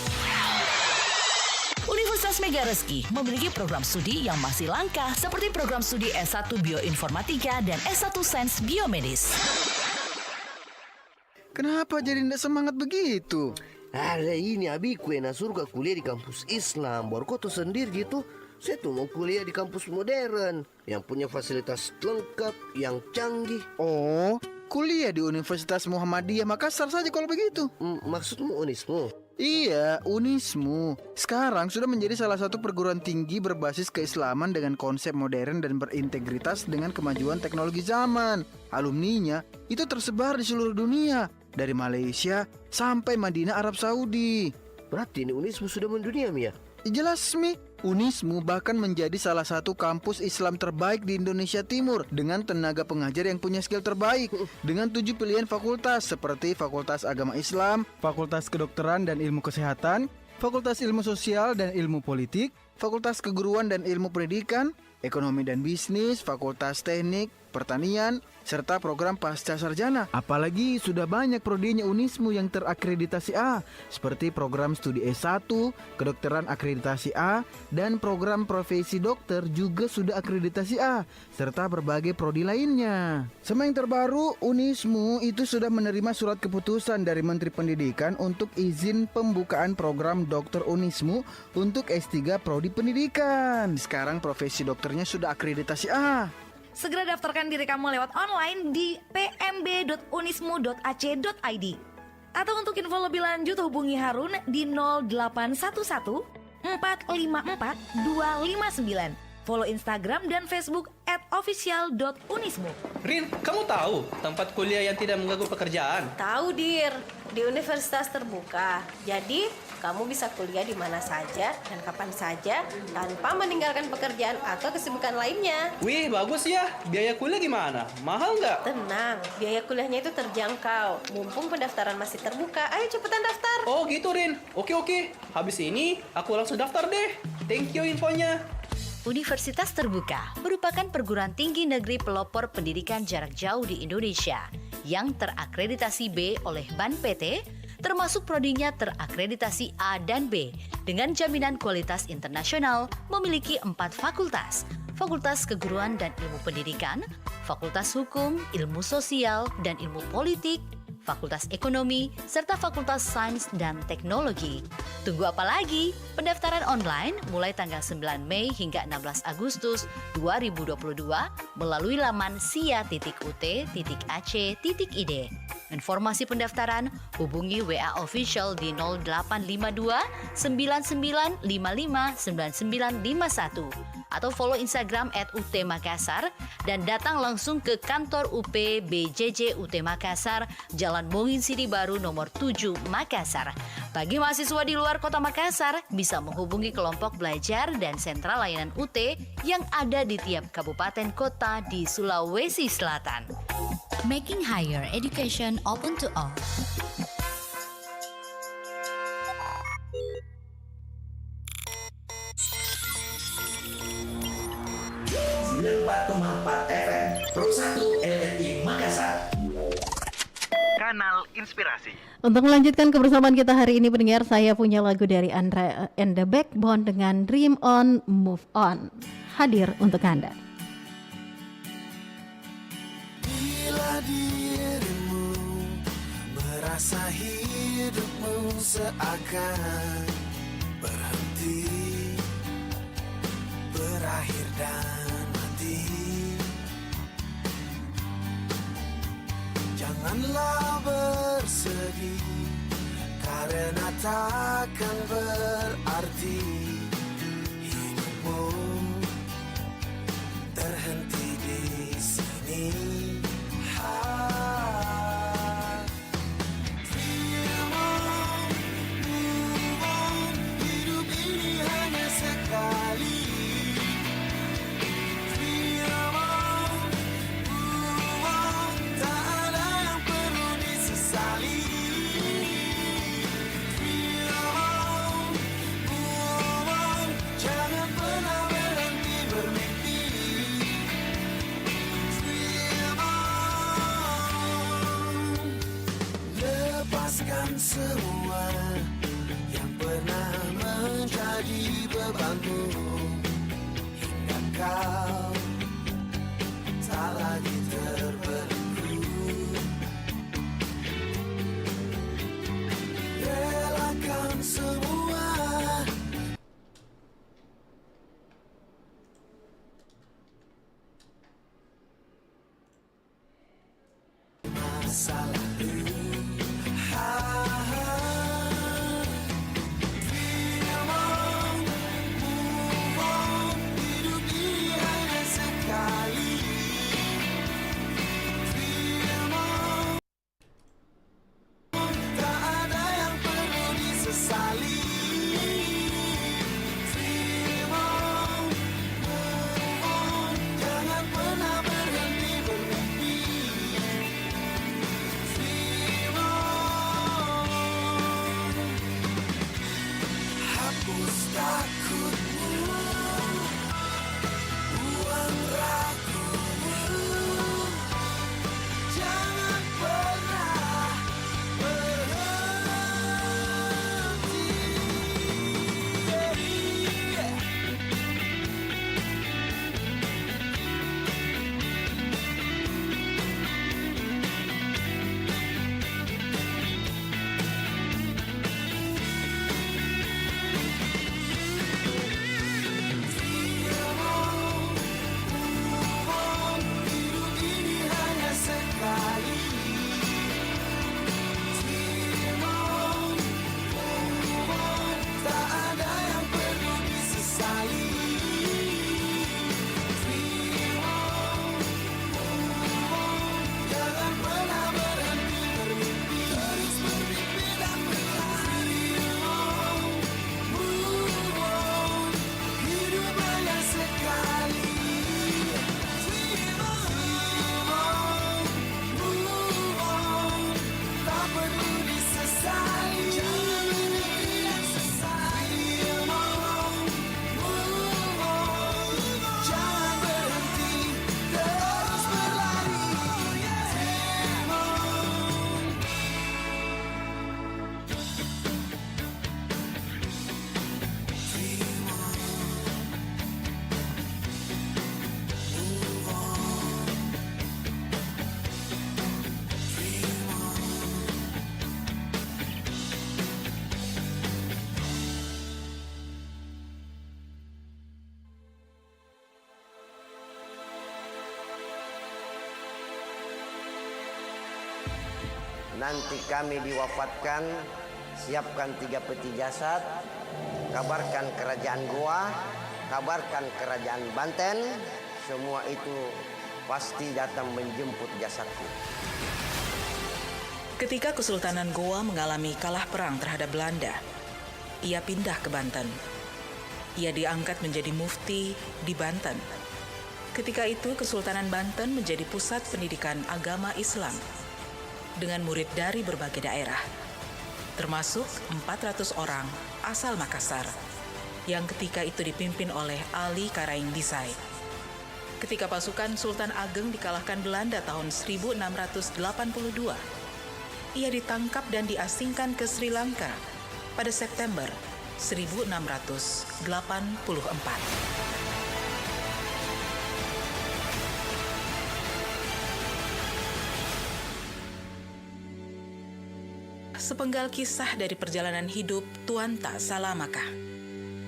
Universitas Universitas Mega Rezeki memiliki program studi yang masih langka seperti program studi S1 Bioinformatika dan S1 Sains Biomedis. Kenapa jadi tidak semangat begitu? Ada ini abiku yang suruh kuliah di kampus Islam. Baru kau tuh sendiri gitu. Saya tuh mau kuliah di kampus modern yang punya fasilitas lengkap, yang canggih. Oh, kuliah di Universitas Muhammadiyah Makassar saja kalau begitu. Maksudmu Unismu? Iya, Unismu. Sekarang sudah menjadi salah satu perguruan tinggi berbasis keislaman dengan konsep modern dan berintegritas dengan kemajuan teknologi zaman. Alumninya itu tersebar di seluruh dunia, dari Malaysia sampai Madinah, Arab Saudi. Berarti ini Unismu sudah mendunia, Mia? Jelas, Mi. Unismu bahkan menjadi salah satu kampus Islam terbaik di Indonesia Timur dengan tenaga pengajar yang punya skill terbaik dengan 7 pilihan fakultas seperti Fakultas Agama Islam, Fakultas Kedokteran dan Ilmu Kesehatan, Fakultas Ilmu Sosial dan Ilmu Politik, Fakultas Keguruan dan Ilmu Pendidikan, Ekonomi dan Bisnis, Fakultas Teknik, Pertanian, serta program pasca sarjana. Apalagi sudah banyak prodinya Unismu yang terakreditasi A, seperti program studi S1, kedokteran akreditasi A, dan program profesi dokter juga sudah akreditasi A, serta berbagai prodi lainnya. Sama yang terbaru, Unismu itu sudah menerima surat keputusan dari Menteri Pendidikan untuk izin pembukaan program dokter Unismu untuk S3 Prodi Pendidikan. Sekarang profesi dokternya sudah akreditasi A. Segera daftarkan diri kamu lewat online di pmb.unismu.ac.id. Atau untuk info lebih lanjut hubungi Harun di 0811 454 259. Follow Instagram dan Facebook @official.unismu. Rin, kamu tahu tempat kuliah yang tidak mengganggu pekerjaan? Tahu, Dir. Di universitas terbuka. Jadi, kamu bisa kuliah di mana saja dan kapan saja tanpa meninggalkan pekerjaan atau kesibukan lainnya. Wih, bagus ya. Biaya kuliah gimana? Mahal nggak? Tenang, biaya kuliahnya itu terjangkau. Mumpung pendaftaran masih terbuka, ayo cepetan daftar. Oh gitu, Rin. Oke. Habis ini, aku langsung daftar deh. Thank you infonya. Universitas Terbuka merupakan perguruan tinggi negeri pelopor pendidikan jarak jauh di Indonesia yang terakreditasi B oleh BAN PT, termasuk prodinya terakreditasi A dan B dengan jaminan kualitas internasional, memiliki 4 fakultas: Fakultas Keguruan dan Ilmu Pendidikan, Fakultas Hukum, Ilmu Sosial dan Ilmu Politik, Fakultas Ekonomi, serta Fakultas Sains dan Teknologi. Tunggu apa lagi? Pendaftaran online mulai tanggal 9 Mei hingga 16 Agustus 2022 melalui laman sia.ut.ac.id. Informasi pendaftaran hubungi WA Official di 0852 9955 9951 atau follow Instagram @UT_Makassar dan datang langsung ke kantor UP BJJ UT Makassar, Jalan Bongin Sidi Baru nomor 7 Makassar. Bagi mahasiswa di luar kota Makassar bisa menghubungi kelompok belajar dan sentral layanan UT yang ada di tiap kabupaten kota di Sulawesi Selatan. Making higher education open to all. FM Pro 1 RRI Makassar. Kanal Inspirasi. Untuk melanjutkan kebersamaan kita hari ini pendengar, saya punya lagu dari Andra and the Backbone dengan Dream On Move On. Hadir untuk Anda. Bila dirimu merasa hidupmu seakan berhenti, berakhir dan mati, janganlah bersedih, karena takkan berarti hidupmu terhenti di sini. Dream on, move on, hidup ini hanya sekali. Dream on, move on, tak ada yang perlu disesali. Dream on, move denganmu hingga kau tak lagi terbelenggu. Relakan semua masa lalu. Hidup ini hanya sekali. Tak ada yang perlu disesali. Jangan pernah berhenti bermimpi. Hapus takutmu, buang ragumu. Jangan pernah hidup ini hanya sekali. Tak ada yang perlu disesali. Jangan pernah berhenti bermimpi. Terus bermimpi dan berlari. Move on, hidup hanya sekali. Move on, tak perlu disesali. Jangan berhenti dan sesali. Move on, jangan berhenti, terus berlari. Nanti kami diwafatkan, siapkan 3 peti jasad, kabarkan kerajaan Goa, kabarkan kerajaan Banten, semua itu pasti datang menjemput jasadku. Ketika Kesultanan Goa mengalami kalah perang terhadap Belanda, ia pindah ke Banten. Ia diangkat menjadi mufti di Banten. Ketika itu Kesultanan Banten menjadi pusat pendidikan agama Islam dengan murid dari berbagai daerah, termasuk 400 orang asal Makassar, yang ketika itu dipimpin oleh Ali Karaing Disai. Ketika pasukan Sultan Ageng dikalahkan Belanda tahun 1682, ia ditangkap dan diasingkan ke Sri Lanka pada September 1684. Sepenggal kisah dari perjalanan hidup Tuanta Salamaka.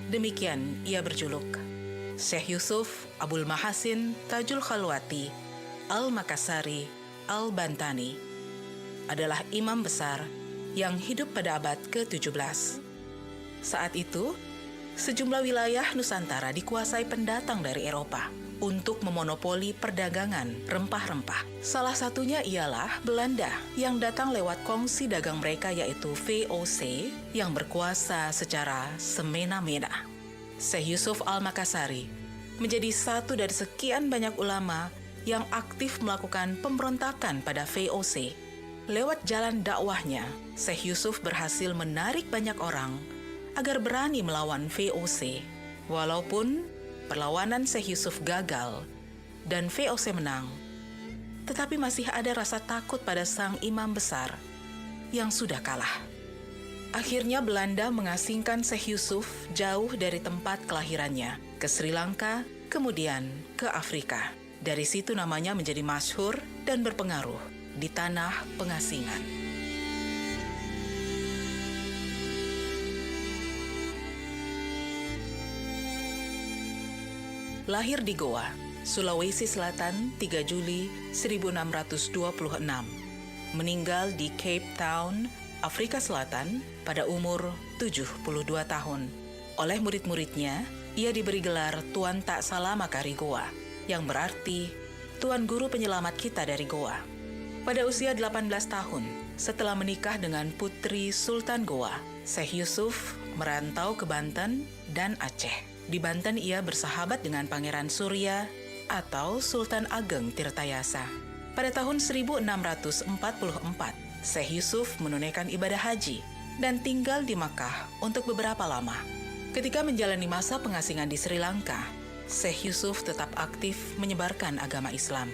Demikian ia berjuluk Syekh Yusuf Abul Mahasin Tajul Khalwati Al-Makassari Al-Bantani adalah imam besar yang hidup pada abad ke-17. Saat itu, sejumlah wilayah Nusantara dikuasai pendatang dari Eropa untuk memonopoli perdagangan rempah-rempah. Salah satunya ialah Belanda yang datang lewat kongsi dagang mereka yaitu VOC yang berkuasa secara semena-mena. Syekh Yusuf Al-Makassari menjadi satu dari sekian banyak ulama yang aktif melakukan pemberontakan pada VOC. Lewat jalan dakwahnya, Syekh Yusuf berhasil menarik banyak orang agar berani melawan VOC. Walaupun perlawanan Syekh Yusuf gagal dan VOC menang, tetapi masih ada rasa takut pada sang imam besar yang sudah kalah. Akhirnya Belanda mengasingkan Syekh Yusuf jauh dari tempat kelahirannya, ke Sri Lanka, kemudian ke Afrika. Dari situ namanya menjadi masyhur dan berpengaruh di tanah pengasingan. Lahir di Goa, Sulawesi Selatan 3 Juli 1626. Meninggal di Cape Town, Afrika Selatan pada umur 72 tahun. Oleh murid-muridnya, ia diberi gelar Tuan Tak Salah Makari Goa, yang berarti Tuan Guru Penyelamat kita dari Goa. Pada usia 18 tahun, setelah menikah dengan putri Sultan Goa, Syekh Yusuf merantau ke Banten dan Aceh. Di Banten ia bersahabat dengan Pangeran Surya atau Sultan Ageng Tirtayasa. Pada tahun 1644, Syekh Yusuf menunaikan ibadah haji dan tinggal di Makkah untuk beberapa lama. Ketika menjalani masa pengasingan di Sri Lanka, Syekh Yusuf tetap aktif menyebarkan agama Islam.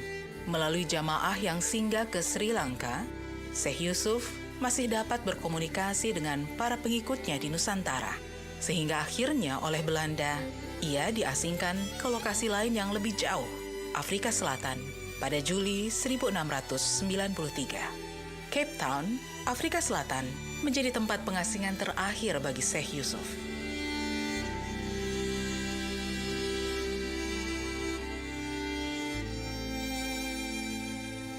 Melalui jamaah yang singgah ke Sri Lanka, Syekh Yusuf masih dapat berkomunikasi dengan para pengikutnya di Nusantara. Sehingga akhirnya oleh Belanda, ia diasingkan ke lokasi lain yang lebih jauh, Afrika Selatan, pada Juli 1693. Cape Town, Afrika Selatan, menjadi tempat pengasingan terakhir bagi Syekh Yusuf.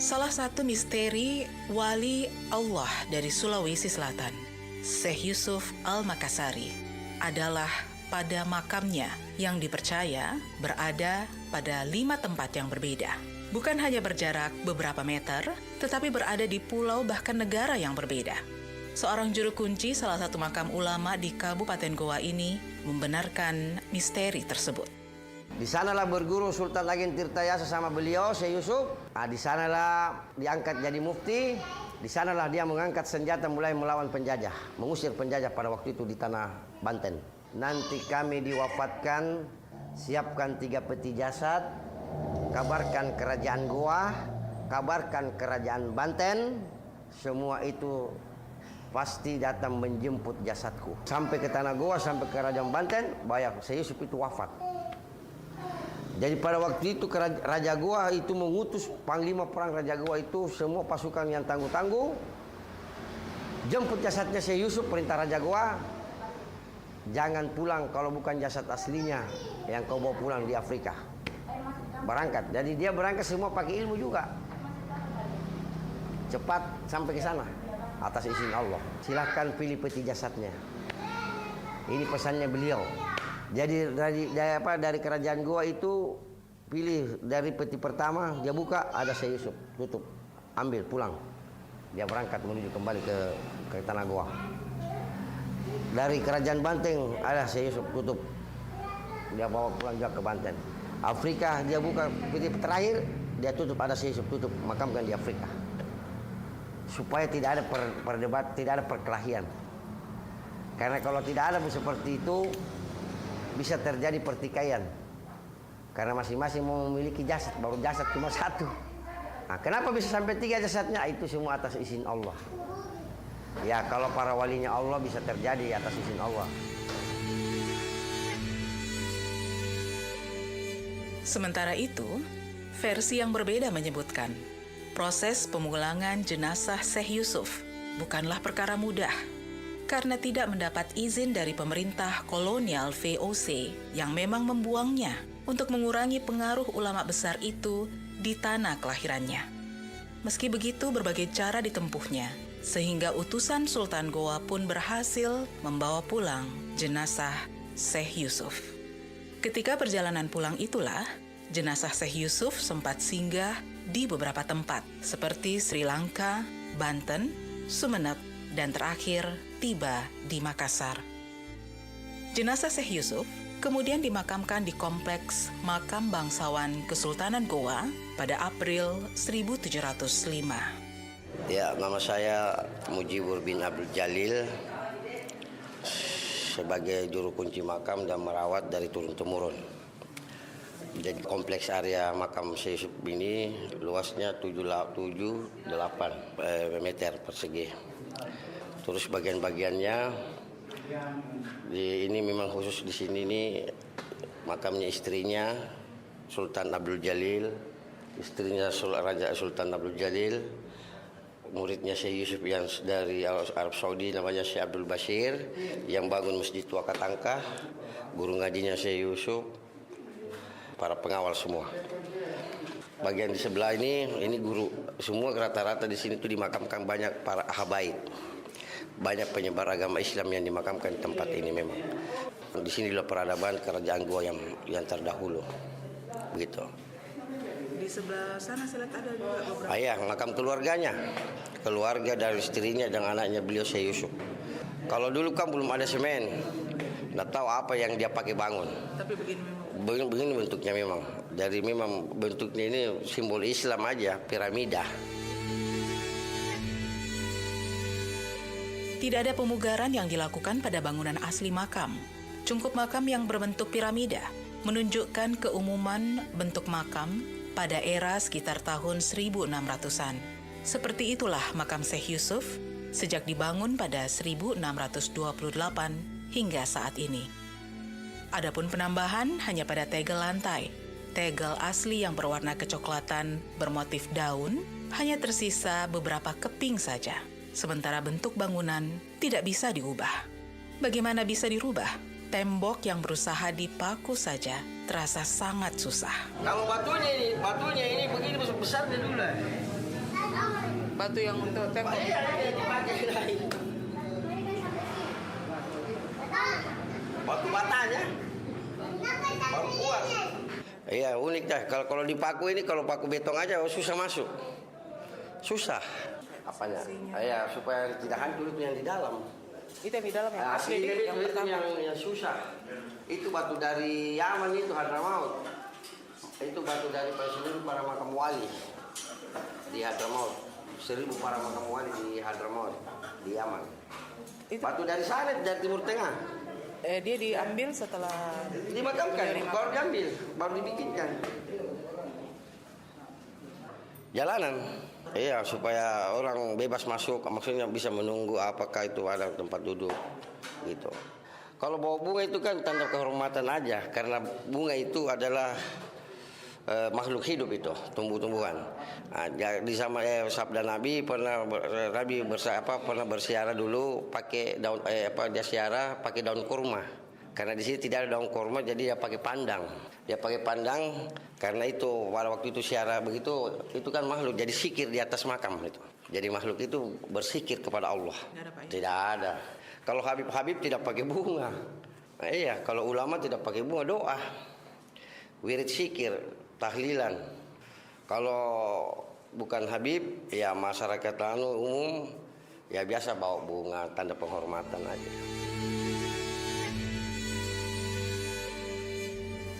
Salah satu misteri wali Allah dari Sulawesi Selatan, Syekh Yusuf Al-Makassari, adalah pada makamnya yang dipercaya berada pada 5 tempat yang berbeda. Bukan hanya berjarak beberapa meter, tetapi berada di pulau bahkan negara yang berbeda. Seorang juru kunci salah satu makam ulama di Kabupaten Goa ini membenarkan misteri tersebut. Di sanalah berguru Sultan Ageng Tirtayasa sama beliau, Syekh Yusuf. Di sanalah diangkat jadi mufti. Di sanalah dia mengangkat senjata mulai melawan penjajah, mengusir penjajah pada waktu itu di tanah Banten. Nanti kami diwafatkan, siapkan 3 peti jasad, kabarkan kerajaan Goa, kabarkan kerajaan Banten, semua itu pasti datang menjemput jasadku. Sampai ke tanah Goa, sampai ke kerajaan Banten, bayar Syekh Yusuf itu wafat. Jadi pada waktu itu Raja Goa itu mengutus panglima perang Raja Goa itu semua pasukan yang tangguh-tangguh, jemput jasadnya Syekh Yusuf, perintah Raja Goa, jangan pulang kalau bukan jasad aslinya yang kau bawa pulang di Afrika. Berangkat. Jadi dia berangkat semua pakai ilmu juga. Cepat sampai ke sana atas izin Allah. Silahkan pilih peti jasadnya. Ini pesannya beliau. Jadi dari kerajaan Goa itu pilih dari peti pertama, dia buka ada Syekh Yusuf, tutup, ambil pulang. Dia berangkat menuju kembali ke tanah Goa. Dari kerajaan Banten ada Syekh Yusuf, tutup. Dia bawa pulang juga ke Banten. Afrika dia buka peti terakhir, dia tutup, ada Syekh Yusuf, tutup, makamkan di Afrika. Supaya tidak ada perdebat, tidak ada perkelahian. Karena kalau tidak ada seperti itu, bisa terjadi pertikaian. Karena masing-masing mau memiliki jasad, baru jasad cuma satu. Nah, kenapa bisa sampai 3 jasadnya? Itu semua atas izin Allah. Ya, kalau para walinya Allah bisa terjadi atas izin Allah. Sementara itu, versi yang berbeda menyebutkan, proses pemulangan jenazah Syekh Yusuf bukanlah perkara mudah, karena tidak mendapat izin dari pemerintah kolonial VOC yang memang membuangnya untuk mengurangi pengaruh ulama besar itu di tanah kelahirannya. Meski begitu, berbagai cara ditempuhnya, sehingga utusan Sultan Goa pun berhasil membawa pulang jenazah Syekh Yusuf. Ketika perjalanan pulang itulah, jenazah Syekh Yusuf sempat singgah di beberapa tempat, seperti Sri Lanka, Banten, Sumeneb, dan terakhir tiba di Makassar. Jenazah Syekh Yusuf kemudian dimakamkan di kompleks makam bangsawan Kesultanan Goa pada April 1705. Ya, nama saya Mujibur bin Abdul Jalil, sebagai juru kunci makam dan merawat dari turun-temurun. Jadi kompleks area makam Syekh Yusuf ini luasnya 78 meter persegi. Terus bagian-bagiannya ini memang khusus di sini nih makamnya istrinya Sultan Abdul Jalil, istrinya Raja Sultan Abdul Jalil, muridnya Syekh Yusuf yang dari Arab Saudi namanya Syekh Abdul Bashir yang bangun Masjid Tua Katangkah, guru ngajinya Syekh Yusuf, para pengawal semua. Bagian di sebelah ini guru semua, rata-rata di sini tuh dimakamkan banyak para habaib. Banyak penyebar agama Islam yang dimakamkan di tempat ini memang. Di sini adalah peradaban kerajaan Goa yang terdahulu. Begitu. Di sebelah sana saya lihat ada juga beberapa. Ayah, makam keluarganya. Keluarga dari istrinya dan anaknya beliau Syekh Yusuf. Kalau dulu kan belum ada semen. Nggak tahu apa yang dia pakai bangun. Tapi begini memang. Begini bentuknya memang. Dari memang bentuknya ini simbol Islam aja, piramida. Tidak ada pemugaran yang dilakukan pada bangunan asli makam. Cungkup makam yang berbentuk piramida menunjukkan keumuman bentuk makam pada era sekitar tahun 1600-an. Seperti itulah makam Syekh Yusuf sejak dibangun pada 1628 hingga saat ini. Adapun penambahan hanya pada tegel lantai. Tegel asli yang berwarna kecoklatan bermotif daun hanya tersisa beberapa keping saja. Sementara bentuk bangunan tidak bisa diubah. Bagaimana bisa dirubah? Tembok yang berusaha dipaku saja terasa sangat susah. Kalau batunya ini begini besarnya dulu. Batu yang untuk tembok. Batu batanya baru kuat. Iya, unik dah. Kalau dipaku ini, kalau paku beton aja susah masuk. Susah. Apanya? Ya, supaya tidak hancur itu yang di dalam. Itu yang di dalam yang asli yang pertama. Yang susah. Itu batu dari Yaman itu, Hadramaut. Itu batu dari seluruh para makam wali di Hadramaut. 1000 para makam wali di Hadramaut, di Yaman. Batu dari sana, dari Timur Tengah. Dia diambil setelah dimakamkan, baru diambil, baru dibikinkan. Jalanan. Iya, supaya orang bebas masuk, maksudnya bisa menunggu apakah itu ada tempat duduk gitu. Kalau bawa bunga itu kan tanda kehormatan aja, karena bunga itu adalah makhluk hidup itu, tumbuh-tumbuhan. Nah, di sama sabda Nabi pernah bersiara dulu pakai daun dia siara pakai daun kurma. Karena di sini tidak ada daun kurma, jadi dia pakai pandang. Dia pakai pandang karena itu pada waktu itu siara begitu, itu kan makhluk jadi zikir di atas makam itu. Jadi makhluk itu berzikir kepada Allah. Tidak ada. Kalau Habib tidak pakai bunga. Nah, iya, kalau ulama tidak pakai bunga, doa. Wirid zikir, tahlilan. Kalau bukan Habib, ya masyarakat umum ya biasa bawa bunga, tanda penghormatan aja.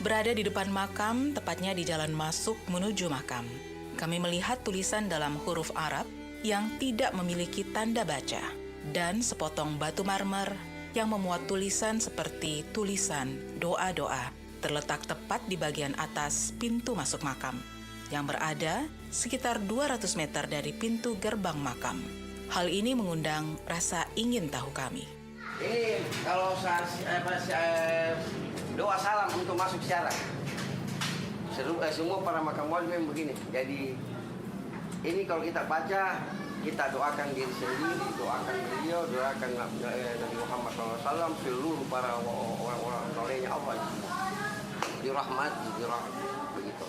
Berada di depan makam, tepatnya di jalan masuk menuju makam. Kami melihat tulisan dalam huruf Arab yang tidak memiliki tanda baca dan sepotong batu marmer yang memuat tulisan seperti tulisan doa-doa terletak tepat di bagian atas pintu masuk makam yang berada sekitar 200 meter dari pintu gerbang makam. Hal ini mengundang rasa ingin tahu kami. Ini kalau doa salam untuk masuk siara. Semua para makam wali memang begini. Jadi ini kalau kita baca, kita doakan diri sendiri, doakan beliau, doakan Nabi Muhammad SAW, seluruh para orang-orang solehnya Allah. Dirahmati, begitu.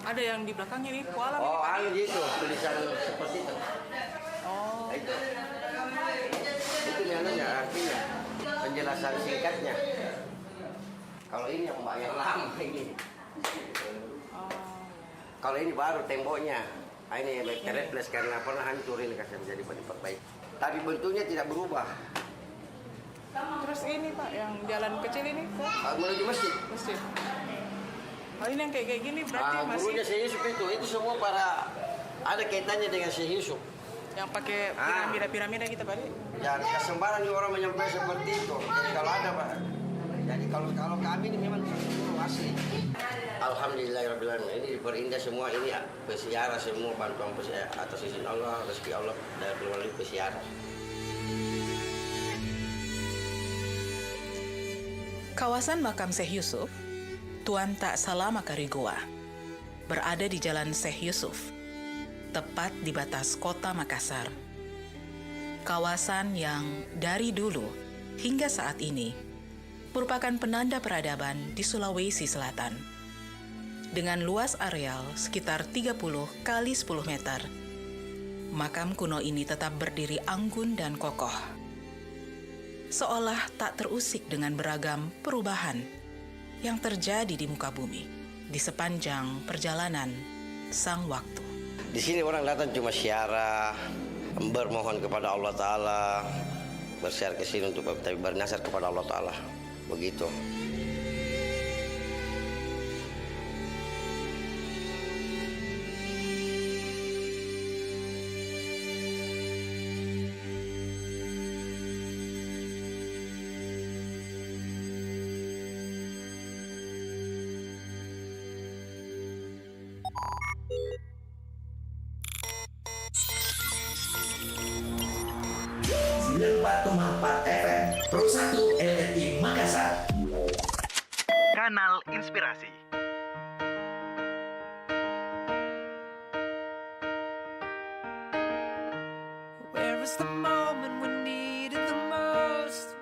Ada yang di belakangnya nih, kuala. Oh, gitu, tulisan seperti itu. Oh. Itu namanya artinya, penjelasan singkatnya. Kalau ini yang lama ini. Kalau ini baru temboknya. Ini terreplace karena pernah hancur ini kasih menjadi diperbaiki. Tapi bentuknya tidak berubah. Terus ini Pak, yang jalan kecil ini ke? Menuju masjid. Masjid. Oh, ini yang kayak gini berarti masih. Gurunya Syekh Yusuf itu semua para ada kaitannya dengan Syekh Yusuf. Yang pakai piramida kita balik. Ya, sembarang orang menyampaikan seperti itu. Jadi kalau ada Pak. Jadi kalau kami ini memang asli. Alhamdulillahirrahmanirrahim. Ini berindah semua ini pesiara semua bantuan pesiara atas izin Allah, rezeki Allah dari melalui pesiara. Kawasan makam Syekh Yusuf, Tuan Tak Salah Makarigoa, berada di Jalan Syekh Yusuf, tepat di batas kota Makassar. Kawasan yang dari dulu hingga saat ini merupakan penanda peradaban di Sulawesi Selatan. Dengan luas areal sekitar 30 kali 10 meter, makam kuno ini tetap berdiri anggun dan kokoh, seolah tak terusik dengan beragam perubahan yang terjadi di muka bumi di sepanjang perjalanan sang waktu. Di sini orang datang cuma ziarah, bermohon kepada Allah Ta'ala, bersiar ke sini untuk bernasar kepada Allah Ta'ala. Begitu. FM Pro 1 RRI Makassar. Kanal Inspirasi. Where is the moment we needed the most?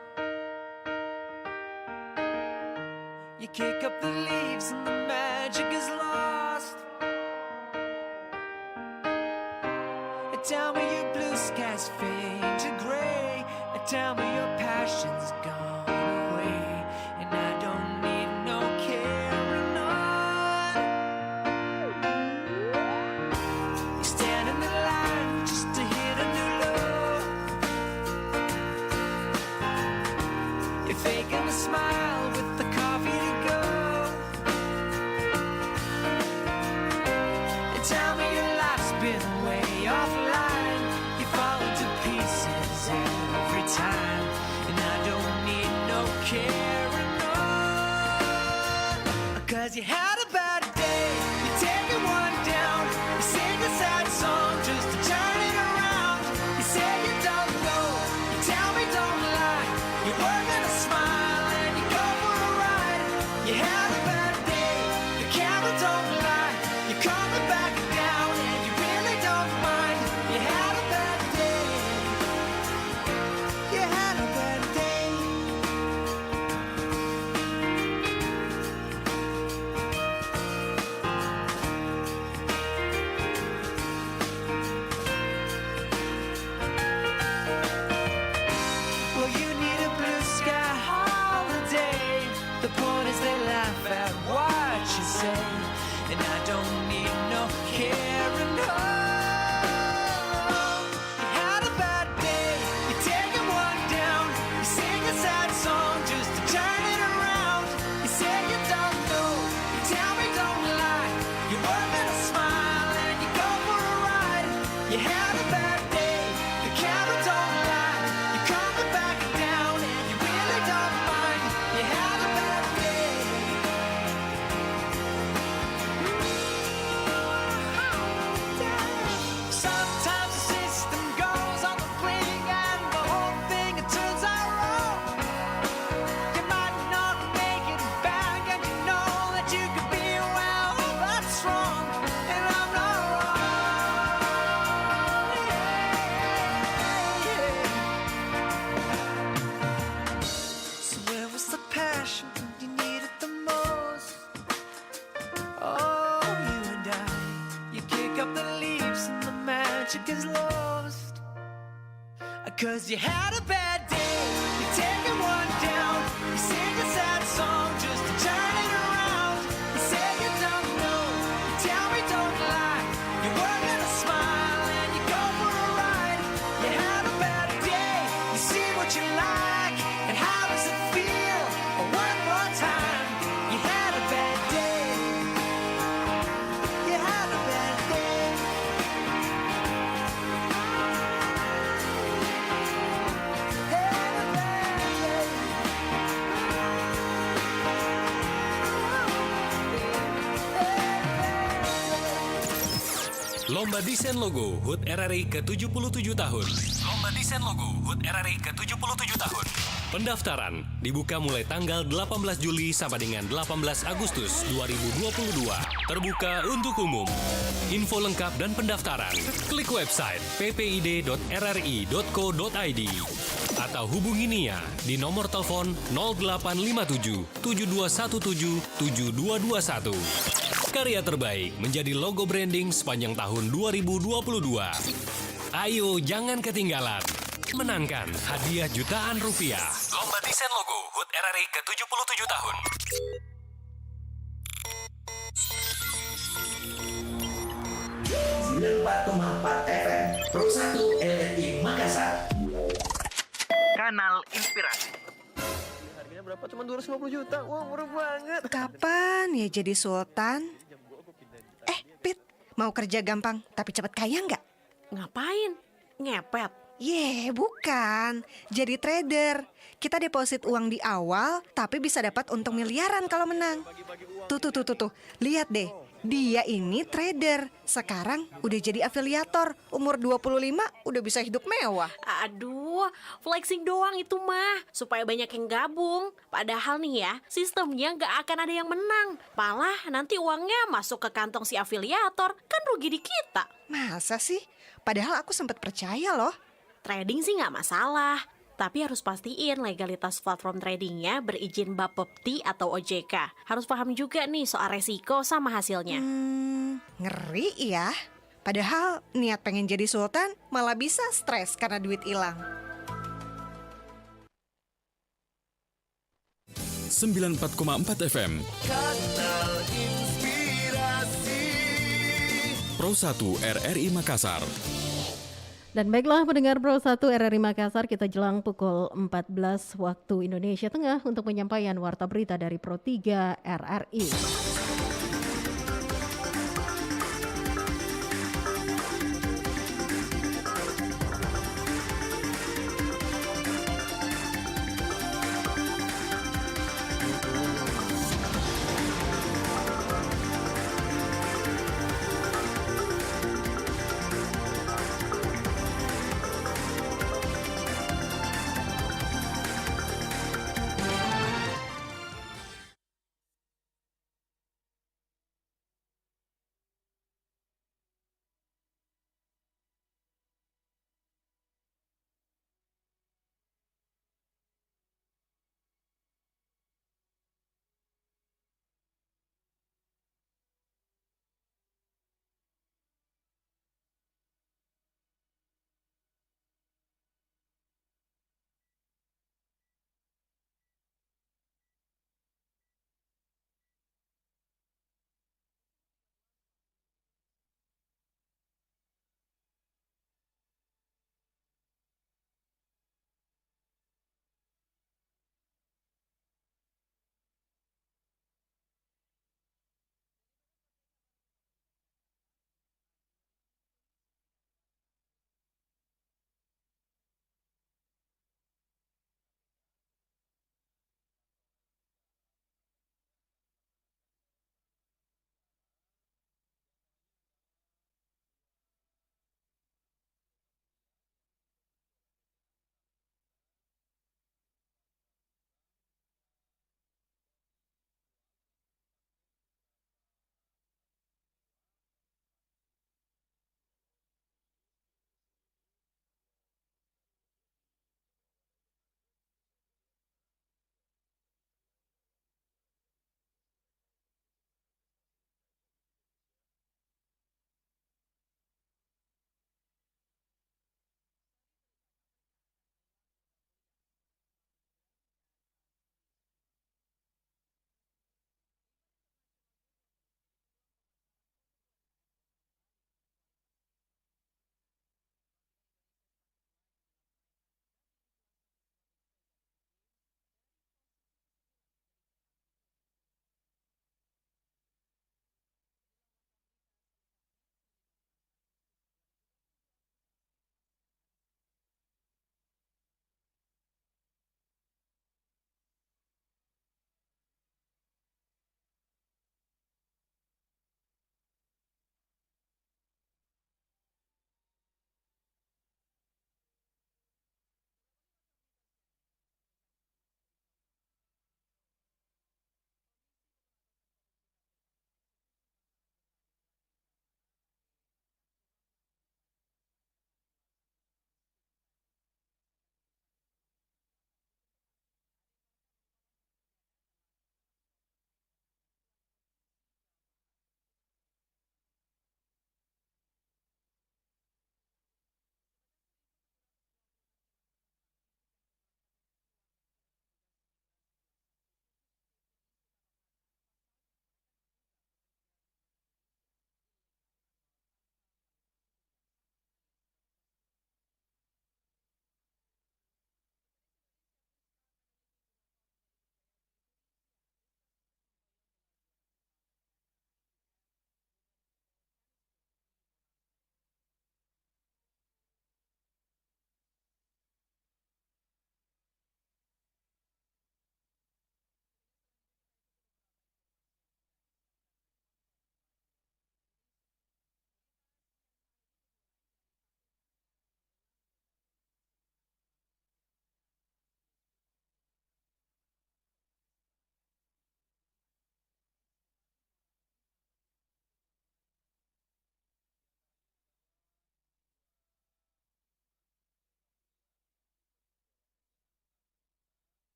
You kick up the leaves and the magic is lost. Tell me your blue skies fade to gray. Tell me your passion's gone away, and I don't need no carrying on. You stand in the line just to hit a new low. You're faking a smile with the coffee to go. And tell me your life's been way offline. You fall into pieces every time, and I don't need no carrying on. 'Cause you had a bad day, you're taking one down. You sing a sad song just to turn it around. You say you don't know, you tell me don't lie. You work on a smile and you go for a ride. You had a bad day, the camera don't lie. You calm it back down and you really don't mind. You had a bad day. You had a bad day. Well, you need a blue sky holiday. The point is they laugh at what you say, and I don't need no carrying on. You had a bad day, you're taking one down. You sing a sad song just to turn it around. You say you don't know, you tell me don't lie. You work at a smile and you go for a ride. You had a bad day, the camera don't lie. You calm it back down and you really don't mind. You had a bad day. Sometimes the system goes on the blink and the whole thing it turns out wrong. You might not make it back and you know that you could be well, that's wrong, and I'm not wrong. So where was the passion when you needed the most? Oh, you and I, you kick up the leaves and the magic is lost. 'Cause you had a bad day, you're taking one down. You sing a sad song just to turn it around. You say you don't know, you tell me don't lie. You work on a smile and you go for a ride. You had a bad day, you see what you like, and how does it feel? One more time, you had a bad day. You had a bad day. Lomba Desain Logo HUT RRI ke-77 tahun. Lomba Desain Logo HUT RRI ke-77 tahun. Pendaftaran dibuka mulai tanggal 18 Juli sampai dengan 18 Agustus 2022. Terbuka untuk umum. Info lengkap dan pendaftaran, klik website ppid.rri.co.id atau hubungi Nia di nomor telepon 0857 7217 7221. Karya terbaik menjadi logo branding sepanjang tahun 2022. Ayo jangan ketinggalan. Menangkan hadiah jutaan rupiah. Lomba desain logo HUT RRI ke-77 tahun. FM Pro 1 RRI Makassar. Kanal Inspirasi. Harganya berapa? Cuma 250 juta. Wah, murah banget. Kapan ya jadi sultan? Pit, mau kerja gampang tapi cepat kaya nggak? Ngapain? Ngepet? Bukan. Jadi trader. Kita deposit uang di awal, tapi bisa dapat untung miliaran kalau menang. Tuh. Lihat deh. Dia ini trader. Sekarang udah jadi afiliator. Umur 25 udah bisa hidup mewah. Aduh, flexing doang itu mah. Supaya banyak yang gabung. Padahal nih ya, sistemnya gak akan ada yang menang. Malah nanti uangnya masuk ke kantong si afiliator. Kan rugi di kita. Masa sih? Padahal aku sempat percaya loh. Trading sih gak masalah. Tapi harus pastiin legalitas platform tradingnya berizin Bapepti atau OJK. Harus paham juga nih soal resiko sama hasilnya. Ngeri ya. Padahal niat pengen jadi sultan malah bisa stres karena duit hilang. 94,4 FM Kanal Inspirasi. Pro 1 RRI Makassar. Dan baiklah pendengar Pro 1 RRI Makassar, kita jelang pukul 14 waktu Indonesia Tengah untuk penyampaian warta berita dari Pro 3 RRI.